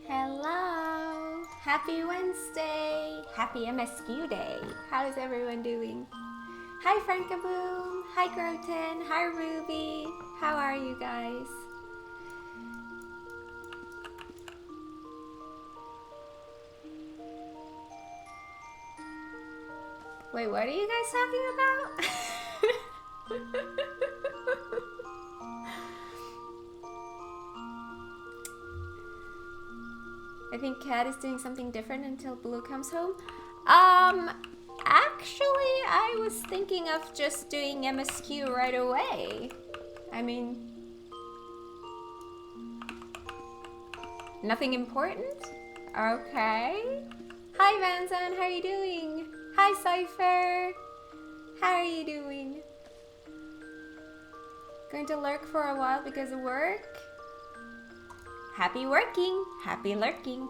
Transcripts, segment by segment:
Hello! Happy Wednesday! Happy MSQ Day! How is everyone doing? Hi Frankaboom! Hi Groten! Hi Ruby! How are you guys? Wait, what are you guys talking about? I think Cat is doing something different until Blue comes home. Actually, I was thinking of just doing MSQ right away. I mean, nothing important? Okay. Hi Vanzan, how are you doing? Hi Cypher. How are you doing? Going to lurk for a while because of work? Happy working, happy lurking.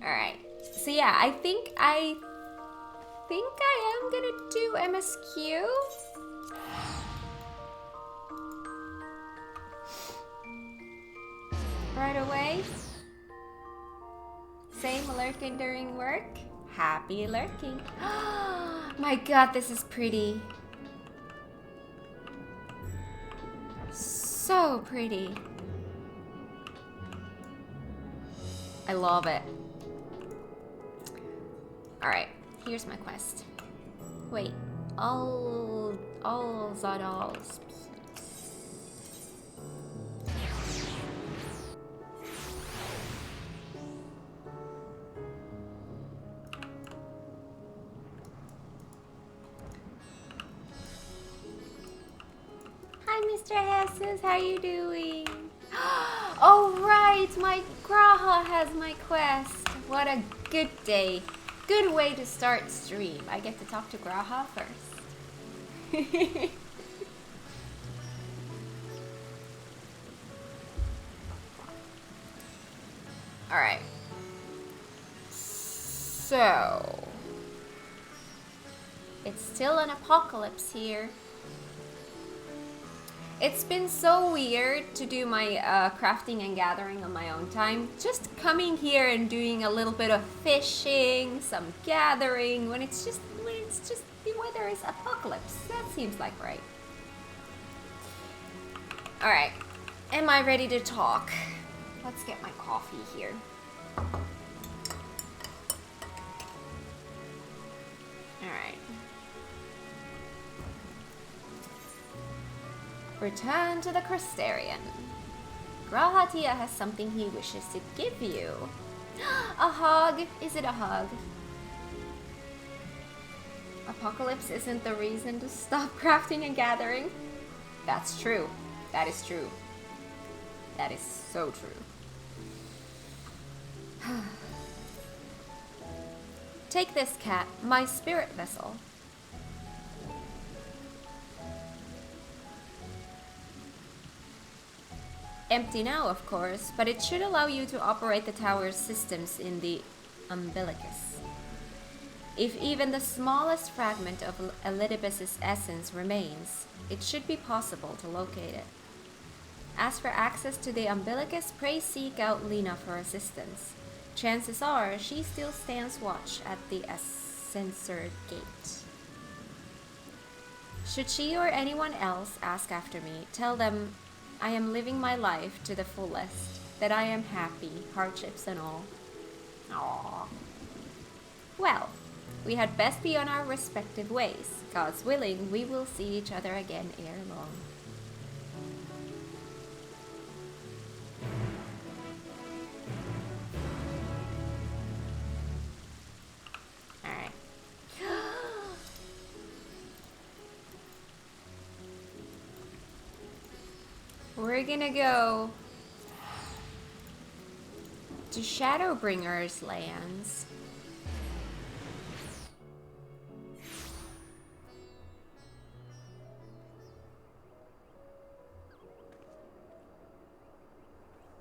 Alright, so yeah, I think I am gonna do MSQ. Right away. Same lurking during work. Happy lurking. My god, this is pretty. So pretty. I love it. Alright, here's my quest. Wait, all Zadals. Hi, Mr. Jesus, how you doing? Oh right, my Graha has my quest. What a good day. Good way to start stream. I get to talk to Graha first. Alright. So it's still an apocalypse here. It's been so weird to do my crafting and gathering on my own time. Just coming here and doing a little bit of fishing, some gathering, when it's just the weather is apocalypse. That seems like right. Alright, am I ready to talk? Let's get my coffee here. Alright. Return to the Crystarian. Grahatia has something he wishes to give you. A hug? Is it a hug? Apocalypse isn't the reason to stop crafting and gathering. That's true. That is true. That is so true. Take this, cat, my spirit vessel. Empty now, of course, but it should allow you to operate the tower's systems in the umbilicus. If even the smallest fragment of Elpis' essence remains, it should be possible to locate it. As for access to the umbilicus, pray seek out Lena for assistance. Chances are she still stands watch at the ascensor gate. Should she or anyone else ask after me, tell them I am living my life to the fullest, that I am happy, hardships and all. Aww. Well, we had best be on our respective ways. God's willing, we will see each other again ere long. Alright. We're gonna go to Shadowbringer's lands.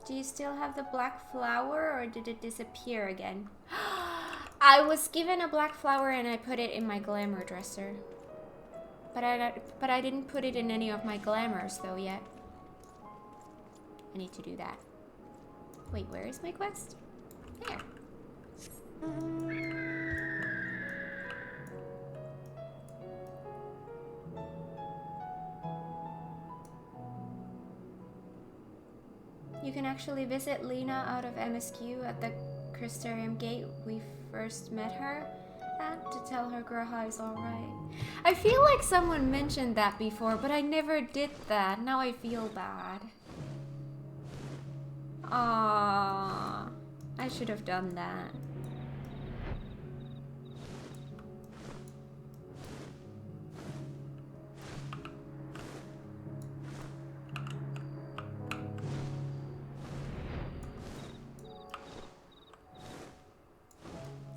Do you still have the black flower or did it disappear again? I was given a black flower and I put it in my glamour dresser. But I didn't put it in any of my glamours though yet. I need to do that. Wait, where is my quest? There. You can actually visit Lena out of MSQ at the Crystarium gate we first met her at to tell her Graha is alright. I feel like someone mentioned that before, but I never did that. Now I feel bad. Ah, I should have done that.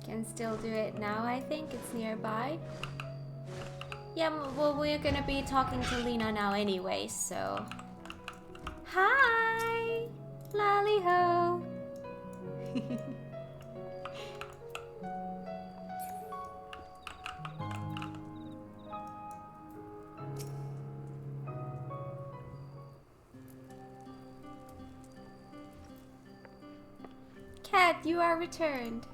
Can still do it now, I think. It's nearby. Yeah, well, we're gonna be talking to Lena now anyway, so... Hi! Lally-ho! Cat, you are returned.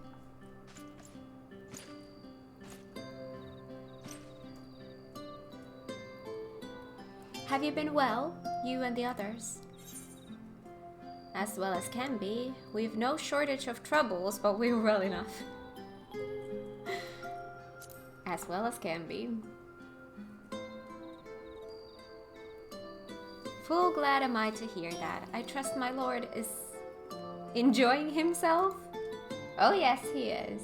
Have you been well, you and the others? As well as can be. We've no shortage of troubles, but we're well enough. As well as can be. Full glad am I to hear that. I trust my lord is enjoying himself? Oh yes, he is.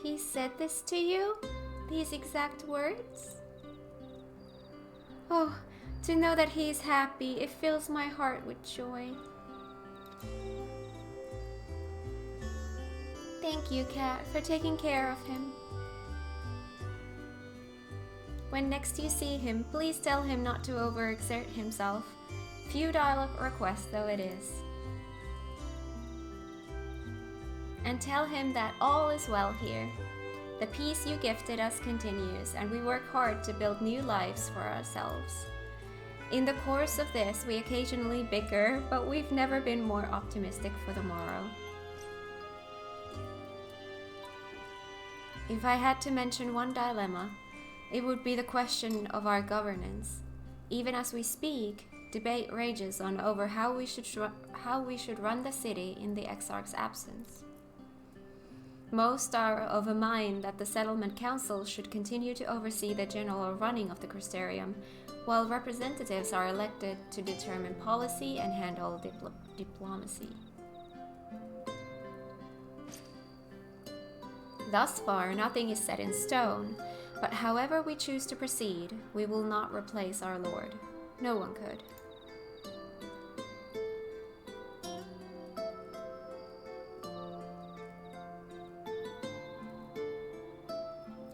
He said this to you? These exact words? Oh, to know that he is happy, it fills my heart with joy. Thank you, Cat, for taking care of him. When next you see him, please tell him not to overexert himself. Futile request though it is. And tell him that all is well here. The peace you gifted us continues, and we work hard to build new lives for ourselves. In the course of this, we occasionally bicker, but we've never been more optimistic for the morrow. If I had to mention one dilemma, it would be the question of our governance. Even as we speak, debate rages on over how we should run the city in the Exarch's absence. Most are of a mind that the Settlement Council should continue to oversee the general running of the Crystarium, while representatives are elected to determine policy and handle diplomacy. Thus far, nothing is set in stone, but however we choose to proceed, we will not replace our Lord. No one could.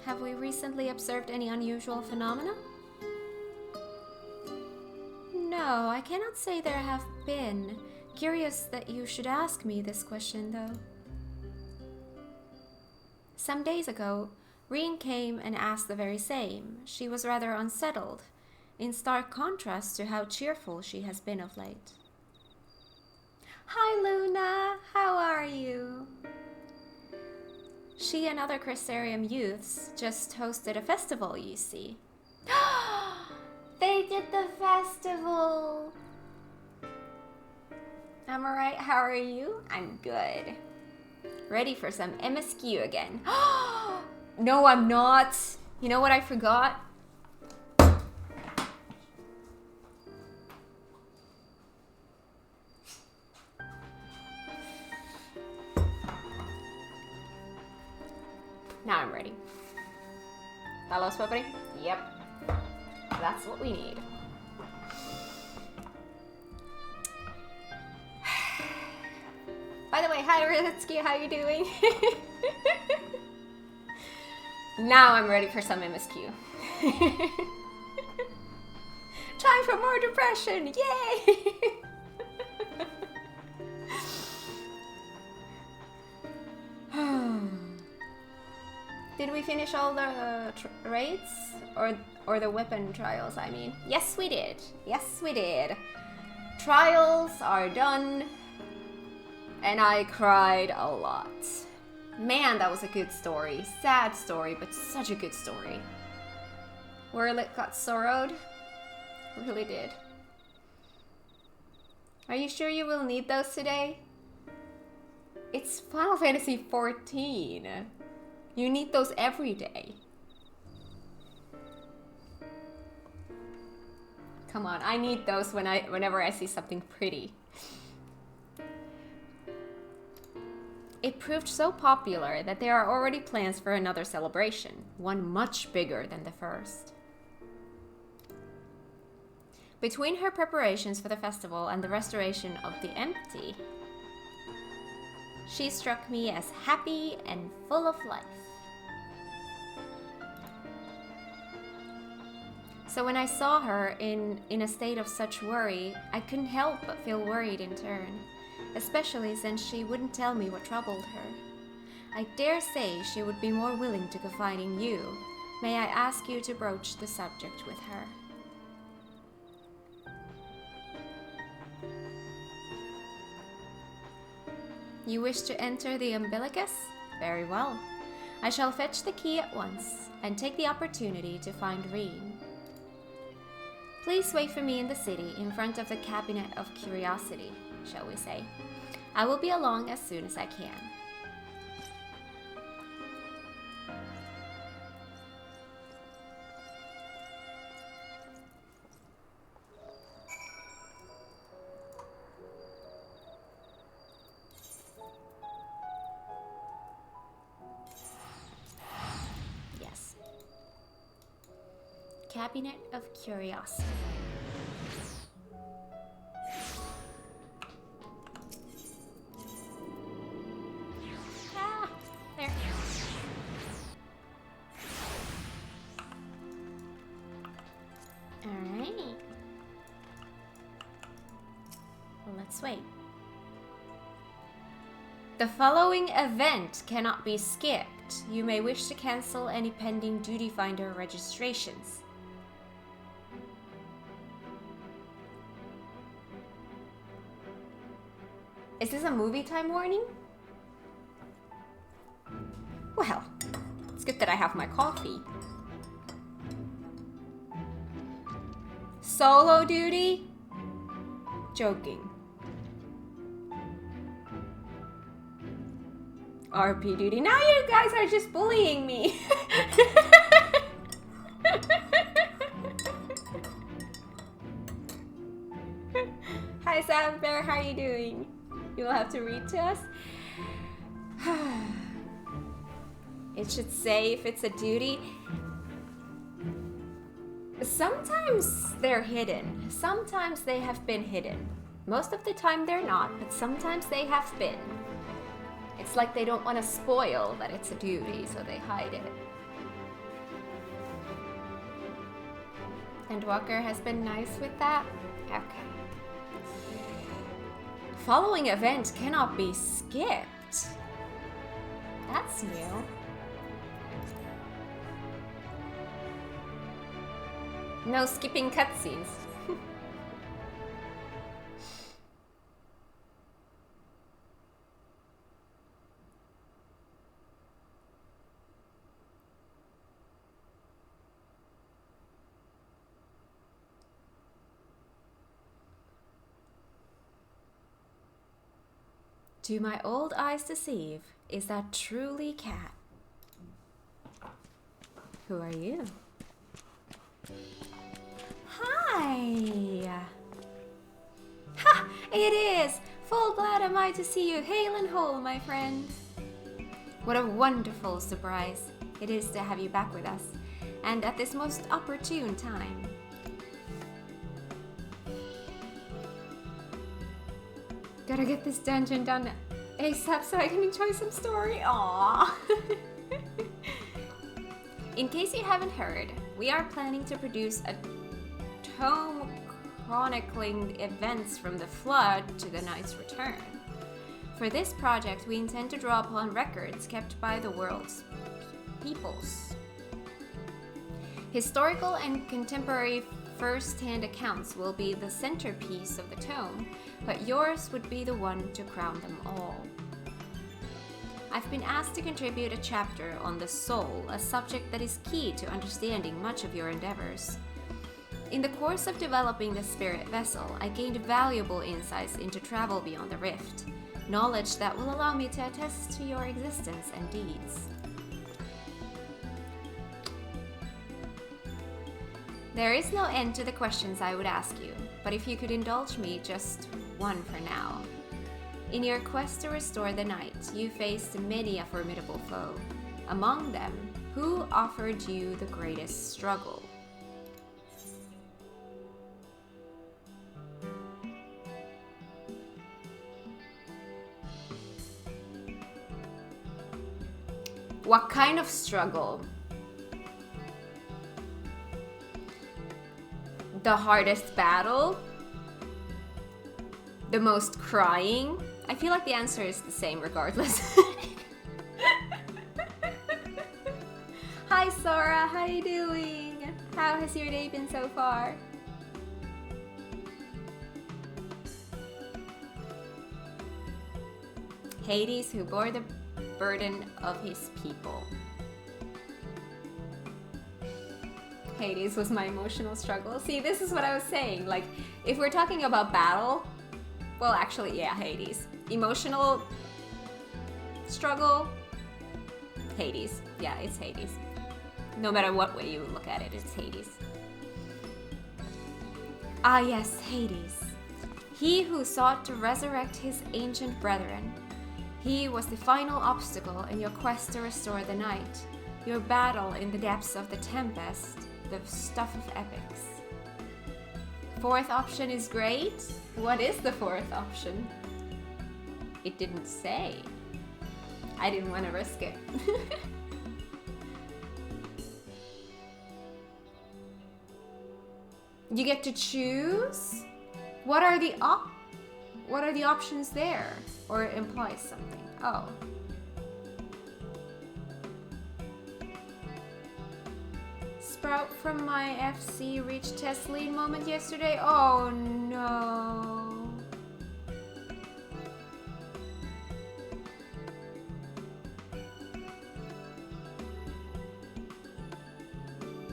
Have we recently observed any unusual phenomena? No, I cannot say there have been. Curious that you should ask me this question, though. Some days ago, Reen came and asked the very same. She was rather unsettled, in stark contrast to how cheerful she has been of late. Hi, Luna! How are you? She and other Crystarium youths just hosted a festival, you see. They did the festival! Am I right? How are you? I'm good. Ready for some MSQ again. No, I'm not. You know what I forgot? Now I'm ready. Talos Papri? Yep. That's what we need. By the way, hi Rizitsky, how you doing? Now I'm ready for some MSQ. Time for more depression, yay! Did we finish all the raids? Or the weapon trials, I mean? Yes, we did. Yes, we did. Trials are done. And I cried a lot. Man, that was a good story. Sad story, but such a good story. Werlit got sorrowed. Really did. Are you sure you will need those today? It's Final Fantasy XIV. You need those every day. Come on, I need those whenever I see something pretty. It proved so popular that there are already plans for another celebration, one much bigger than the first. Between her preparations for the festival and the restoration of the empty, she struck me as happy and full of life. So when I saw her in a state of such worry, I couldn't help but feel worried in turn, especially since she wouldn't tell me what troubled her. I dare say she would be more willing to confide in you. May I ask you to broach the subject with her? You wish to enter the umbilicus? Very well. I shall fetch the key at once and take the opportunity to find Reen. Please wait for me in the city in front of the Cabinet of Curiosity, shall we say. I will be along as soon as I can. Cabinet of Curiosity. Ah, there. All right. Well, let's wait. The following event cannot be skipped. You may wish to cancel any pending Duty Finder registrations. Is this a movie time warning? Well, it's good that I have my coffee. Solo duty? Joking. RP duty. Now you guys are just bullying me. Hi Sam Bear, how are you doing? You will have to read to us. It should say if it's a duty. Sometimes they're hidden. Sometimes they have been hidden. Most of the time they're not, but sometimes they have been. It's like they don't want to spoil that it's a duty, so they hide it. Endwalker has been nice with that? Okay. Following event cannot be skipped. That's new. No skipping cutscenes. Do my old eyes deceive? Is that truly Kat? Who are you? Hi! Ha! It is! Full glad am I to see you hale and whole, my friend. What a wonderful surprise it is to have you back with us, and at this most opportune time. Gotta get this dungeon done ASAP so I can enjoy some story. Aww. In case you haven't heard, we are planning to produce a tome chronicling events from the Flood to the Knight's Return. For this project, we intend to draw upon records kept by the world's peoples. Historical and contemporary first-hand accounts will be the centerpiece of the tome, but yours would be the one to crown them all. I've been asked to contribute a chapter on the soul, a subject that is key to understanding much of your endeavors. In the course of developing the spirit vessel, I gained valuable insights into travel beyond the rift, knowledge that will allow me to attest to your existence and deeds. There is no end to the questions I would ask you, but if you could indulge me just one for now. In your quest to restore the night, you faced many a formidable foe. Among them, who offered you the greatest struggle? What kind of struggle? The hardest battle? The most crying? I feel like the answer is the same regardless. Hi Sora, how you doing? How has your day been so far? Hades, who bore the burden of his people. Hades was my emotional struggle. See, this is what I was saying. Like, if we're talking about battle, well, actually, yeah, Hades. Emotional struggle, Hades. Yeah, it's Hades. No matter what way you look at it, it's Hades. Ah, yes, Hades. He who sought to resurrect his ancient brethren. He was the final obstacle in your quest to restore the night. Your battle in the depths of the tempest, the stuff of epics. Fourth option is great. What is the fourth option? It didn't say. I didn't want to risk it. You get to choose? What are the options there? Or it implies something. Oh. Sprout from my FC reached test lead moment yesterday. Oh no.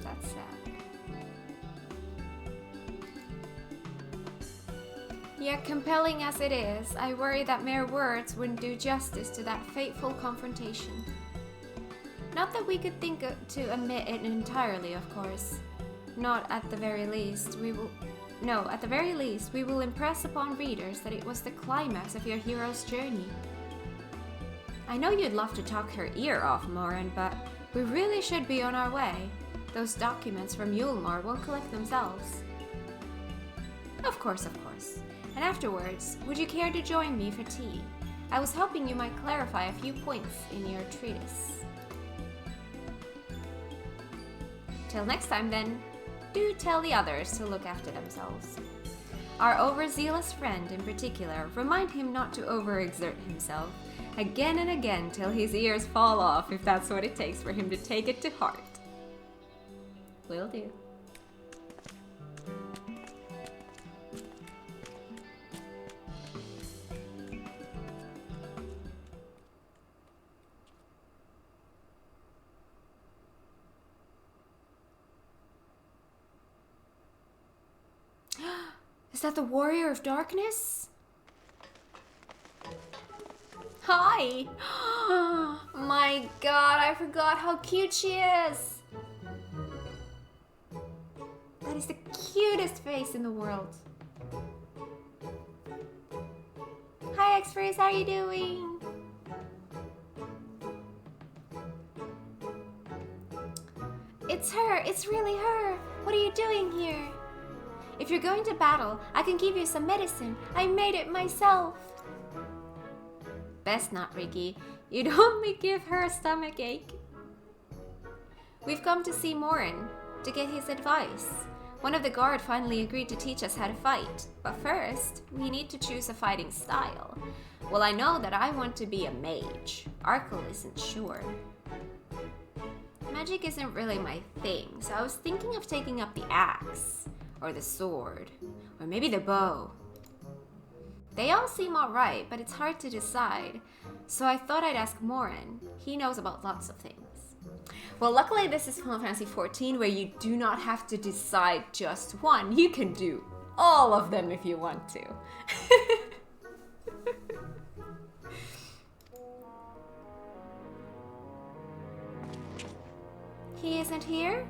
That's sad. Yet compelling as it is, I worry that mere words wouldn't do justice to that fateful confrontation. Not that we could think to omit it entirely, of course. Not at the very least, we will... No, at the very least, we will impress upon readers that it was the climax of your hero's journey. I know you'd love to talk her ear off, Morin, but we really should be on our way. Those documents from Yulmore won't collect themselves. Of course, of course. And afterwards, would you care to join me for tea? I was hoping you might clarify a few points in your treatise. Till next time then, do tell the others to look after themselves. Our overzealous friend in particular, remind him not to overexert himself, again and again till his ears fall off if that's what it takes for him to take it to heart. Will do. Is that the Warrior of Darkness? Hi! My god, I forgot how cute she is! That is the cutest face in the world. Hi X-Freeze, how are you doing? It's her, it's really her! What are you doing here? If you're going to battle, I can give you some medicine. I made it myself. Best not, Ricky. You'd only give her a stomach ache. We've come to see Morin to get his advice. One of the guard finally agreed to teach us how to fight. But first, we need to choose a fighting style. Well, I know that I want to be a mage. Arkle isn't sure. Magic isn't really my thing, so I was thinking of taking up the axe, or the sword, or maybe the bow. They all seem alright, but it's hard to decide, so I thought I'd ask Morin. He knows about lots of things. Well, luckily this is Final Fantasy XIV, where you do not have to decide just one. You can do all of them if you want to. He isn't here?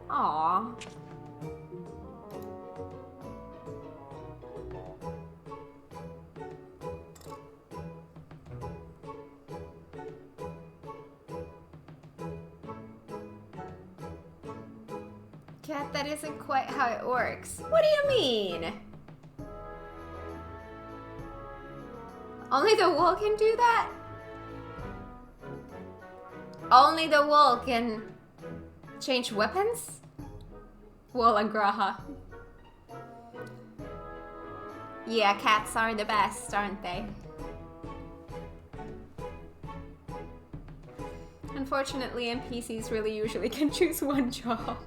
Aww. Cat, that isn't quite how it works. What do you mean? Only the wool can do that? Only the wool can change weapons? Wool and Graha. Yeah, cats are the best, aren't they? Unfortunately, NPCs really usually can choose one job.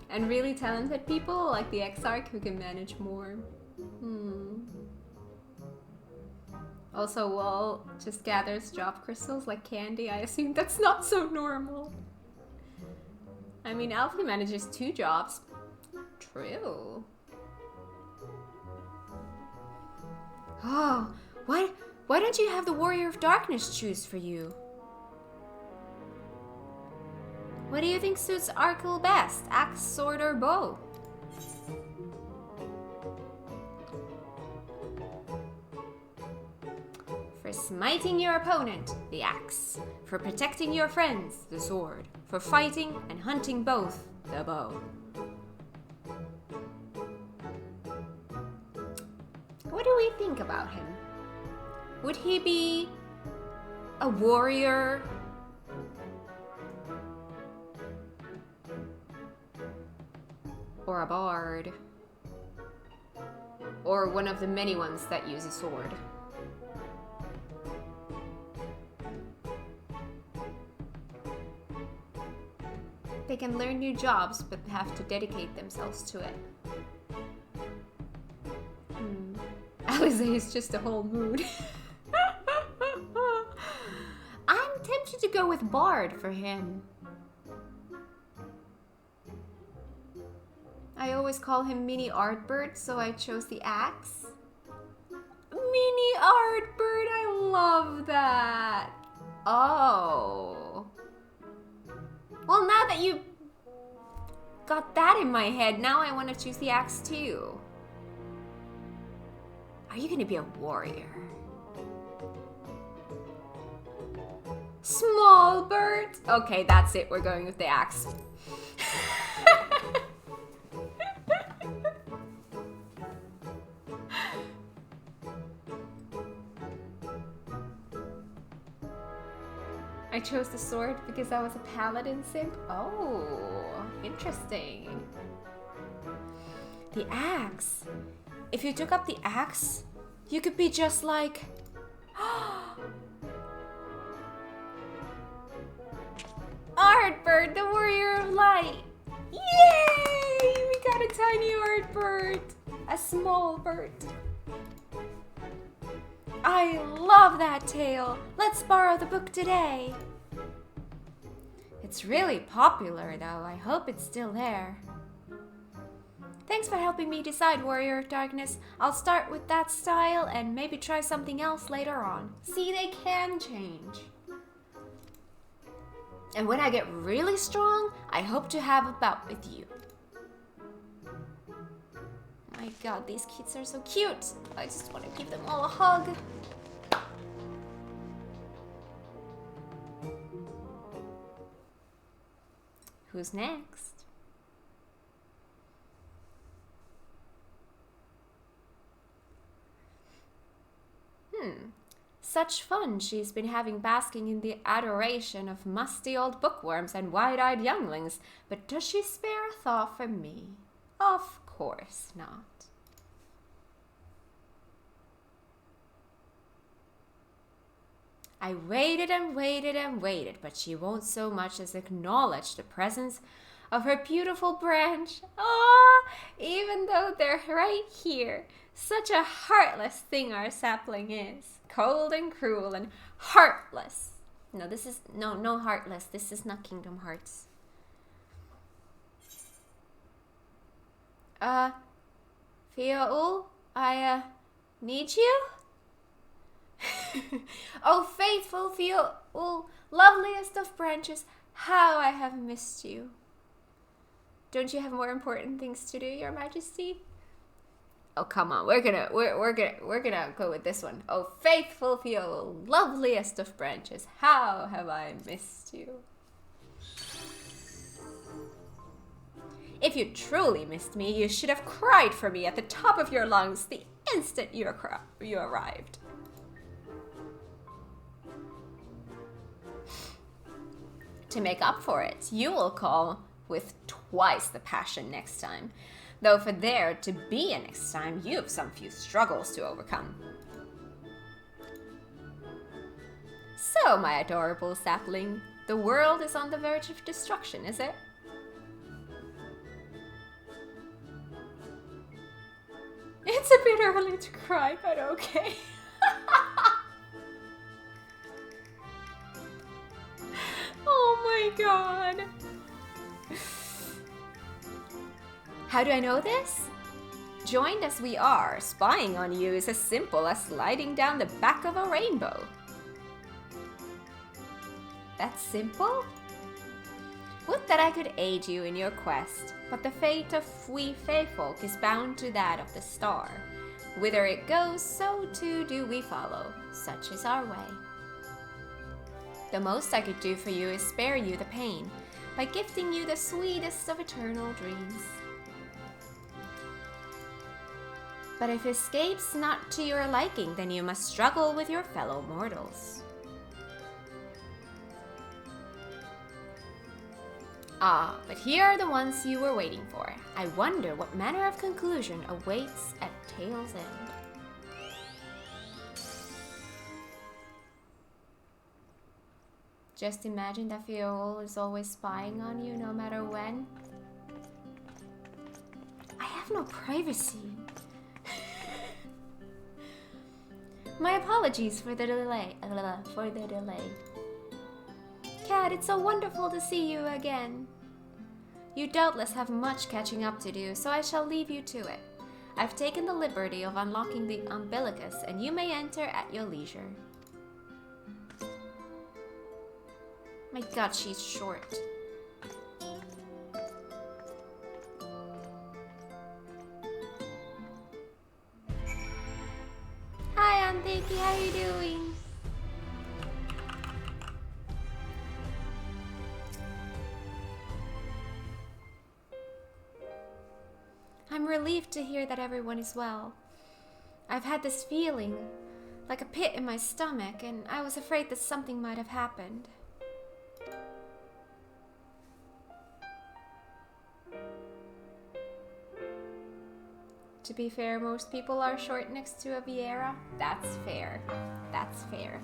And really talented people, like the Exarch, who can manage more. Also, Wool just gathers job crystals like candy. I assume that's not so normal. I mean, Alfie manages 2 jobs. True. Oh, why don't you have the Warrior of Darkness choose for you? What do you think suits Arkle best? Axe, sword, or bow? For smiting your opponent, the axe. For protecting your friends, the sword. For fighting and hunting both, the bow. What do we think about him? Would he be a warrior? Or a bard? Or one of the many ones that use a sword? They can learn new jobs, but have to dedicate themselves to it. Alizé is just a whole mood. I'm tempted to go with bard for him. I always call him Mini Artbird, so I chose the axe. Mini Artbird, I love that. Oh. Well, now that you got that in my head, now I want to choose the axe too. Are you going to be a warrior? Small bird? Okay, that's it. We're going with the axe. I chose the sword because I was a paladin simp. Oh, interesting. The axe. If you took up the axe, you could be just like... Artbird, the warrior of light. Yay! We got a tiny Artbird. A small bird. I love that tale. Let's borrow the book today. It's really popular, though. I hope it's still there. Thanks for helping me decide, Warrior of Darkness. I'll start with that style and maybe try something else later on. See, they can change. And when I get really strong, I hope to have a bout with you. My god, these kids are so cute. I just want to give them all a hug. Who's next? Such fun she's been having basking in the adoration of musty old bookworms and wide-eyed younglings, but does she spare a thought for me? Of course not. I waited and waited and waited, but she won't so much as acknowledge the presence of her beautiful branch. Ah, even though they're right here. Such a heartless thing our sapling is. Cold and cruel and heartless. No, this is no heartless. This is not Kingdom Hearts. Fiaul, I need you? Oh, faithful Fiaul, loveliest of branches, how I have missed you. Don't you have more important things to do, Your Majesty? Oh, come on, we're gonna go with this one. Oh, faithful Fiaul, loveliest of branches, how have I missed you? If you truly missed me, you should have cried for me at the top of your lungs the instant you arrived. To make up for it, you will call with twice the passion next time. Though for there to be a next time, you have some few struggles to overcome. So, my adorable sapling, the world is on the verge of destruction, is it? It's a bit early to cry, but okay. Oh my god. How do I know this? Joined as we are, spying on you is as simple as sliding down the back of a rainbow. That's simple? Would that I could aid you in your quest, but the fate of we Fey folk is bound to that of the star. Whither it goes, so too do we follow. Such is our way. The most I could do for you is spare you the pain, by gifting you the sweetest of eternal dreams. But if escape's not to your liking, then you must struggle with your fellow mortals. Ah, but here are the ones you were waiting for. I wonder what manner of conclusion awaits at Tale's End. Just imagine that Fiaul is always spying on you no matter when. I have no privacy. My apologies for the delay. Cat, it's so wonderful to see you again. You doubtless have much catching up to do, so I shall leave you to it. I've taken the liberty of unlocking the umbilicus, and you may enter at your leisure. My god, she's short. Hi, Antiki, how you doing? I'm relieved to hear that everyone is well. I've had this feeling, like a pit in my stomach, and I was afraid that something might have happened. To be fair, most people are short next to a Vieira. That's fair. That's fair.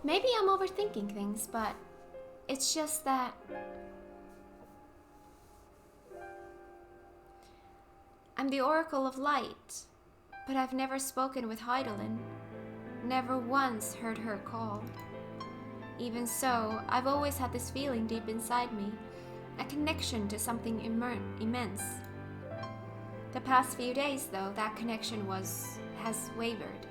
Maybe I'm overthinking things, but it's just that I'm the Oracle of Light, but I've never spoken with Heidelin, never once heard her call. Even so, I've always had this feeling deep inside me, a connection to something immense. The past few days, though, that connection has wavered,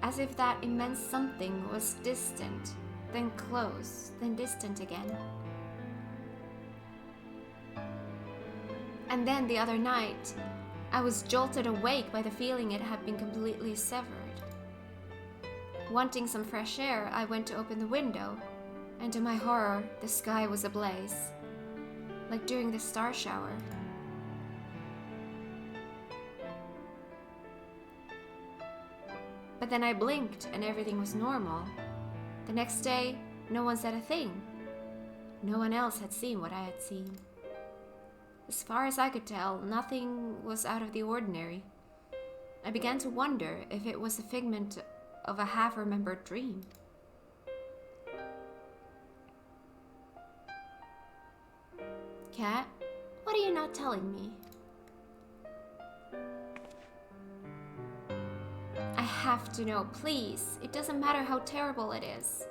as if that immense something was distant, then close, then distant again. And then the other night, I was jolted awake by the feeling it had been completely severed. Wanting some fresh air, I went to open the window, and to my horror, the sky was ablaze, like during the star shower. But then I blinked and everything was normal. The next day, no one said a thing. No one else had seen what I had seen. As far as I could tell, nothing was out of the ordinary. I began to wonder if it was a figment of a half-remembered dream. Kat, what are you not telling me? I have to know, please. It doesn't matter how terrible it is.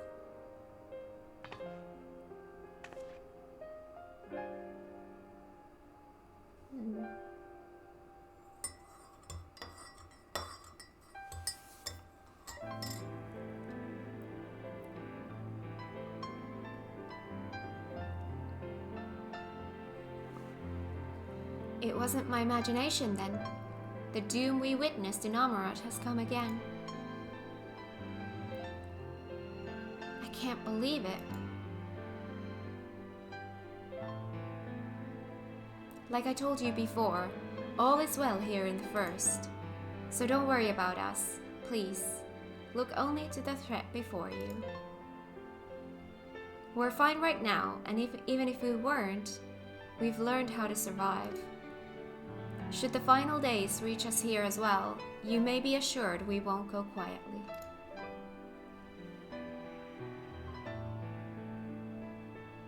It wasn't my imagination then. The doom we witnessed in Amarat has come again. I can't believe it. Like I told you before, all is well here in the First. So don't worry about us, please. Look only to the threat before you. We're fine right now, and even if we weren't, we've learned how to survive. Should the final days reach us here as well, you may be assured we won't go quietly.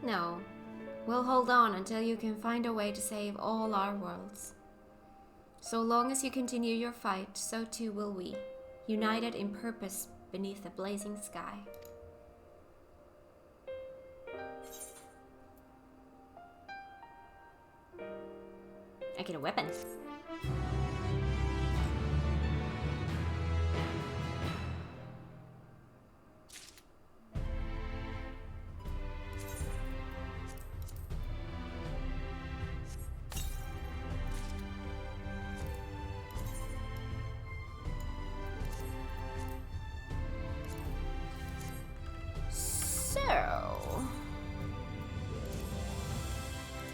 No, we'll hold on until you can find a way to save all our worlds. So long as you continue your fight, so too will we, united in purpose beneath the blazing sky. I get a weapon.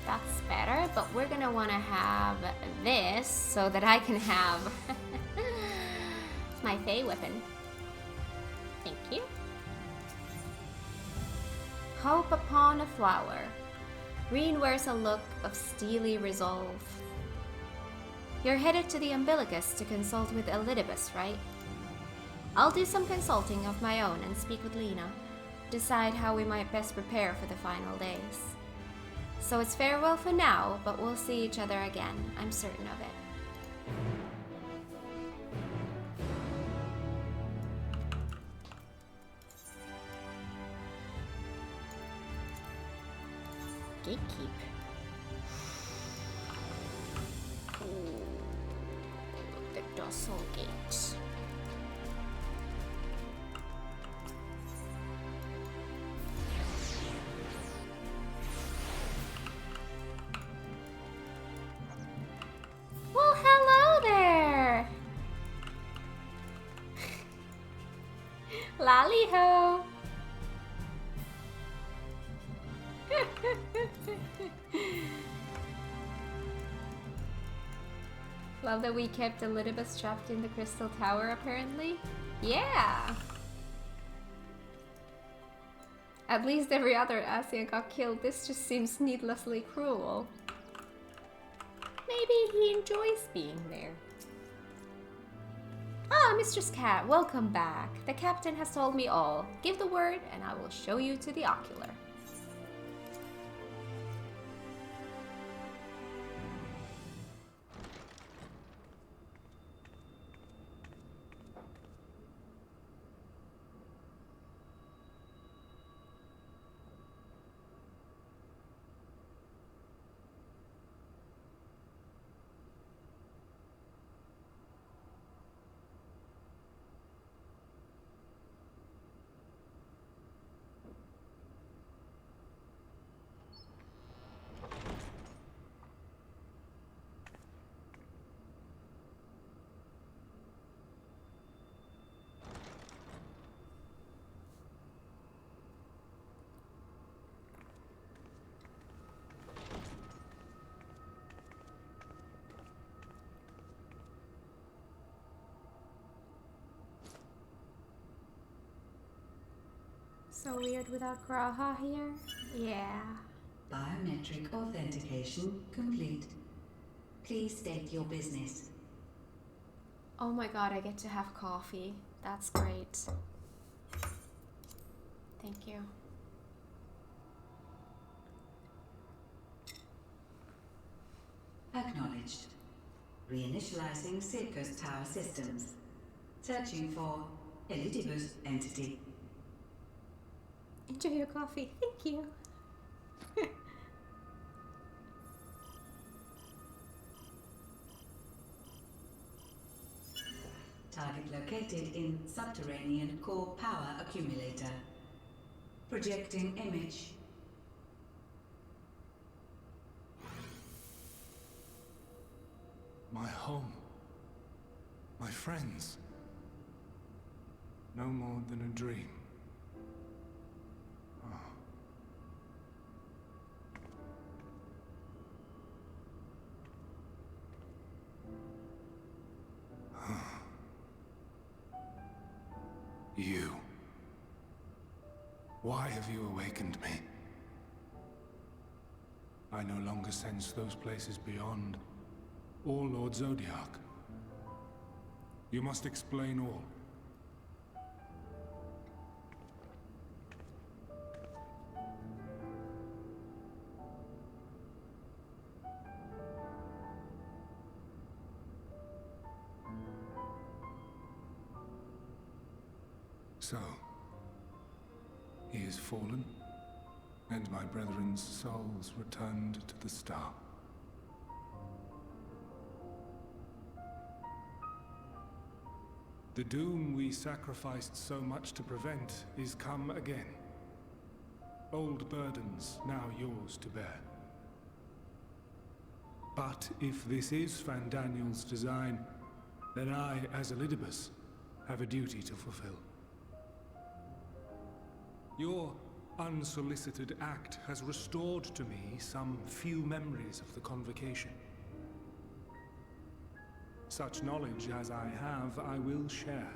That's better, but we're gonna want to have this so that I can have my Fey weapon. Thank you. Hope upon a flower. Green wears a look of steely resolve. You're headed to the Umbilicus to consult with Elpis, right? I'll do some consulting of my own and speak with Lena. Decide how we might best prepare for the final days. So it's farewell for now, but we'll see each other again. I'm certain of it. Gatekeep. Ooh, the docile gate. Well, hello there! Lally-ho! Love that we kept Elpis trapped in the crystal tower, apparently. Yeah! At least every other Asian got killed. This just seems needlessly cruel. Maybe he enjoys being there. Ah, Mistress Cat, welcome back. The captain has told me all. Give the word and I will show you to the ocular. So weird without Graha here? Yeah. Biometric authentication complete. Please state your business. Oh my god, I get to have coffee. That's great. Thank you. Acknowledged. Reinitializing Circus Tower systems. Searching for Elidibus entity. Enjoy your coffee. Thank you. Target located in subterranean core power accumulator. Projecting image. My home. My friends. No more than a dream. You. Why have you awakened me? I no longer sense those places beyond, or Lord Zodiac. You must explain all. So, he is fallen, and my brethren's souls returned to the star. The doom we sacrificed so much to prevent is come again. Old burdens now yours to bear. But if this is Fandaniel's design, then I, as Elidibus, have a duty to fulfill. Your unsolicited act has restored to me some few memories of the convocation. Such knowledge as I have, I will share.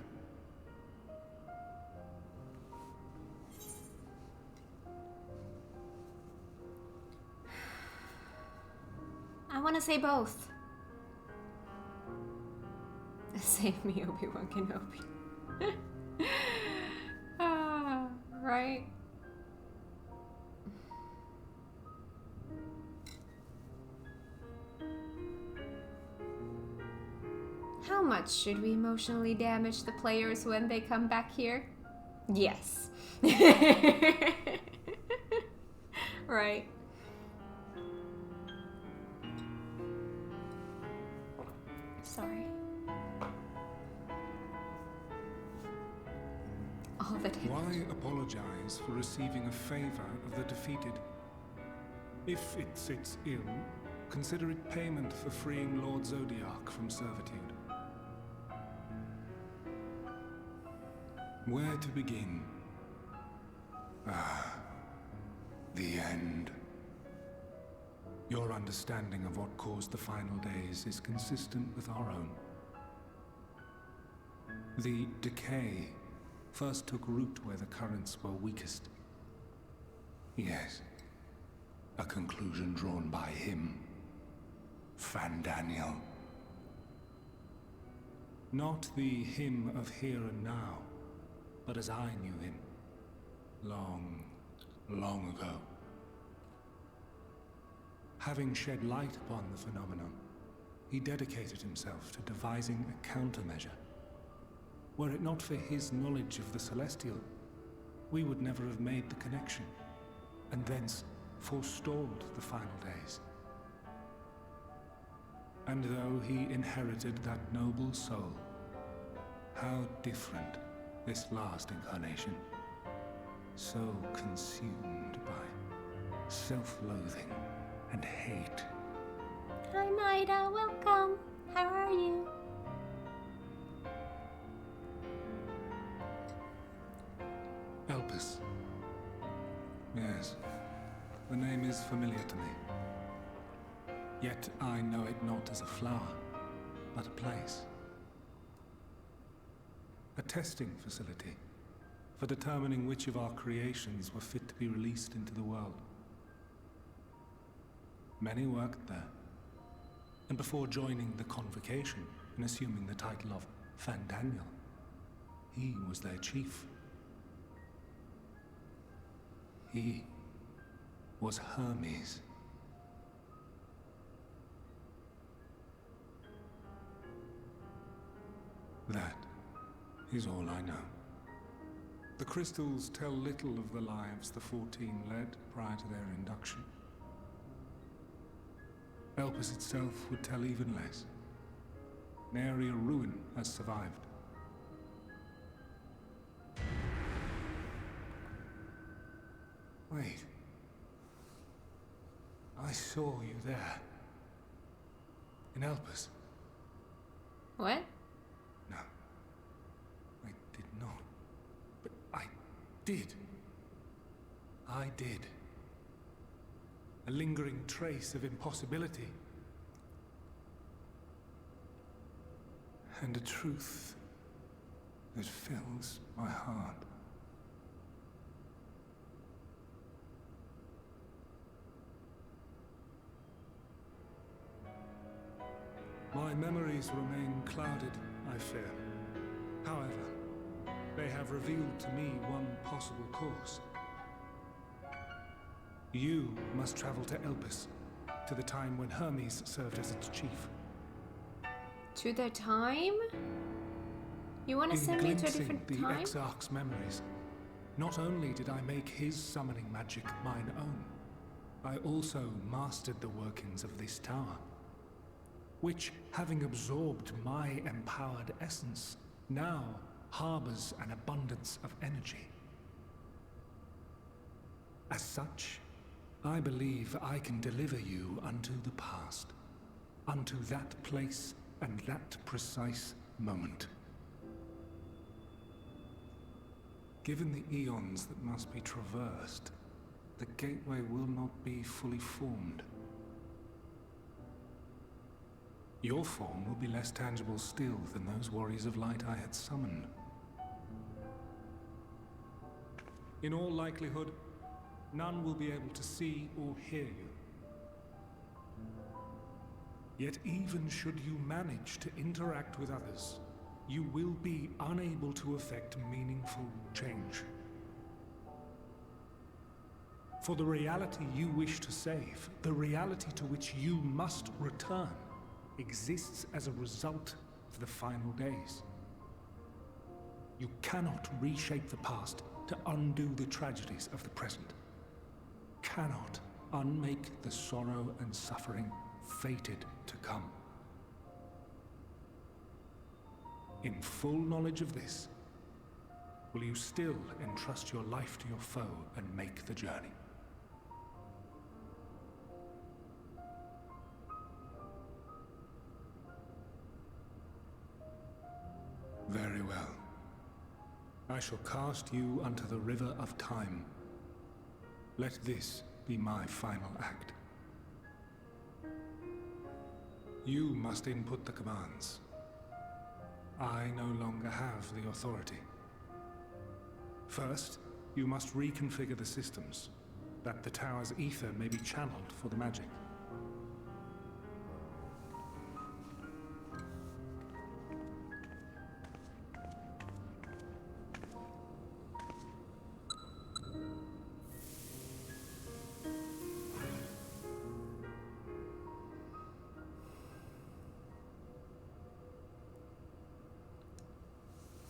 I want to say both. Save me, Obi-Wan Kenobi. Right? How much should we emotionally damage the players when they come back here? Yes. Right. Sorry. All that Why apologize for receiving a favor of the defeated? If it sits ill, consider it payment for freeing Lord Zodiac from servitude. Where to begin? The end. Your understanding of what caused the final days is consistent with our own. The decay first took root where the currents were weakest. Yes, a conclusion drawn by him, Fandaniel. Not the him of here and now, but as I knew him, long, long ago. Having shed light upon the phenomenon, he dedicated himself to devising a countermeasure. Were it not for his knowledge of the Celestial, we would never have made the connection, and thence forestalled the final days. And though he inherited that noble soul, how different this last incarnation, so consumed by self-loathing and hate. Hi Maida, welcome. How are you? Elpis. Yes, the name is familiar to me. Yet I know it not as a flower, but a place. A testing facility for determining which of our creations were fit to be released into the world. Many worked there, and before joining the convocation and assuming the title of Fandaniel. He was their chief. He was Hermes. That is all I know. The crystals tell little of the lives the 14 led prior to their induction. Elpis itself would tell even less. Nary a ruin has survived. Wait. I saw you there. In Elpis. What? No. I did not. But I did. I did. A lingering trace of impossibility. And a truth that fills my heart. My memories remain clouded, I fear. However, they have revealed to me one possible course. You must travel to Elpis, to the time when Hermes served as its chief. To the time? You want to send me to a different the time? Exarch's memories, not only did I make his summoning magic mine own, I also mastered the workings of this tower, which, having absorbed my empowered essence, now harbors an abundance of energy. As such, I believe I can deliver you unto the past, unto that place and that precise moment. Given the eons that must be traversed, the gateway will not be fully formed. Your form will be less tangible still than those warriors of light I had summoned. In all likelihood, none will be able to see or hear you. Yet even should you manage to interact with others, you will be unable to effect meaningful change. For the reality you wish to save, the reality to which you must return, exists as a result of the final days. You cannot reshape the past to undo the tragedies of the present. Cannot unmake the sorrow and suffering fated to come. In full knowledge of this, will you still entrust your life to your foe and make the journey? Very well. I shall cast you unto the river of time. Let this be my final act. You must input the commands. I no longer have the authority. First, you must reconfigure the systems, that the tower's ether may be channeled for the magic.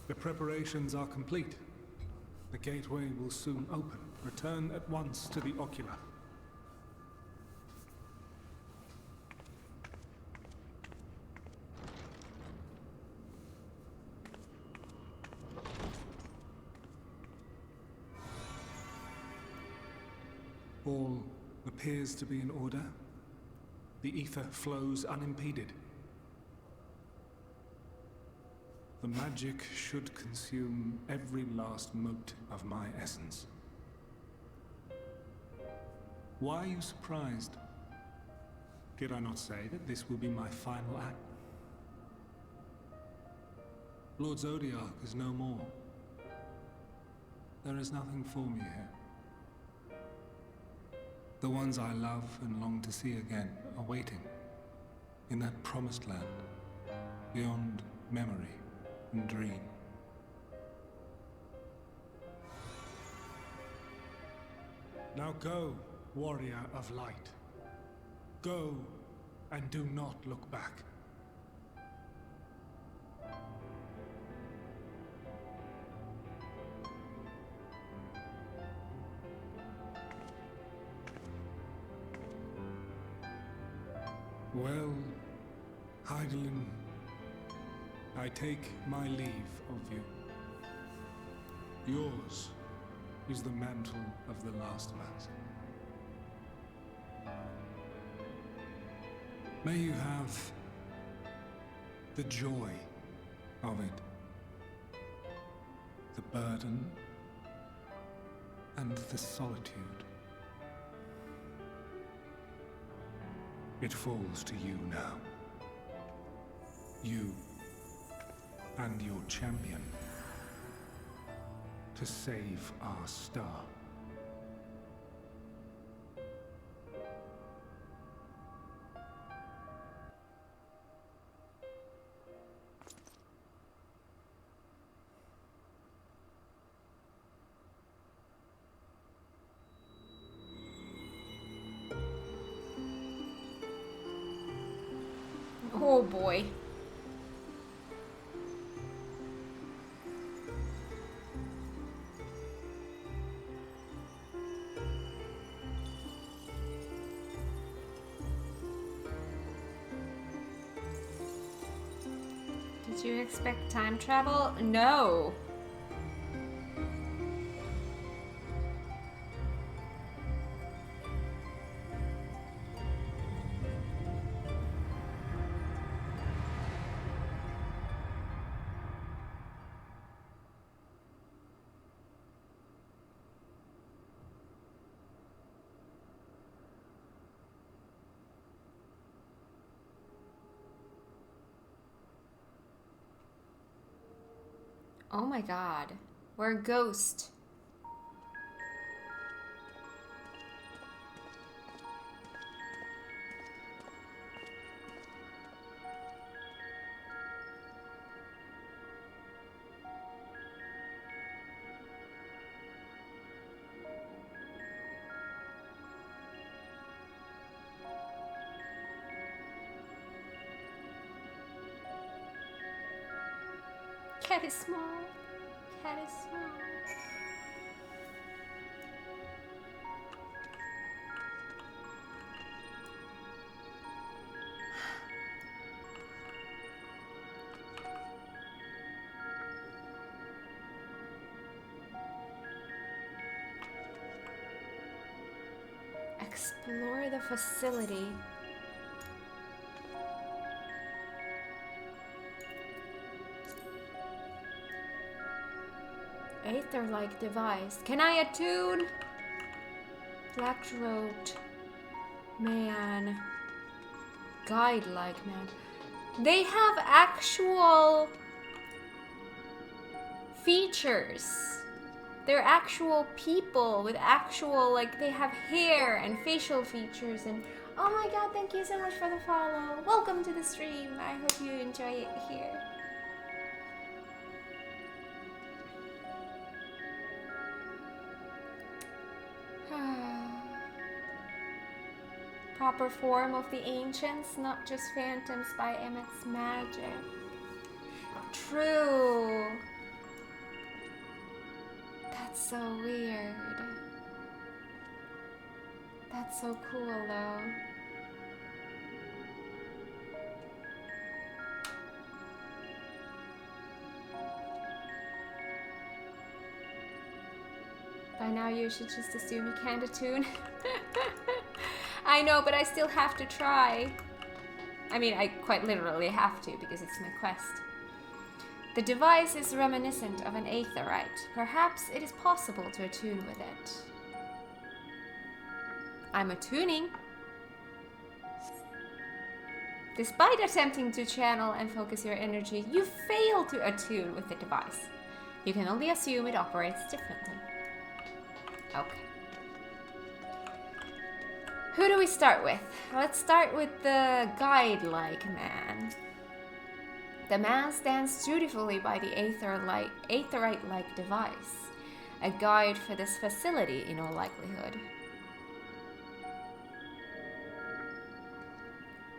The preparations are complete. The gateway will soon open. Return at once to the ocular. All appears to be in order. The ether flows unimpeded. The magic should consume every last mote of my essence. Why are you surprised? Did I not say that this will be my final act? Lord Zodiac is no more. There is nothing for me here. The ones I love and long to see again are waiting in that promised land, beyond memory forgotten dream. Now go, warrior of light. Go, and do not look back. Well, Heidelin, I take my leave of you. Yours is the mantle of the last mask. May you have the joy of it, the burden, and the solitude. It falls to you now. You and your champion to save our star. Oh boy. Did you expect time travel? No. Oh my god. We're a ghost. Cat is small. Cat is small. Explore the facility. Aether-like device. Can I attune? Black-robed man. Guide-like man. They have actual features. They're actual people with actual, like, they have hair and facial features and... Oh my god, thank you so much for the follow. Welcome to the stream. I hope you enjoy it here. Proper form of the ancients, not just phantoms by Emmett's magic. True. That's so weird. That's so cool though. By now you should just assume you can't attune. I know, but I still have to try. I mean, I quite literally have to because it's my quest. The device is reminiscent of an aetherite. Perhaps it is possible to attune with it. I'm attuning. Despite attempting to channel and focus your energy, you fail to attune with the device. You can only assume it operates differently. Okay. Who do we start with? Let's start with the guide-like man. The man stands dutifully by the aetherite-like device, a guide for this facility in all likelihood.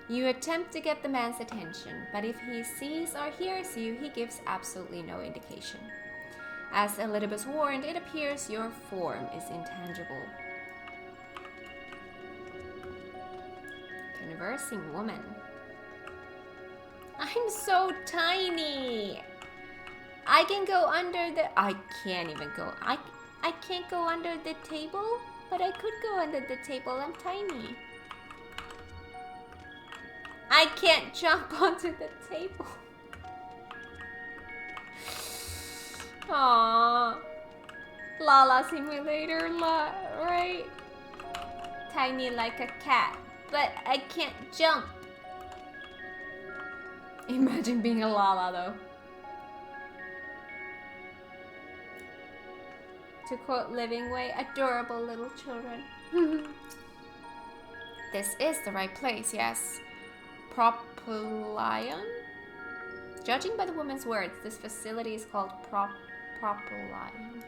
You attempt to get the man's attention, but if he sees or hears you, he gives absolutely no indication. As Elidibus warned, it appears your form is intangible. Conversing woman. I'm so tiny! I can go under the... I can't even go... I can't go under the table, but I could go under the table. I'm tiny. I can't jump onto the table. Aww. Lala Simulator, right? Tiny like a cat, but I can't jump. Imagine being a Lala though. To quote Living Way, adorable little children. This is the right place, yes. Propulion? Judging by the woman's words, this facility is called Propulion.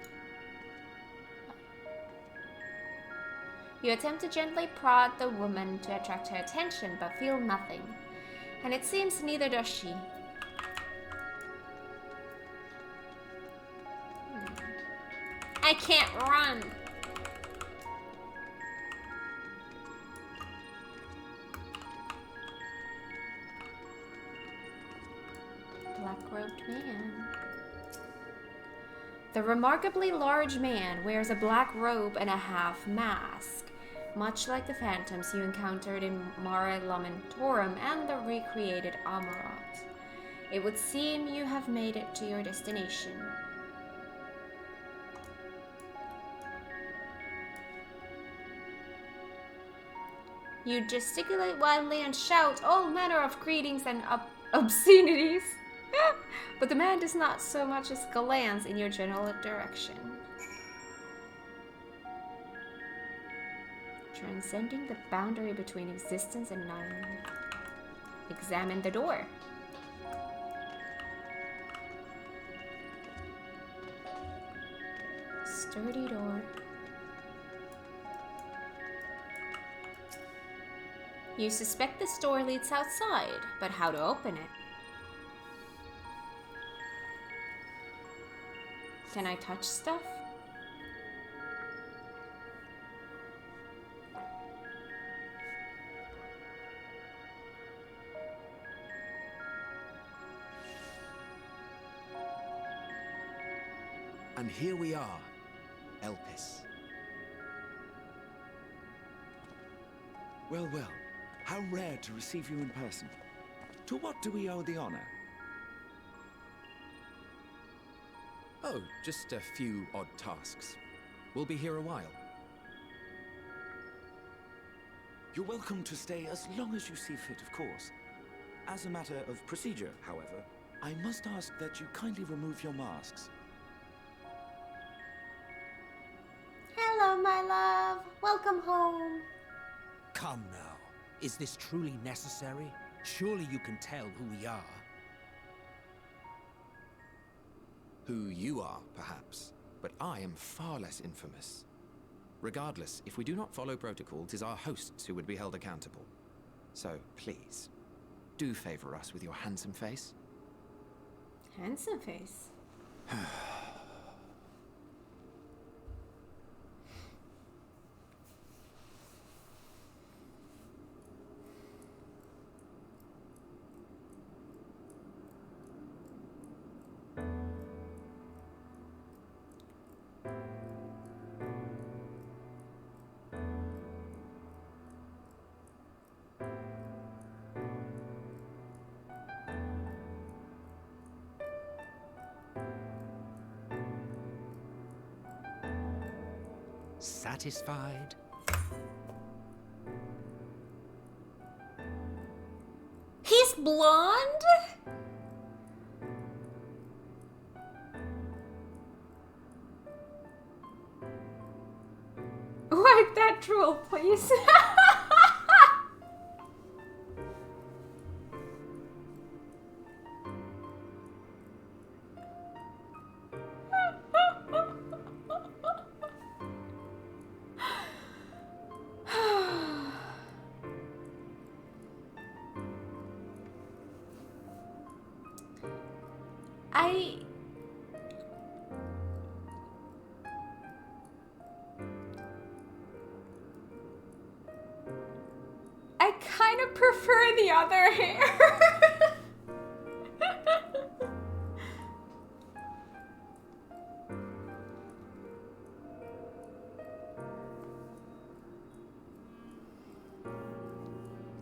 You attempt to gently prod the woman to attract her attention, but feel nothing. And it seems neither does she. I can't run. Black-robed man. The remarkably large man wears a black robe and a half mask, much like the phantoms you encountered in Mare Lamentorum and the recreated Amorat. It would seem you have made it to your destination. You gesticulate wildly and shout all manner of greetings and obscenities. But the man does not so much as glance in your general direction. Transcending the boundary between existence and none. Examine the door. Sturdy door. You suspect this door leads outside, but how to open it? Can I touch stuff? And here we are, Elpis. Well, well, how rare to receive you in person. To what do we owe the honor? Oh, just a few odd tasks. We'll be here a while. You're welcome to stay as long as you see fit, of course. As a matter of procedure, however, I must ask that you kindly remove your masks. Hello, my love. Welcome home. Come now. Is this truly necessary? Surely you can tell who we are. Who you are, perhaps, but I am far less infamous. Regardless, if we do not follow protocol, 'tis our hosts who would be held accountable. So, please, do favor us with your handsome face. Handsome face. Satisfied? He's blonde? Wipe that drool, please. kind of prefer the other hair.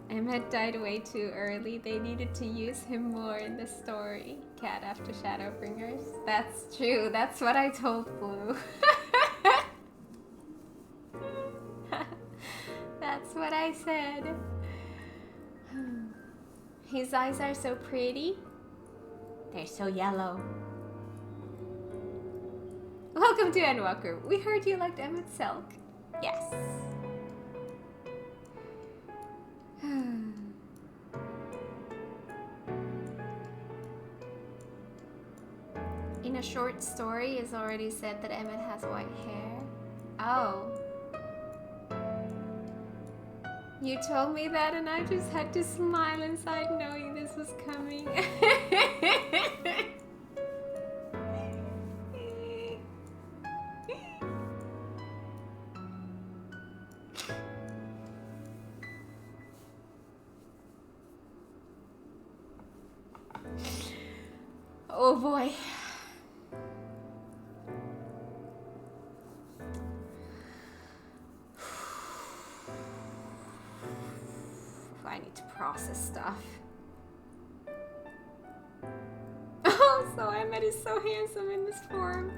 Emmet died way too early. They needed to use him more in the story. Cat after Shadowbringers. That's true. That's what I told Blue. That's what I said. His eyes are so pretty. They're so yellow. Welcome to Endwalker. We heard you liked Emmett Selk. Yes. In a short story, it's already said that Emmett has white hair. Oh. You told me that and I just had to smile inside knowing this was coming. Oh boy. I need to process stuff. Oh, so Emmett is so handsome in this form.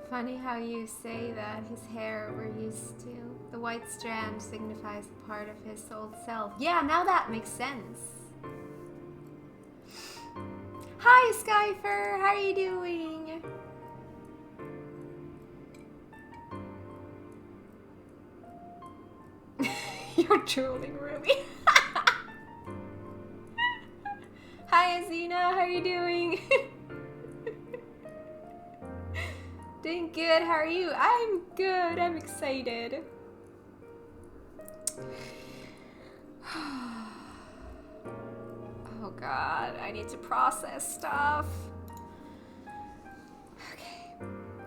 Funny how you say that his hair we're used to. The white strand signifies a part of his old self. Yeah, now that makes sense. Hi, Skyfer. How are you doing? You're drooling, Ruby. Hi, Azina. How are you doing? Doing good. How are you? I'm good. I'm excited. Oh god, I need to process stuff. Okay.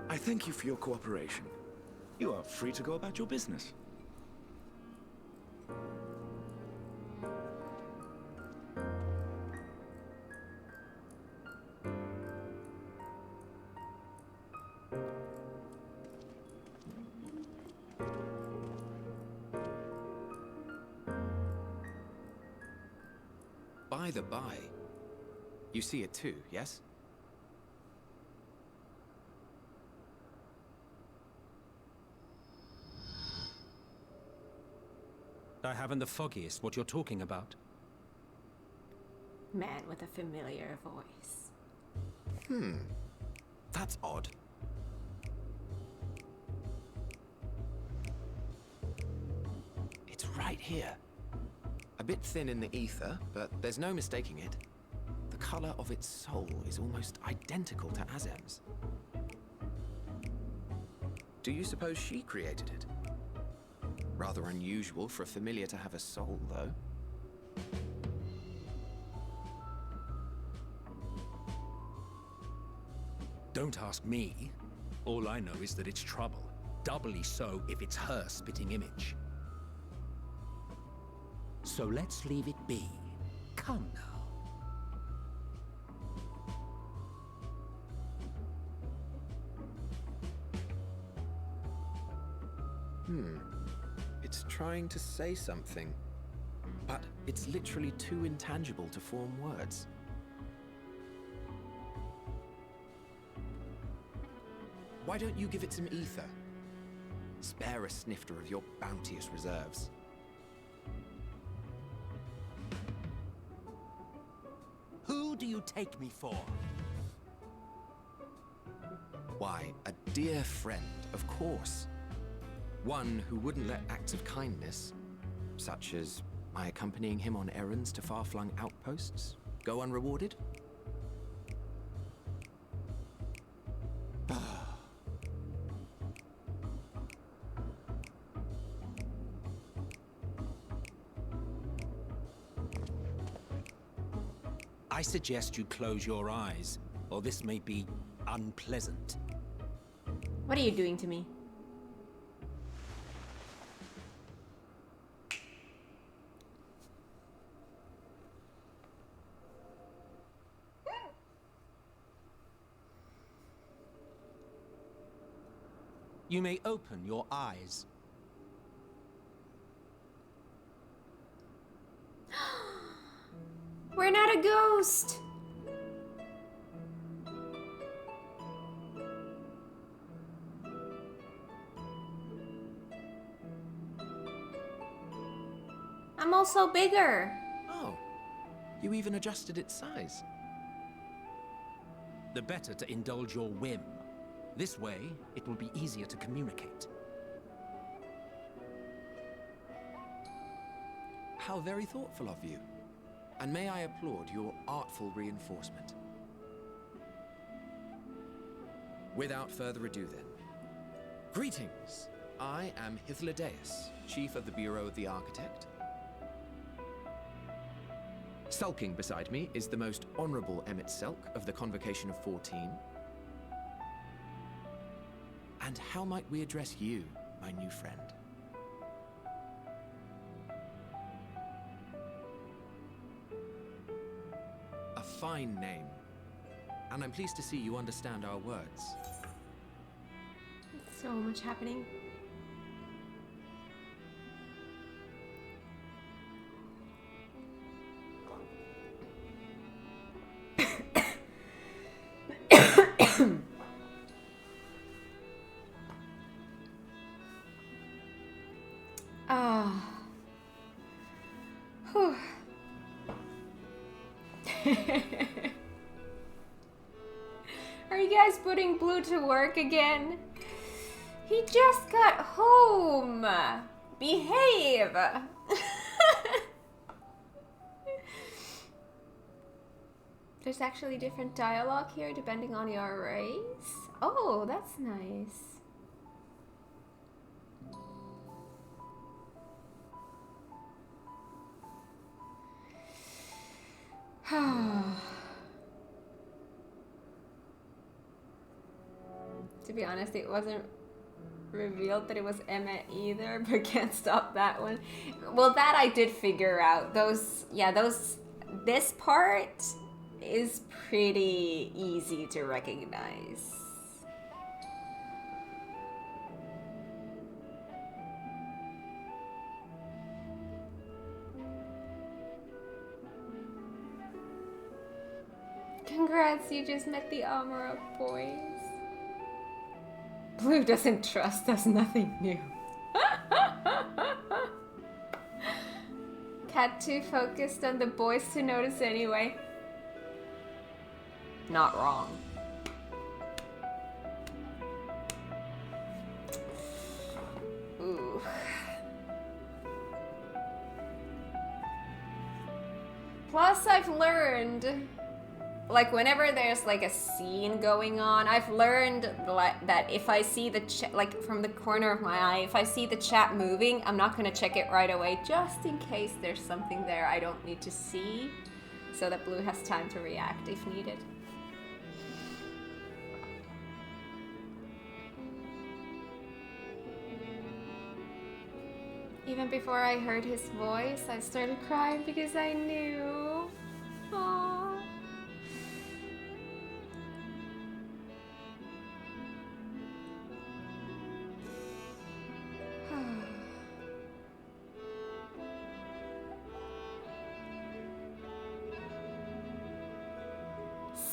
I thank you for your cooperation. You are free to go about your business. By the by, you see it too, yes? I haven't the foggiest what you're talking about. Man with a familiar voice. That's odd. It's right here. A bit thin in the ether, but there's no mistaking it. The color of its soul is almost identical to Azem's. Do you suppose she created it? Rather unusual for a familiar to have a soul, though. Don't ask me. All I know is that it's trouble. Doubly so if it's her spitting image. So let's leave it be. Come now. It's trying to say something, but it's literally too intangible to form words. Why don't you give it some ether? Spare a snifter of your bounteous reserves. Who do you take me for? Why, a dear friend, of course. One who wouldn't let acts of kindness, such as my accompanying him on errands to far-flung outposts, go unrewarded? I suggest you close your eyes, or this may be unpleasant. What are you doing to me? You may open your eyes. We're not a ghost! I'm also bigger. Oh, you even adjusted its size. The better to indulge your whim. This way, it will be easier to communicate. How very thoughtful of you. And may I applaud your artful reinforcement. Without further ado then. Greetings! I am Hythlodaeus, Chief of the Bureau of the Architect. Sulking beside me is the most honorable Emmett Selk of the Convocation of 14. And how might we address you, my new friend? A fine name. And I'm pleased to see you understand our words. So much happening. Ah. Whew. Are you guys putting Blue to work again? He just got home. Behave. There's actually different dialogue here depending on your race. Oh, that's nice. To be honest, it wasn't revealed that it was Emmett either, but can't stop that one. Well, that I did figure out. This part is pretty easy to recognize. Congrats, you just met the Amara boys. Blue doesn't trust us, nothing new. Cat too focused on the boys to notice anyway. Not wrong. Ooh. Plus, I've learned, like, whenever there's like a scene going on, I've learned that if I see the chat, like from the corner of my eye, if I see the chat moving, I'm not gonna check it right away, just in case there's something there I don't need to see, so that Blue has time to react if needed. Even before I heard his voice, I started crying because I knew. Aww.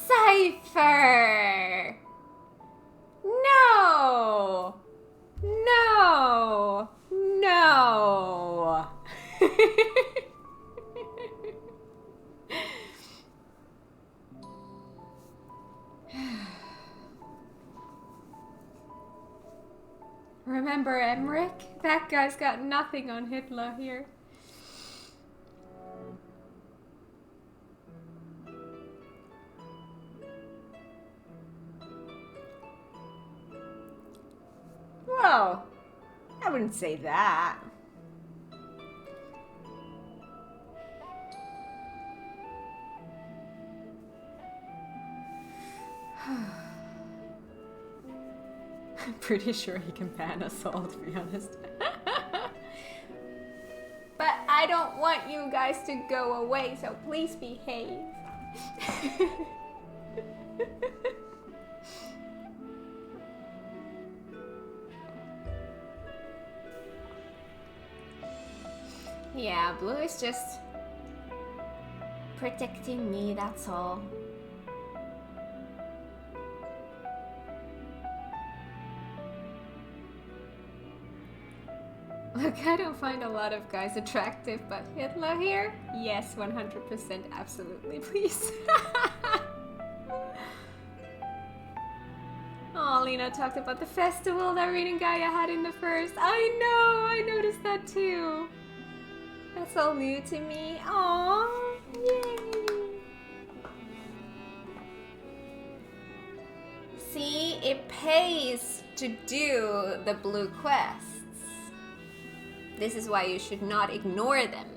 Cypher! No! No! No! Remember Emmerich? That guy's got nothing on Hitler here. Whoa, I wouldn't say that. I'm pretty sure he can ban us all, to be honest. But I don't want you guys to go away, so please behave. Yeah, Blue is just protecting me, that's all. Look, I don't find a lot of guys attractive, but Hitler here? Yes, 100%, absolutely, please. Oh, Lena talked about the festival that Reed and Gaia had in the first. I know, I noticed that too. That's all new to me. Aww, yay. See, it pays to do the blue quests. This is why you should not ignore them.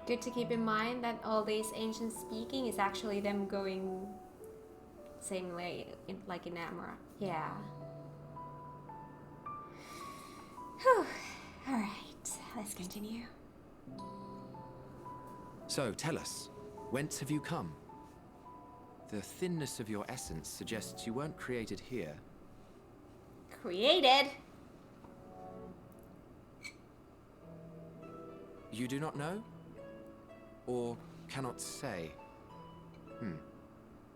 Good to keep in mind that all this ancient speaking is actually them going same way, like in Amra. Yeah. Whew. All right, let's continue. So, tell us, whence have you come? The thinness of your essence suggests you weren't created here. Created? You do not know? Or cannot say?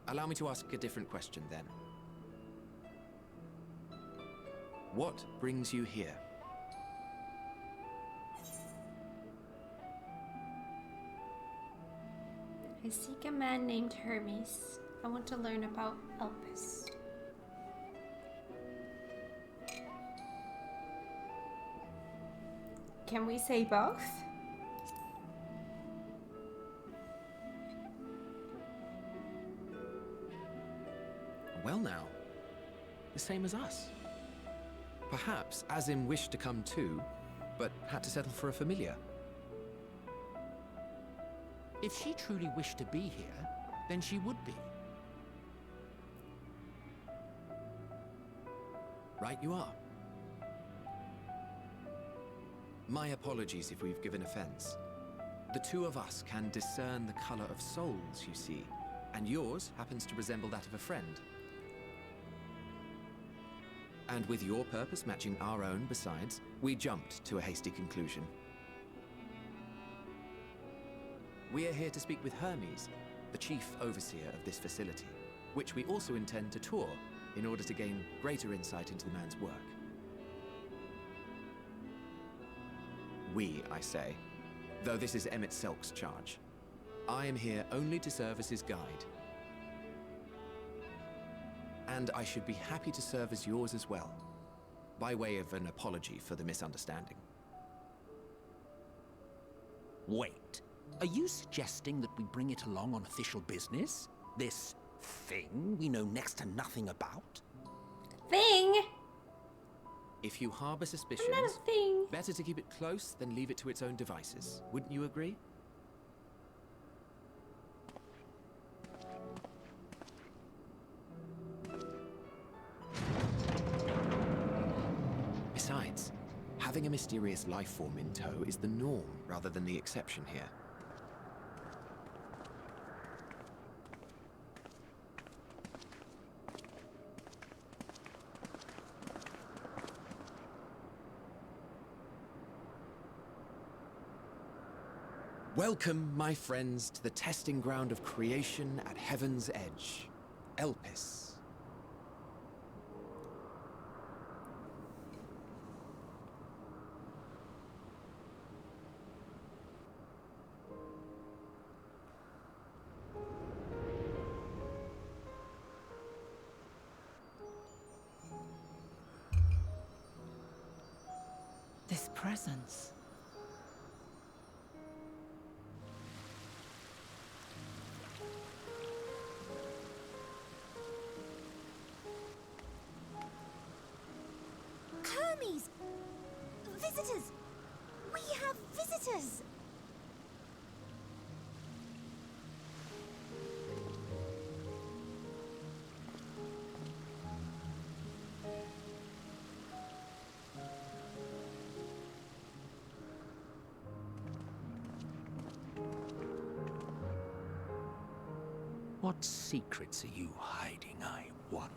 Allow me to ask a different question then. What brings you here? I seek a man named Hermes. I want to learn about Elpis. Can we say both? Well now, the same as us. Perhaps Azim wished to come too, but had to settle for a familiar. If she truly wished to be here, then she would be. Right you are. My apologies if we've given offense. The two of us can discern the color of souls, you see, and yours happens to resemble that of a friend. And with your purpose matching our own besides, we jumped to a hasty conclusion. We are here to speak with Hermes, the chief overseer of this facility, which we also intend to tour in order to gain greater insight into the man's work. We, I say, though this is Emmett Selk's charge. I am here only to serve as his guide. And I should be happy to serve as yours as well, by way of an apology for the misunderstanding. Wait, are you suggesting that we bring it along on official business? This thing we know next to nothing about? Thing? If you harbor suspicions, I'm not a thing. better to keep it close than leave it to its own devices. Wouldn't you agree? Besides, having a mysterious life form in tow is the norm rather than the exception here. Welcome, my friends, to the testing ground of creation at Heaven's Edge, Elpis. This presence. Enemies! Visitors! We have visitors! What secrets are you hiding, I wonder?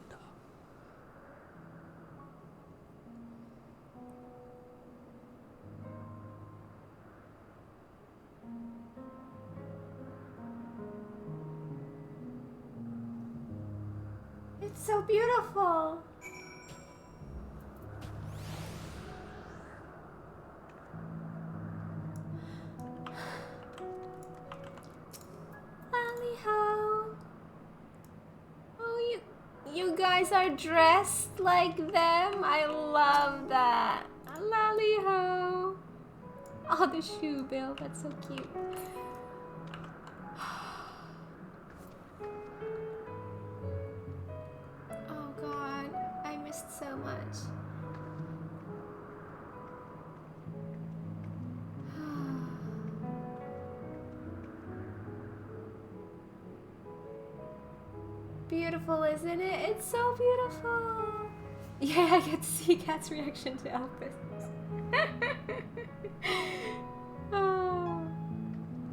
It's so beautiful. Lally-ho. Oh, you guys are dressed like them. I love that. Lally-ho. Oh, the shoe bill. That's so cute. Oh God, I missed so much. Beautiful, isn't it? It's so beautiful. Yeah, I get to see Kat's reaction to Elpis. Oh,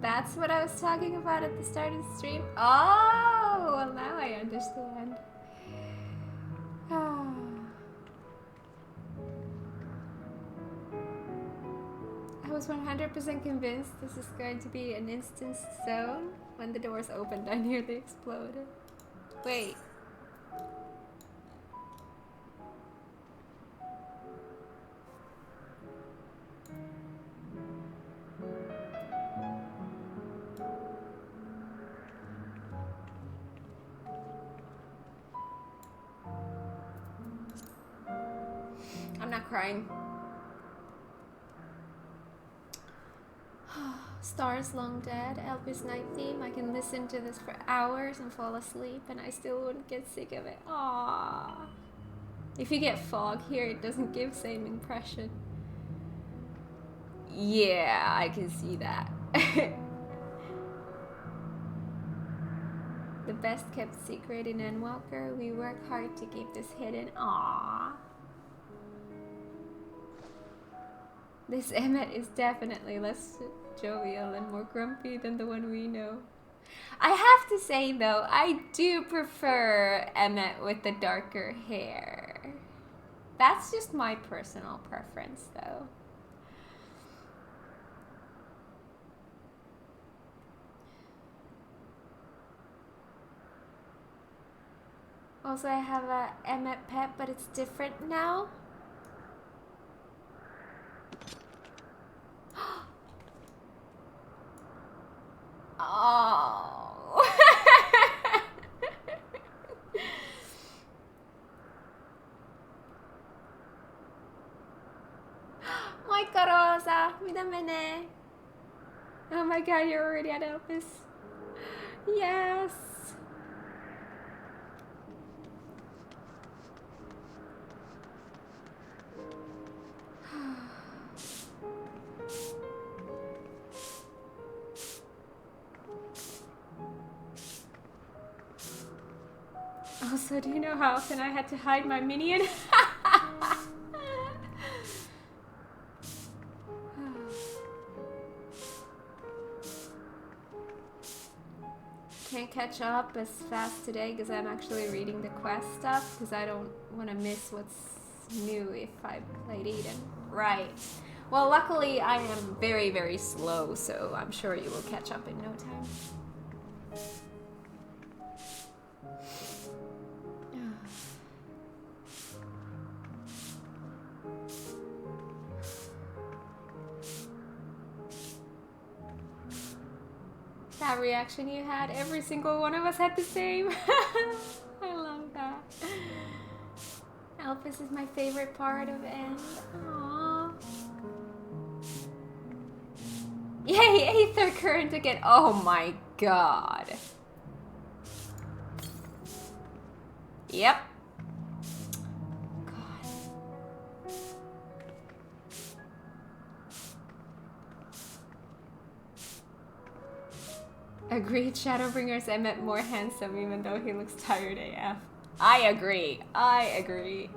that's what I was talking about at the start of the stream. Oh, well now I understand. Ah. I was 100% convinced this is going to be an instance zone. When the doors opened, I nearly exploded. Wait. I'm not crying. Stars long dead, Elpis night theme. I can listen to this for hours and fall asleep and I still wouldn't get sick of it. Aww. If you get fog here, it doesn't give same impression. Yeah, I can see that. The best kept secret in Endwalker. We work hard to keep this hidden. Aww. This Emmet is definitely less jovial and more grumpy than the one we know. I have to say though, I do prefer Emmet with the darker hair. That's just my personal preference though. Also, I have a Emmet pet, but it's different now. Oh. Moika Rosa, midame ne. Oh my god, you're already at Elpis. Yes. Also, do you know how often I had to hide my minion? Can't catch up as fast today because I'm actually reading the quest stuff because I don't want to miss what's new if I played Eden. Right. Well, luckily I am very, very slow, so I'm sure you will catch up in no time. That reaction you had, every single one of us had the same. I love that. Elpis is my favorite part of End. Aww. Yay, Aether Current again. Oh my god. Yep. God. Agreed, Shadowbringer's Emmett more handsome even though he looks tired AF. I agree. I agree.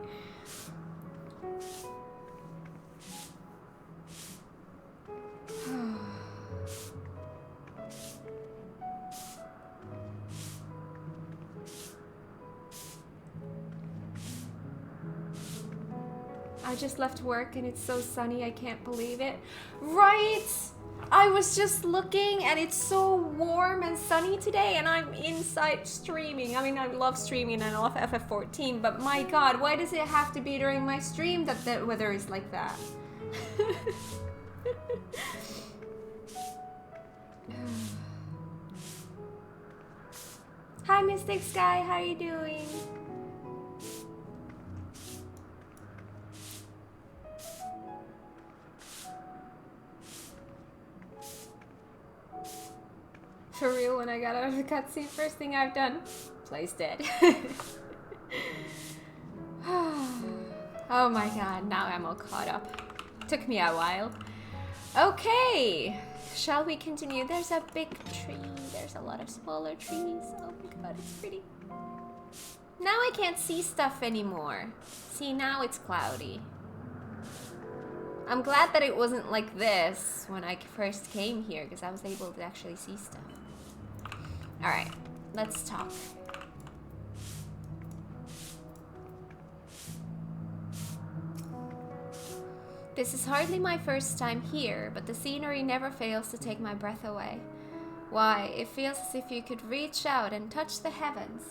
I just left work and it's so sunny, I can't believe it. Right? I was just looking and it's so warm and sunny today and I'm inside streaming. I mean, I love streaming and I love FF14, but my god, why does it have to be during my stream that the weather is like that? Hi Mystic Sky, how are you doing? For real, when I got out of the cutscene, first thing I've done, play's dead. Oh my god, now I'm all caught up. Took me a while. Okay, shall we continue? There's a big tree, there's a lot of smaller trees. Oh my god, it's pretty. Now I can't see stuff anymore. See, now it's cloudy. I'm glad that it wasn't like this when I first came here, because I was able to actually see stuff. Alright, let's talk. This is hardly my first time here, but the scenery never fails to take my breath away. Why, it feels as if you could reach out and touch the heavens.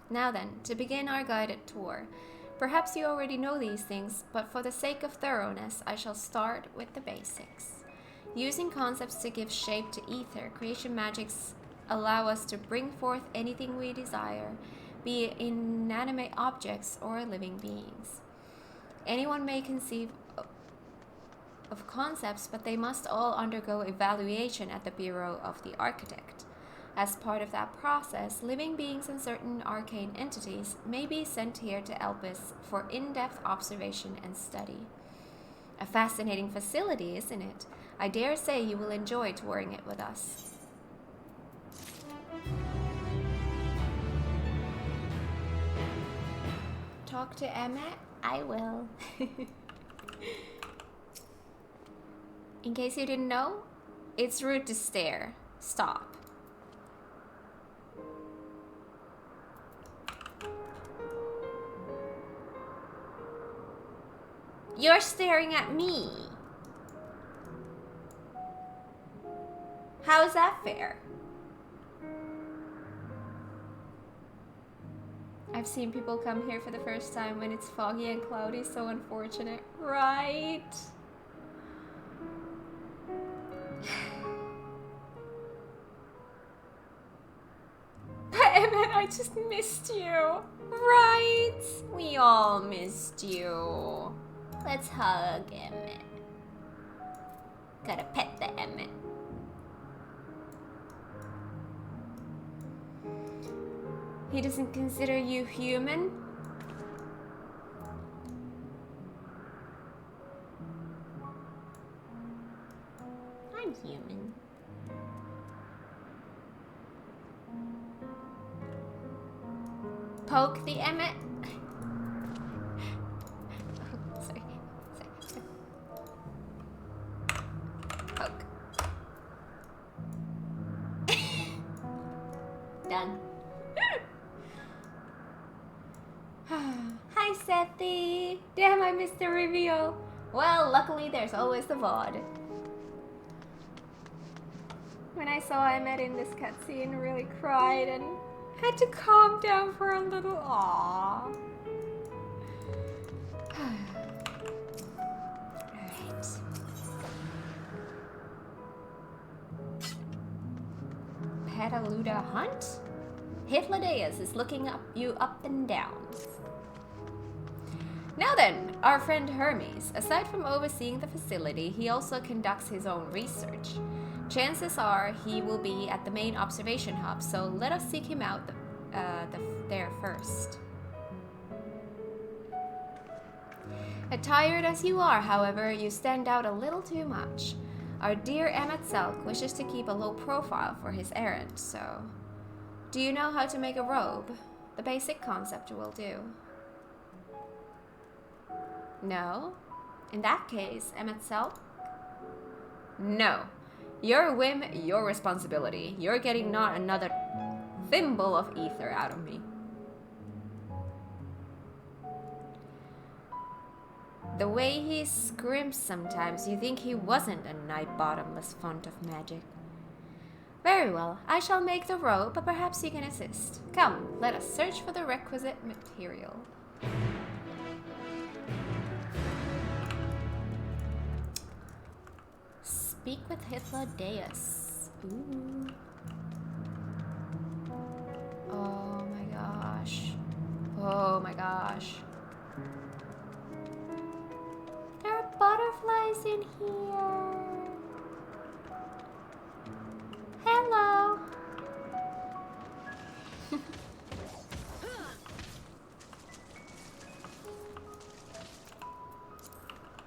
Now then, to begin our guided tour. Perhaps you already know these things, but for the sake of thoroughness, I shall start with the basics. Using concepts to give shape to ether, creation magics allow us to bring forth anything we desire, be it inanimate objects or living beings. Anyone may conceive of concepts, but they must all undergo evaluation at the Bureau of the Architect. As part of that process, living beings and certain arcane entities may be sent here to Elpis for in-depth observation and study. A fascinating facility, isn't it? I dare say you will enjoy touring it with us. Talk to Emmett? I will. In case you didn't know, it's rude to stare. Stop. You're staring at me. How is that fair? I've seen people come here for the first time when it's foggy and cloudy, so unfortunate, right? But Emmett, I just missed you, right? We all missed you. Let's hug Emmett. Gotta pet the Emmett. He doesn't consider you human? I'm human. Poke the Emmett? Sorry. Poke. Done. Hi, Sethi! Damn, I missed the reveal. Well, luckily there's always the VOD. When I saw Emmett in this cutscene, I really cried and had to calm down for a little. Aww. Alright. Petaluda Hunt? Hitladeus is looking you up and down. Now then, our friend Hermes. Aside from overseeing the facility, he also conducts his own research. Chances are he will be at the main observation hub, so let us seek him out there first. Attired as you are, however, you stand out a little too much. Our dear Emmett Selk wishes to keep a low profile for his errand, so... Do you know how to make a robe? The basic concept will do. No? In that case, Emmett Selk? No. Your whim, your responsibility. You're getting not another thimble of ether out of me. The way he scrimps sometimes, you think he wasn't a night-bottomless font of magic. Very well, I shall make the robe, but perhaps you can assist. Come, let us search for the requisite material. Speak with Hitler Deus. Ooh. Oh my gosh. Oh my gosh. There are butterflies in here. Hello.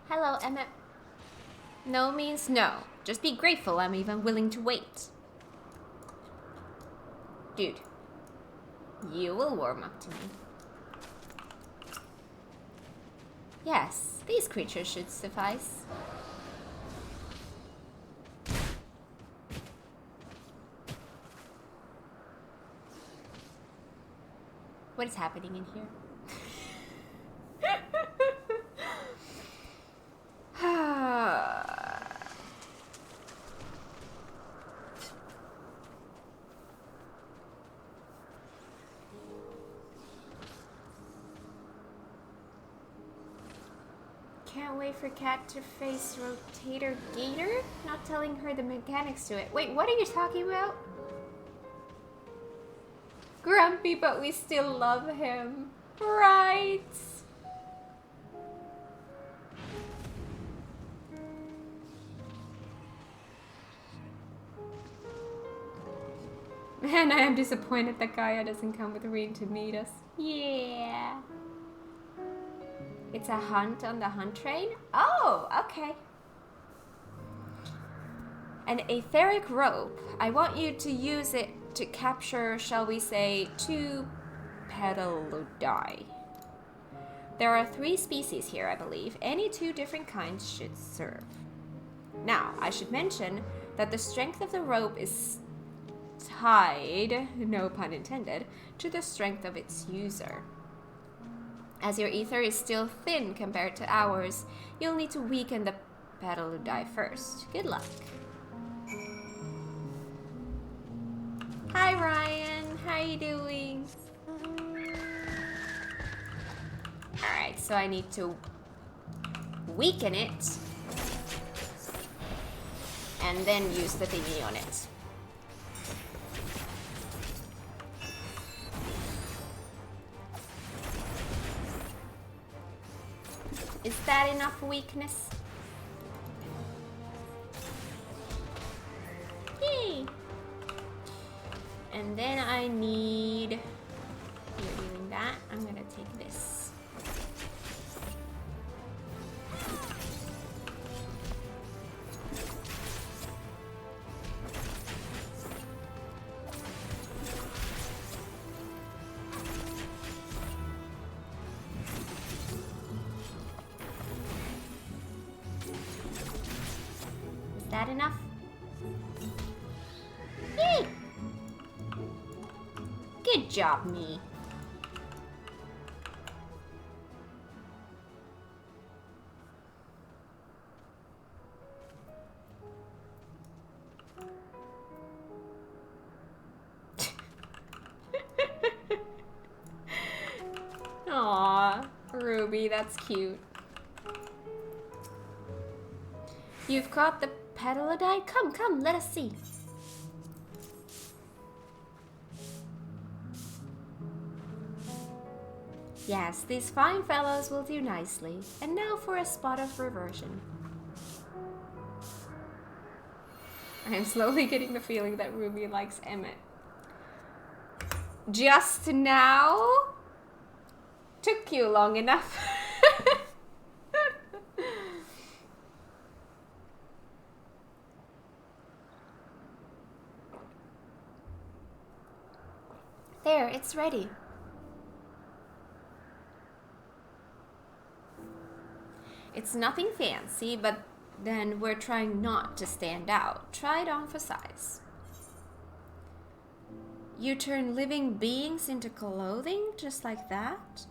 Hello, Emmett. No means no. Just be grateful I'm even willing to wait. Dude, you will warm up to me. Yes, these creatures should suffice. What is happening in here? Can't wait for Kat to face Rotator Gator? Not telling her the mechanics to it. Wait, what are you talking about? Grumpy, but we still love him. Right? Man, I am disappointed that Gaia doesn't come with Reen to meet us. Yeah. It's a hunt on the hunt train? Oh, okay. An etheric rope. I want you to use it to capture, shall we say, 2 petaludi. There are 3 species here, I believe. Any 2 different kinds should serve. Now, I should mention that the strength of the rope is tied, no pun intended, to the strength of its user. As your ether is still thin compared to ours, you'll need to weaken the petaludi first. Good luck. Hi Ryan, how you doing? Alright, so I need to weaken it and then use the thingy on it. Is that enough weakness? Yay! And then I need... You're doing that. I'm gonna take this. Is that enough? Yay! Good job, me. Aw, Ruby, that's cute. You've caught the petaludi? Come, come, let us see. Yes, these fine fellows will do nicely. And now for a spot of reversion. I am slowly getting the feeling that Ruby likes Emmett. Just now? Took you long enough. There, it's ready. It's nothing fancy, but then we're trying not to stand out. Try it on for size. You turn living beings into clothing just like that?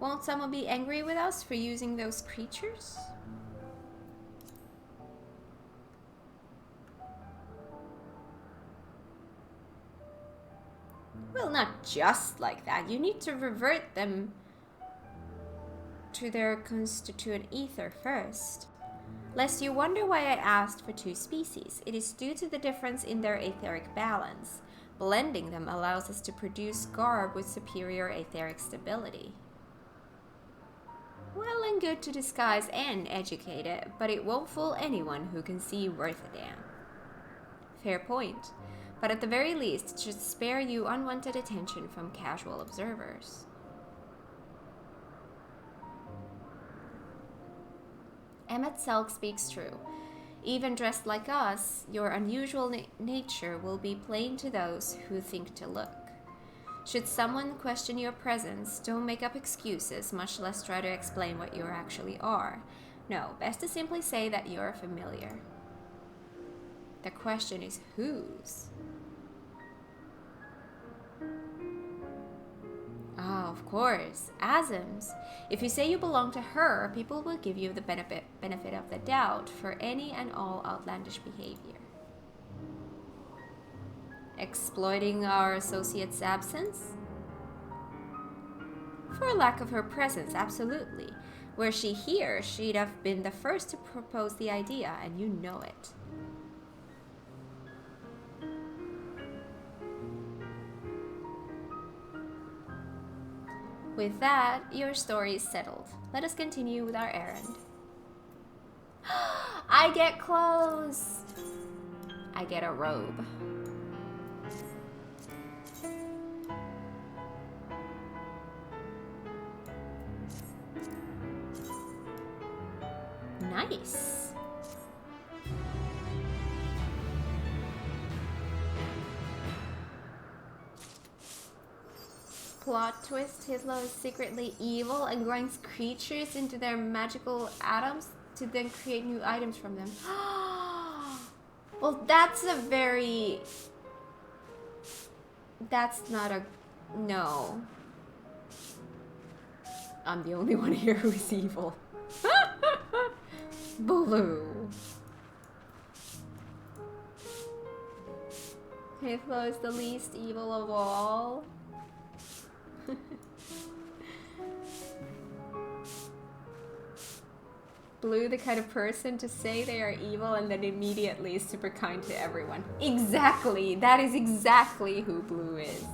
Won't someone be angry with us for using those creatures? Well, not just like that. You need to revert them to their constituent ether first. Lest you wonder why I asked for 2 species, it is due to the difference in their etheric balance. Blending them allows us to produce garb with superior etheric stability. Well and good to disguise and educate it, but it won't fool anyone who can see worth a damn. Fair point, but at the very least it should spare you unwanted attention from casual observers. Emmett Selk speaks true. Even dressed like us, your unusual nature will be plain to those who think to look. Should someone question your presence, don't make up excuses, much less try to explain what you actually are. No, best to simply say that you're familiar. The question is whose? Ah, of course, Azim's. If you say you belong to her, people will give you the benefit of the doubt for any and all outlandish behavior. Exploiting our associate's absence? For lack of her presence, absolutely. Were she here, she'd have been the first to propose the idea, and you know it. With that, your story is settled. Let us continue with our errand. I get clothes! I get a robe. Nice. Plot twist, Hitler is secretly evil and grinds creatures into their magical atoms to then create new items from them. Well, that's not a... No. I'm the only one here who is evil. Blue. Hitler is the least evil of all. Blue, the kind of person to say they are evil and then immediately is super kind to everyone. Exactly! That is exactly who Blue is.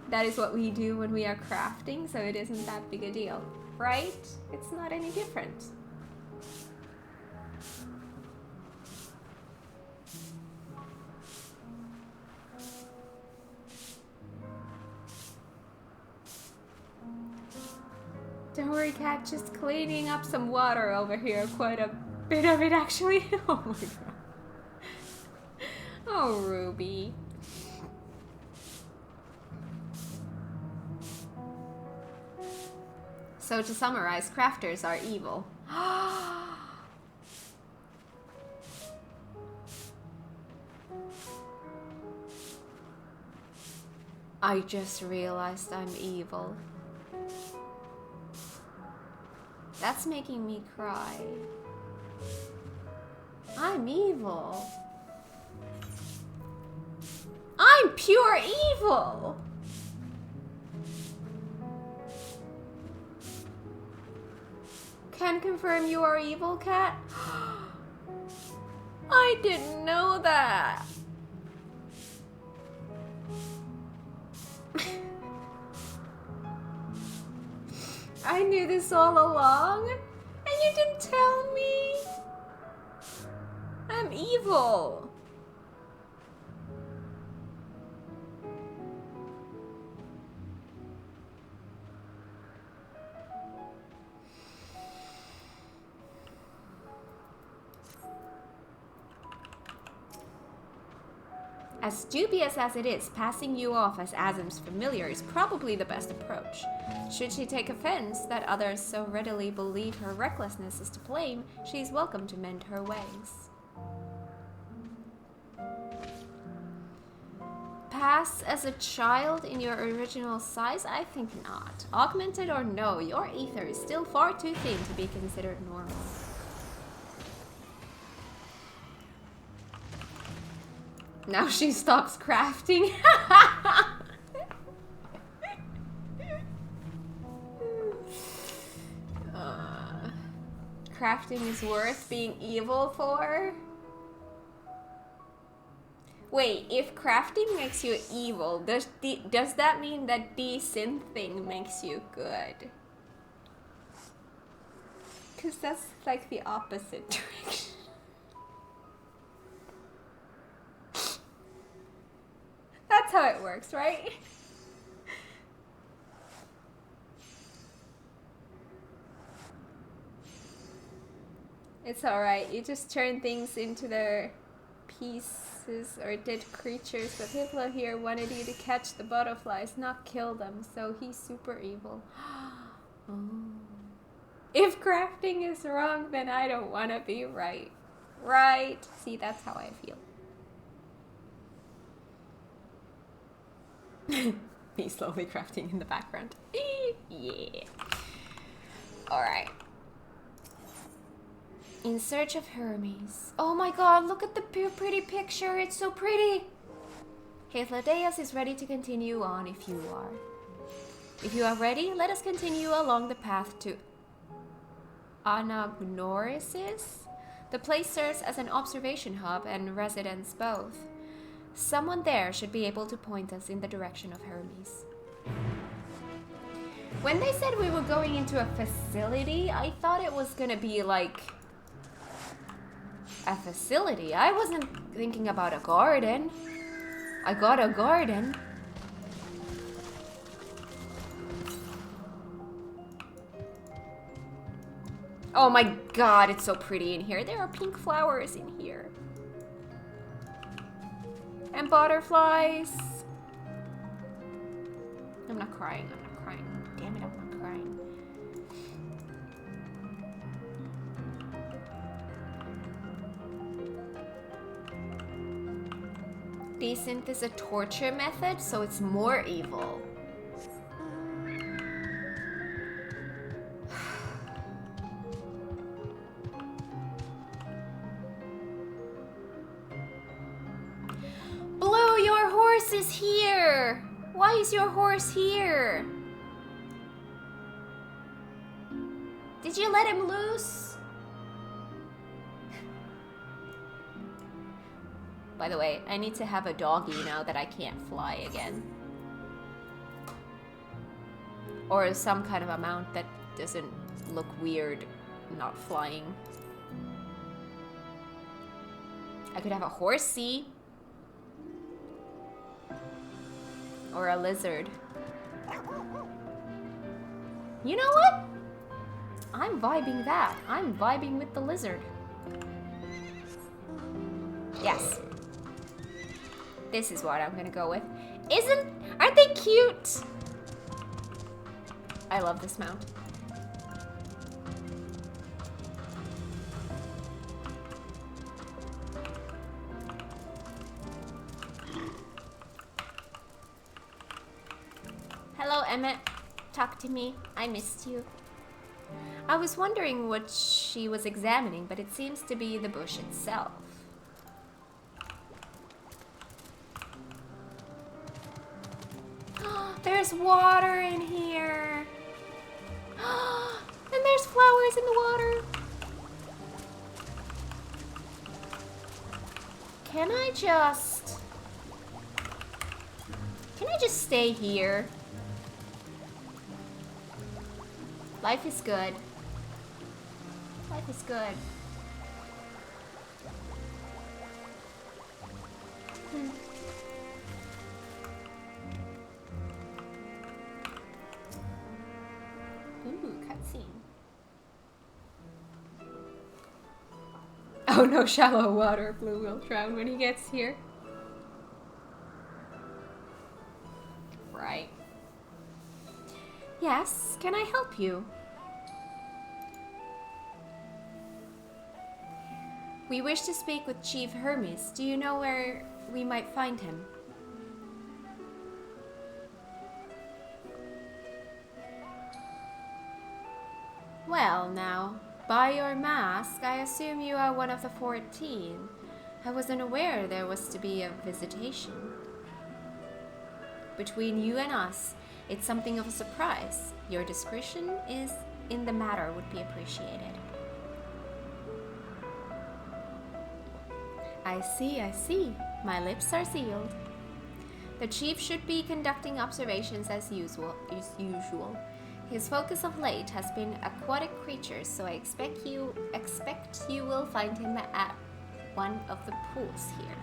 That is what we do when we are crafting, so it isn't that big a deal, right? It's not any different. Don't worry, Cat, just cleaning up some water over here. Quite a bit of it, actually. Oh my god. Oh, Ruby. So to summarize, crafters are evil. I just realized I'm evil. That's making me cry. I'm evil. I'm pure evil! Can confirm you are evil, Cat? I didn't know that. I knew this all along, and you didn't tell me. I'm evil. As dubious as it is, passing you off as Azim's familiar is probably the best approach. Should she take offense that others so readily believe her recklessness is to blame, she is welcome to mend her ways. Pass as a child in your original size? I think not. Augmented or no, your ether is still far too thin to be considered normal. Now she stops crafting. Crafting is worth being evil for? Wait, if crafting makes you evil, does that mean that the synth thing makes you good? Because that's like the opposite direction. That's how it works, right? It's alright, you just turn things into their pieces or dead creatures, but Hitler here wanted you to catch the butterflies, not kill them, so he's super evil. Oh. If crafting is wrong, then I don't want to be right. Right? See, that's how I feel. Me slowly crafting in the background. Yeah. Alright. In search of Hermes. Oh my god, look at the pretty picture. It's so pretty. Hythlodaeus is ready to continue on if you are. If you are ready, let us continue along the path to Anagnorisis. The place serves as an observation hub and residence both. Someone there should be able to point us in the direction of Hermes. When they said we were going into a facility, I thought it was gonna be like a facility. I wasn't thinking about a garden. I got a garden. Oh my god, it's so pretty in here. There are pink flowers in here. And butterflies. I'm not crying, I'm not crying. Damn it, I'm not crying. Desynth is a torture method, so it's more evil. Blue, your horse is here! Why is your horse here? Did you let him loose? By the way, I need to have a doggy now that I can't fly again. Or some kind of a mount that doesn't look weird not flying. I could have a horsey. Or a lizard. You know what? I'm vibing that. I'm vibing with the lizard. Yes. This is what I'm gonna go with. Aren't they cute? I love this mount. Hello, Emmett. Talk to me. I missed you. I was wondering what she was examining, but it seems to be the bush itself. There's water in here. And there's flowers in the water. Can I just stay here? Life is good. Life is good. Ooh, cutscene. Oh no, shallow water. Blue will drown when he gets here. Yes, can I help you? We wish to speak with Chief Hermes. Do you know where we might find him? Well, now, by your mask, I assume you are one of the 14. I wasn't aware there was to be a visitation. Between you and us, it's something of a surprise. Your discretion is in the matter would be appreciated. I see. My lips are sealed. The chief should be conducting observations as usual. His focus of late has been aquatic creatures, so I expect you will find him at one of the pools here.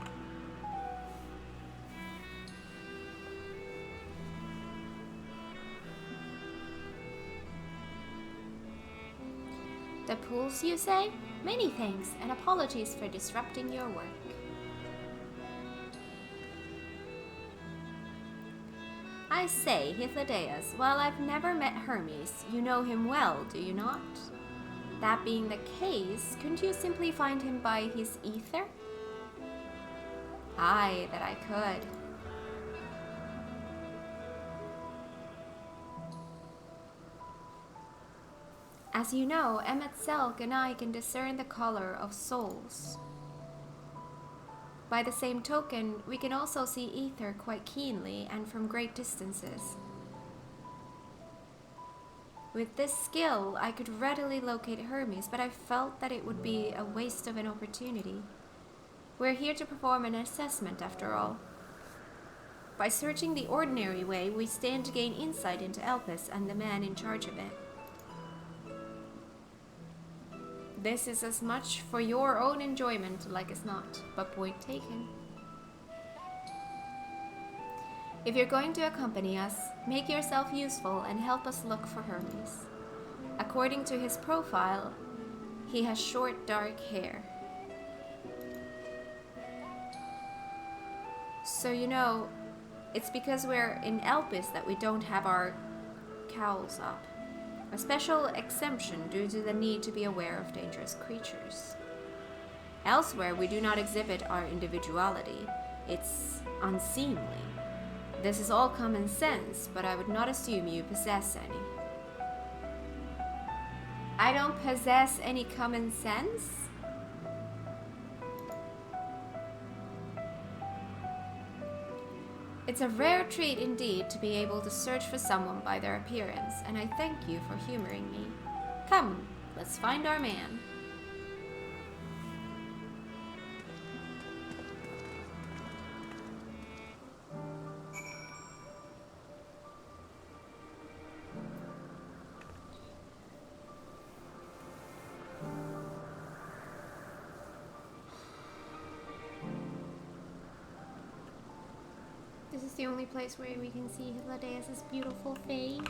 The pools, you say? Many thanks, and apologies for disrupting your work. I say, Hythlodaeus, while I've never met Hermes, you know him well, do you not? That being the case, couldn't you simply find him by his ether? Aye, that I could. As you know, Emmet Selk and I can discern the color of souls. By the same token, we can also see ether quite keenly and from great distances. With this skill, I could readily locate Hermes, but I felt that it would be a waste of an opportunity. We're here to perform an assessment, after all. By searching the ordinary way, we stand to gain insight into Elpis and the man in charge of it. This is as much for your own enjoyment, like as not, but point taken. If you're going to accompany us, make yourself useful and help us look for Hermes. According to his profile, he has short, dark hair. So you know, it's because we're in Elpis that we don't have our cowls up. A special exemption due to the need to be aware of dangerous creatures. Elsewhere, we do not exhibit our individuality. It's unseemly. This is all common sense, but I would not assume you possess any. I don't possess any common sense? It's a rare treat indeed to be able to search for someone by their appearance, and I thank you for humoring me. Come, let's find our man. This is the only place where we can see Hythlodaeus' beautiful face.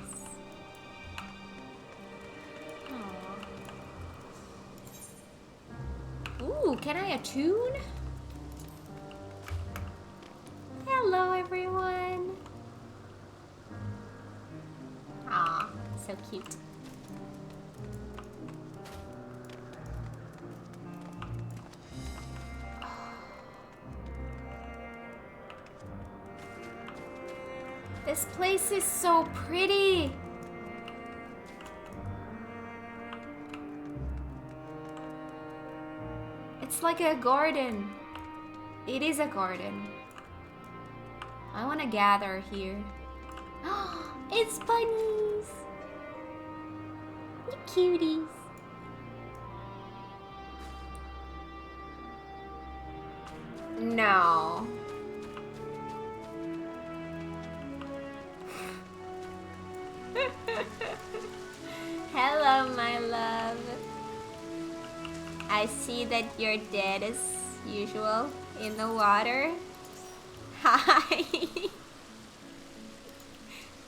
Aww. Ooh, can I attune? Hello, everyone. Aw, so cute. This place is so pretty. It's like a garden. It is a garden. I want to gather here. It's bunnies. You cuties. No. Hello, my love. I see that you're dead as usual in the water. Hi.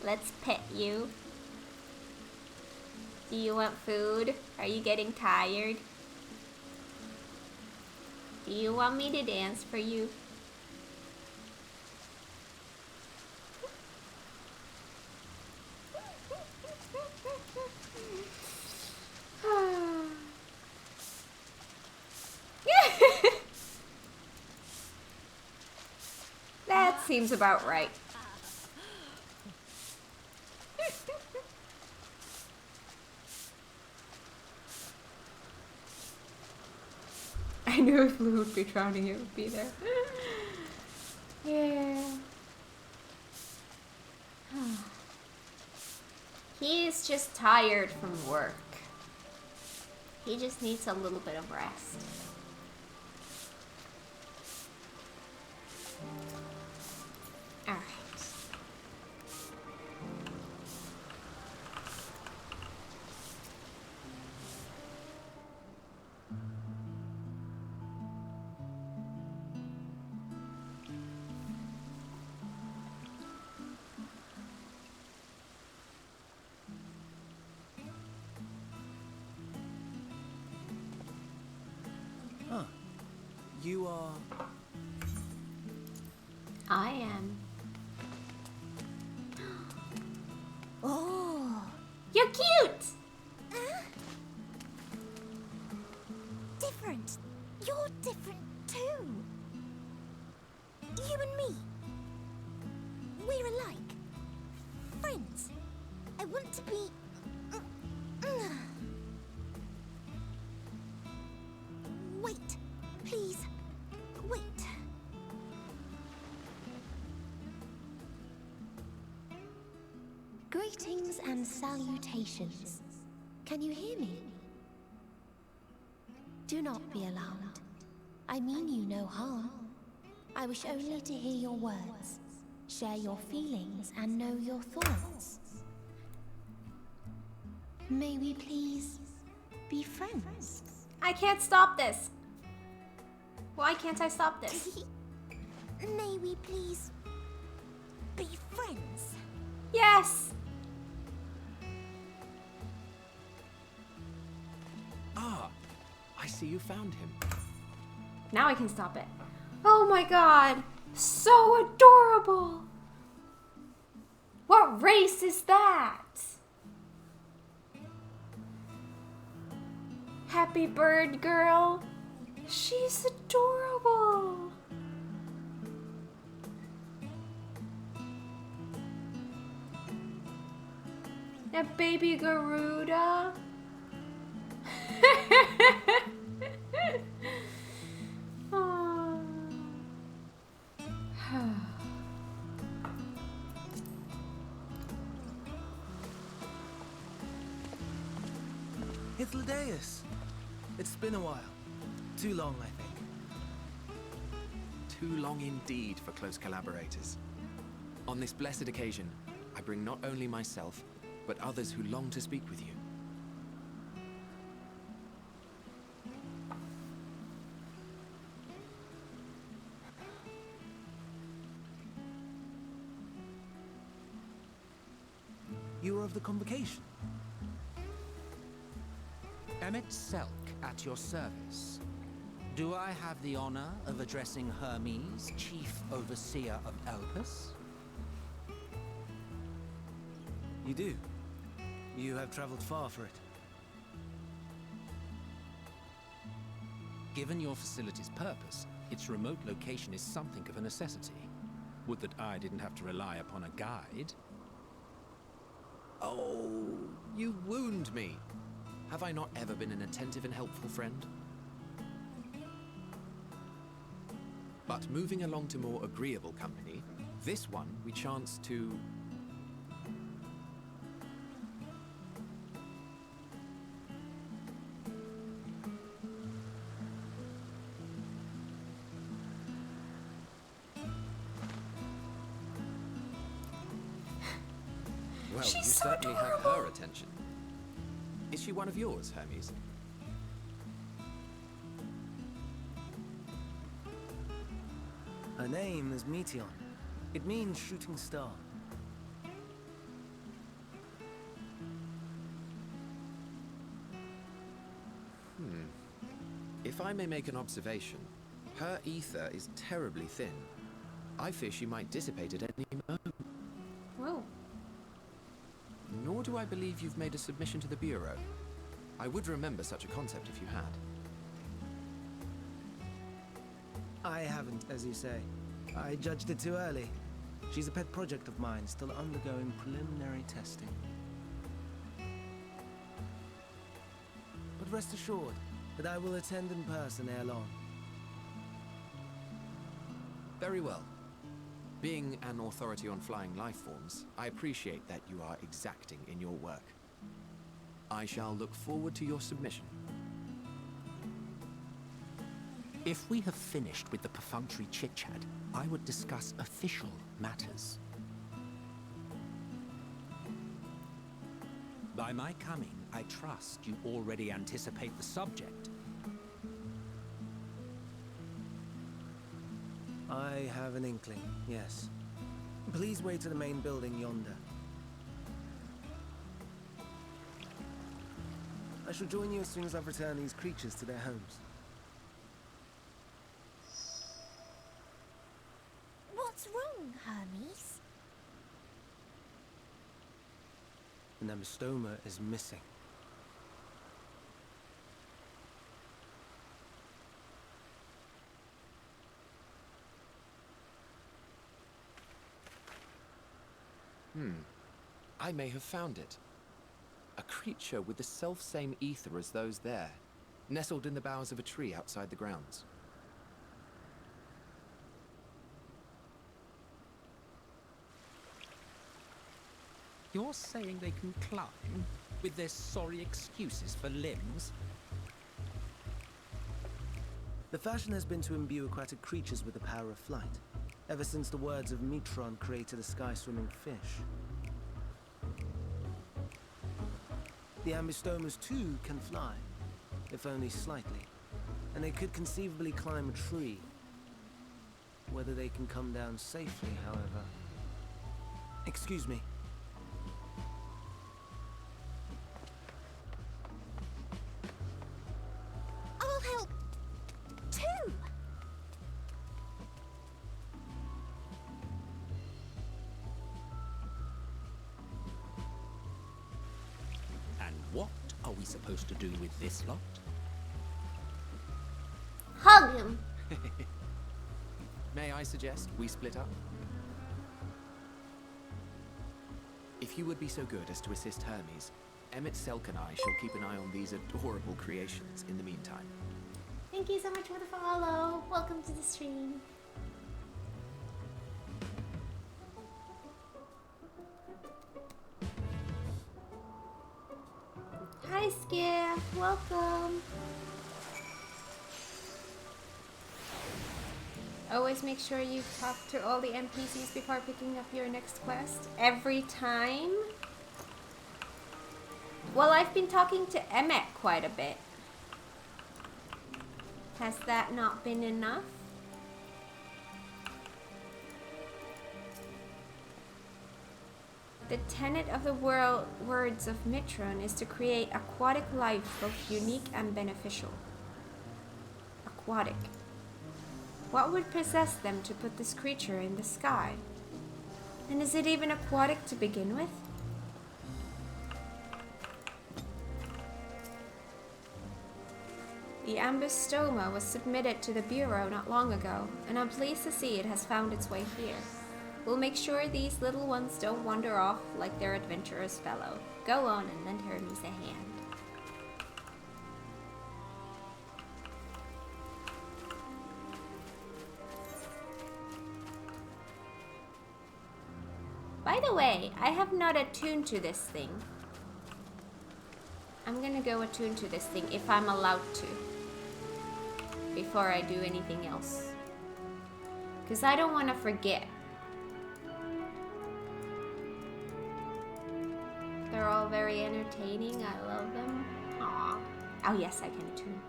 Let's pet you. Do you want food? Are you getting tired? Do you want me to dance for you? seems about right. I knew if Blue would be drowning, it would be there. Yeah. He's just tired from work. He just needs a little bit of rest. Alright. Huh. You are... I am. Oh. You're cute! Different. You're different too. You and me. We're alike. Friends. I want to be... Wait. Please. Wait. Greetings and salutations. Can you hear me? Do not be alarmed. I mean you no harm. I wish only to hear your words, share your feelings, and know your thoughts. May we please be friends? I can't stop this. Why can't I stop this? May we please be friends? Yes! Ah, I see you found him. Now I can stop it. Oh my god! So adorable! What race is that? Happy bird girl. She's adorable. A baby Garuda. Aw. Hythlodaeus. It's been a while. Too long, I think. Too long indeed for close collaborators. On this blessed occasion, I bring not only myself, but others who long to speak with you. You are of the convocation. Emmett Selk at your service. Do I have the honor of addressing Hermes, Chief Overseer of Elpis? You do. You have traveled far for it. Given your facility's purpose, its remote location is something of a necessity. Would that I didn't have to rely upon a guide. Oh, you wound me. Have I not ever been an attentive and helpful friend? But moving along to more agreeable company, this one we chance to... Well, you She's so certainly have adorable. her attention. Is she one of yours, Hermes? Her name is Meteon. It means shooting star. If I may make an observation, her ether is terribly thin. I fear she might dissipate at any moment. Whoa. Nor do I believe you've made a submission to the Bureau. I would remember such a concept if you had. I haven't, as you say. I judged it too early. She's a pet project of mine, still undergoing preliminary testing. But rest assured that I will attend in person ere long. Very well. Being an authority on flying life forms, I appreciate that you are exacting in your work. I shall look forward to your submission. If we have finished with the perfunctory chit-chat, I would discuss official matters. By my coming, I trust you already anticipate the subject. I have an inkling, yes. Please wait to the main building yonder. I shall join you as soon as I've returned these creatures to their homes. What's wrong, Hermes? The Namistoma is missing. I may have found it. A creature with the self-same ether as those there, nestled in the boughs of a tree outside the grounds. You're saying they can climb, with their sorry excuses for limbs? The fashion has been to imbue aquatic creatures with the power of flight, ever since the words of Metron created a sky-swimming fish. The Ambistomas too can fly, if only slightly, and they could conceivably climb a tree. Whether they can come down safely, however... Excuse me. I'll help too. And what are we supposed to do with this lot? Hug him. May I suggest we split up? If you would be so good as to assist Hermes, Emmett Selk and I shall keep an eye on these adorable creations in the meantime. Thank you so much for the follow. Welcome to the stream. Hi, Skiff. Welcome. Always make sure you talk to all the NPCs before picking up your next quest. Every time? Well, I've been talking to Emmet quite a bit. Has that not been enough? The tenet of the words of Mitron is to create aquatic life both unique and beneficial. Aquatic. What would possess them to put this creature in the sky? And is it even aquatic to begin with? The Ambystoma was submitted to the Bureau not long ago, and I'm pleased to see it has found its way here. We'll make sure these little ones don't wander off like their adventurous fellow. Go on and lend Hermes a hand. By the way, I have not attuned to this thing. I'm gonna go attune to this thing if I'm allowed to, before I do anything else. Because I don't want to forget. They're all very entertaining. I love them. Aww. Oh yes, I can attune.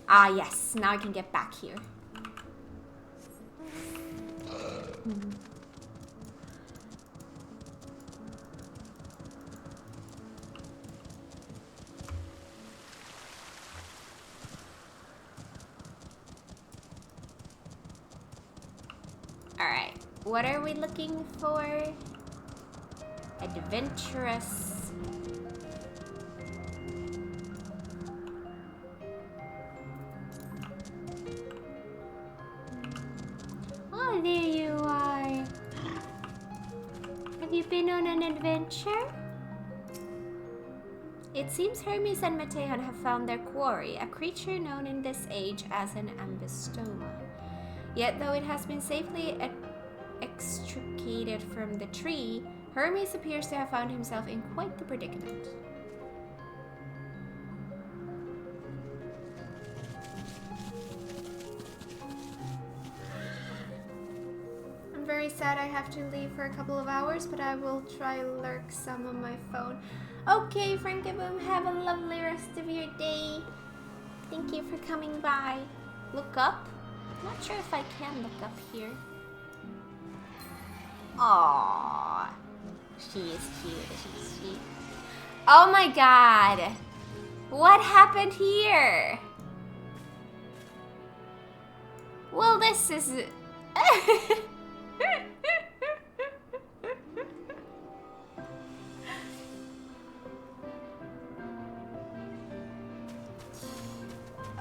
Ah yes, now I can get back here. Alright, what are we looking for? Adventurous. Oh, going on an adventure? It seems Hermes and Mateon have found their quarry, a creature known in this age as an ambystoma. Yet though it has been safely extricated from the tree, Hermes appears to have found himself in quite the predicament. I'm very sad I have to leave for a couple of hours, but I will try lurk some on my phone. Okay, Frankaboom, have a lovely rest of your day. Thank you for coming by. Look up? Not sure if I can look up here. Aww. She is cute, she's sweet. Oh my god! What happened here? Well, this is...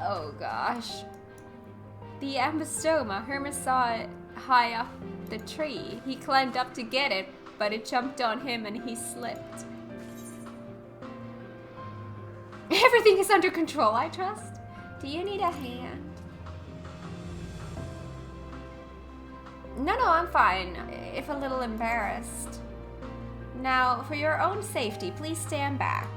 Oh gosh. The ambystoma, Hermes saw it high up the tree. He climbed up to get it, but it jumped on him and he slipped. Everything is under control, I trust. Do you need a hand? No, I'm fine, if a little embarrassed. Now, for your own safety, please stand back.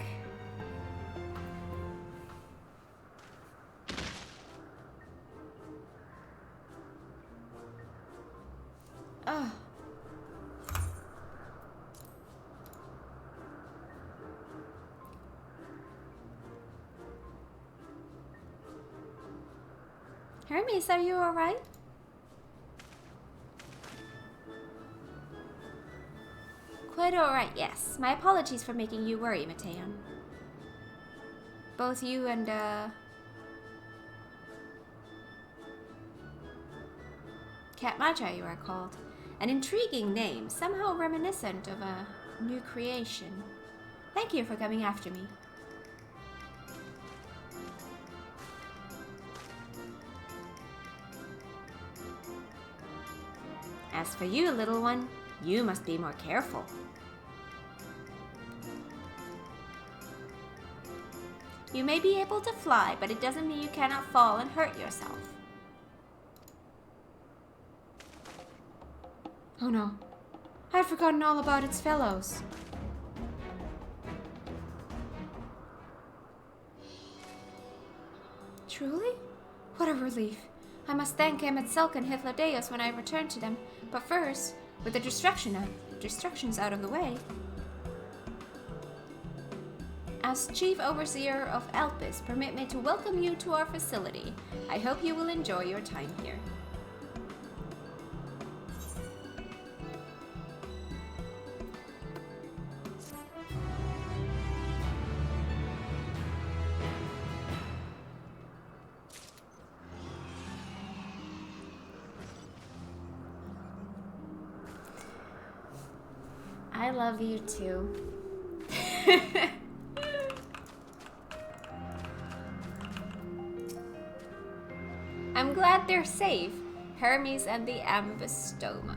Oh. Hermes, are you alright? Quite alright, yes. My apologies for making you worry, Mateon. Both you and, Cat Magi, you are called. An intriguing name, somehow reminiscent of a new creation. Thank you for coming after me. As for you, little one, you must be more careful. You may be able to fly, but it doesn't mean you cannot fall and hurt yourself. Oh no, I had forgotten all about its fellows. Truly? What a relief. I must thank Emet and Hythlodeus when I return to them, but first, with the distractions out of the way. As Chief Overseer of Elpis, permit me to welcome you to our facility. I hope you will enjoy your time here. I love you too. I'm glad they're safe, Hermes and the ambystoma.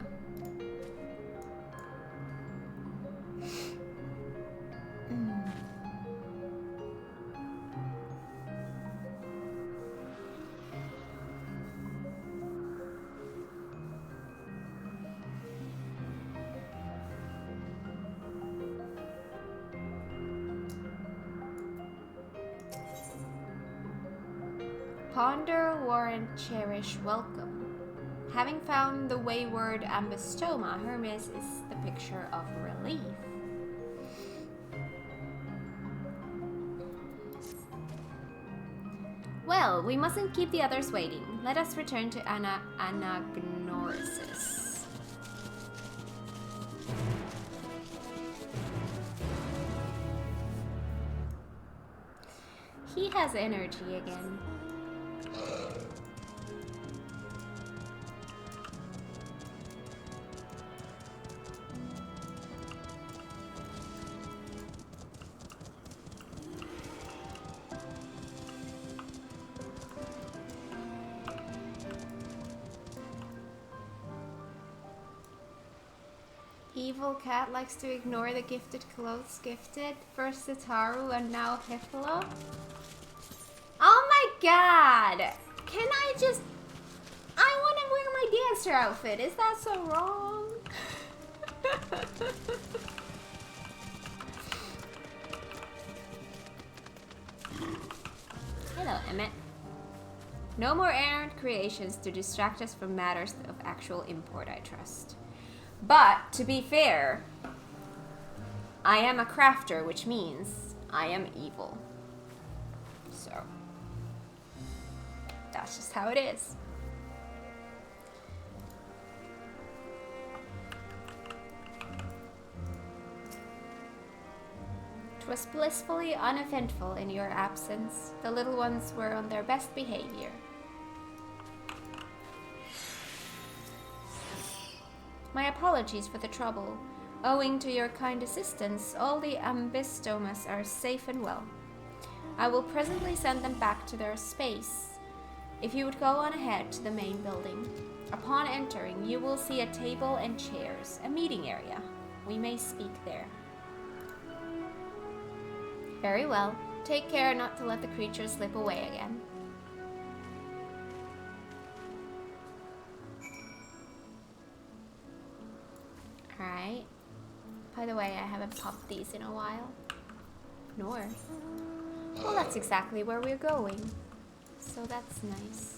Ponder, warrant, cherish, welcome. Having found the wayward ambystoma, Hermes is the picture of relief. Well, we mustn't keep the others waiting. Let us return to Anagnorisis. He has energy again. He evil cat likes to ignore the gifted clothes gifted. First Sitaru and now Hifla. Oh my god! Can I just... I want to wear my dancer outfit. Is that so wrong? Hello, Emmett. No more errant creations to distract us from matters of actual import, I trust. But, to be fair, I am a crafter, which means I am evil. So, that's just how it is. 'Twas blissfully uneventful in your absence. The little ones were on their best behavior. My apologies for the trouble. Owing to your kind assistance, all the ambistomas are safe and well. I will presently send them back to their space. If you would go on ahead to the main building. Upon entering, you will see a table and chairs, a meeting area. We may speak there. Very well. Take care not to let the creature slip away again. Alright. By the way, I haven't popped these in a while. Nor. Well, that's exactly where we're going. So that's nice.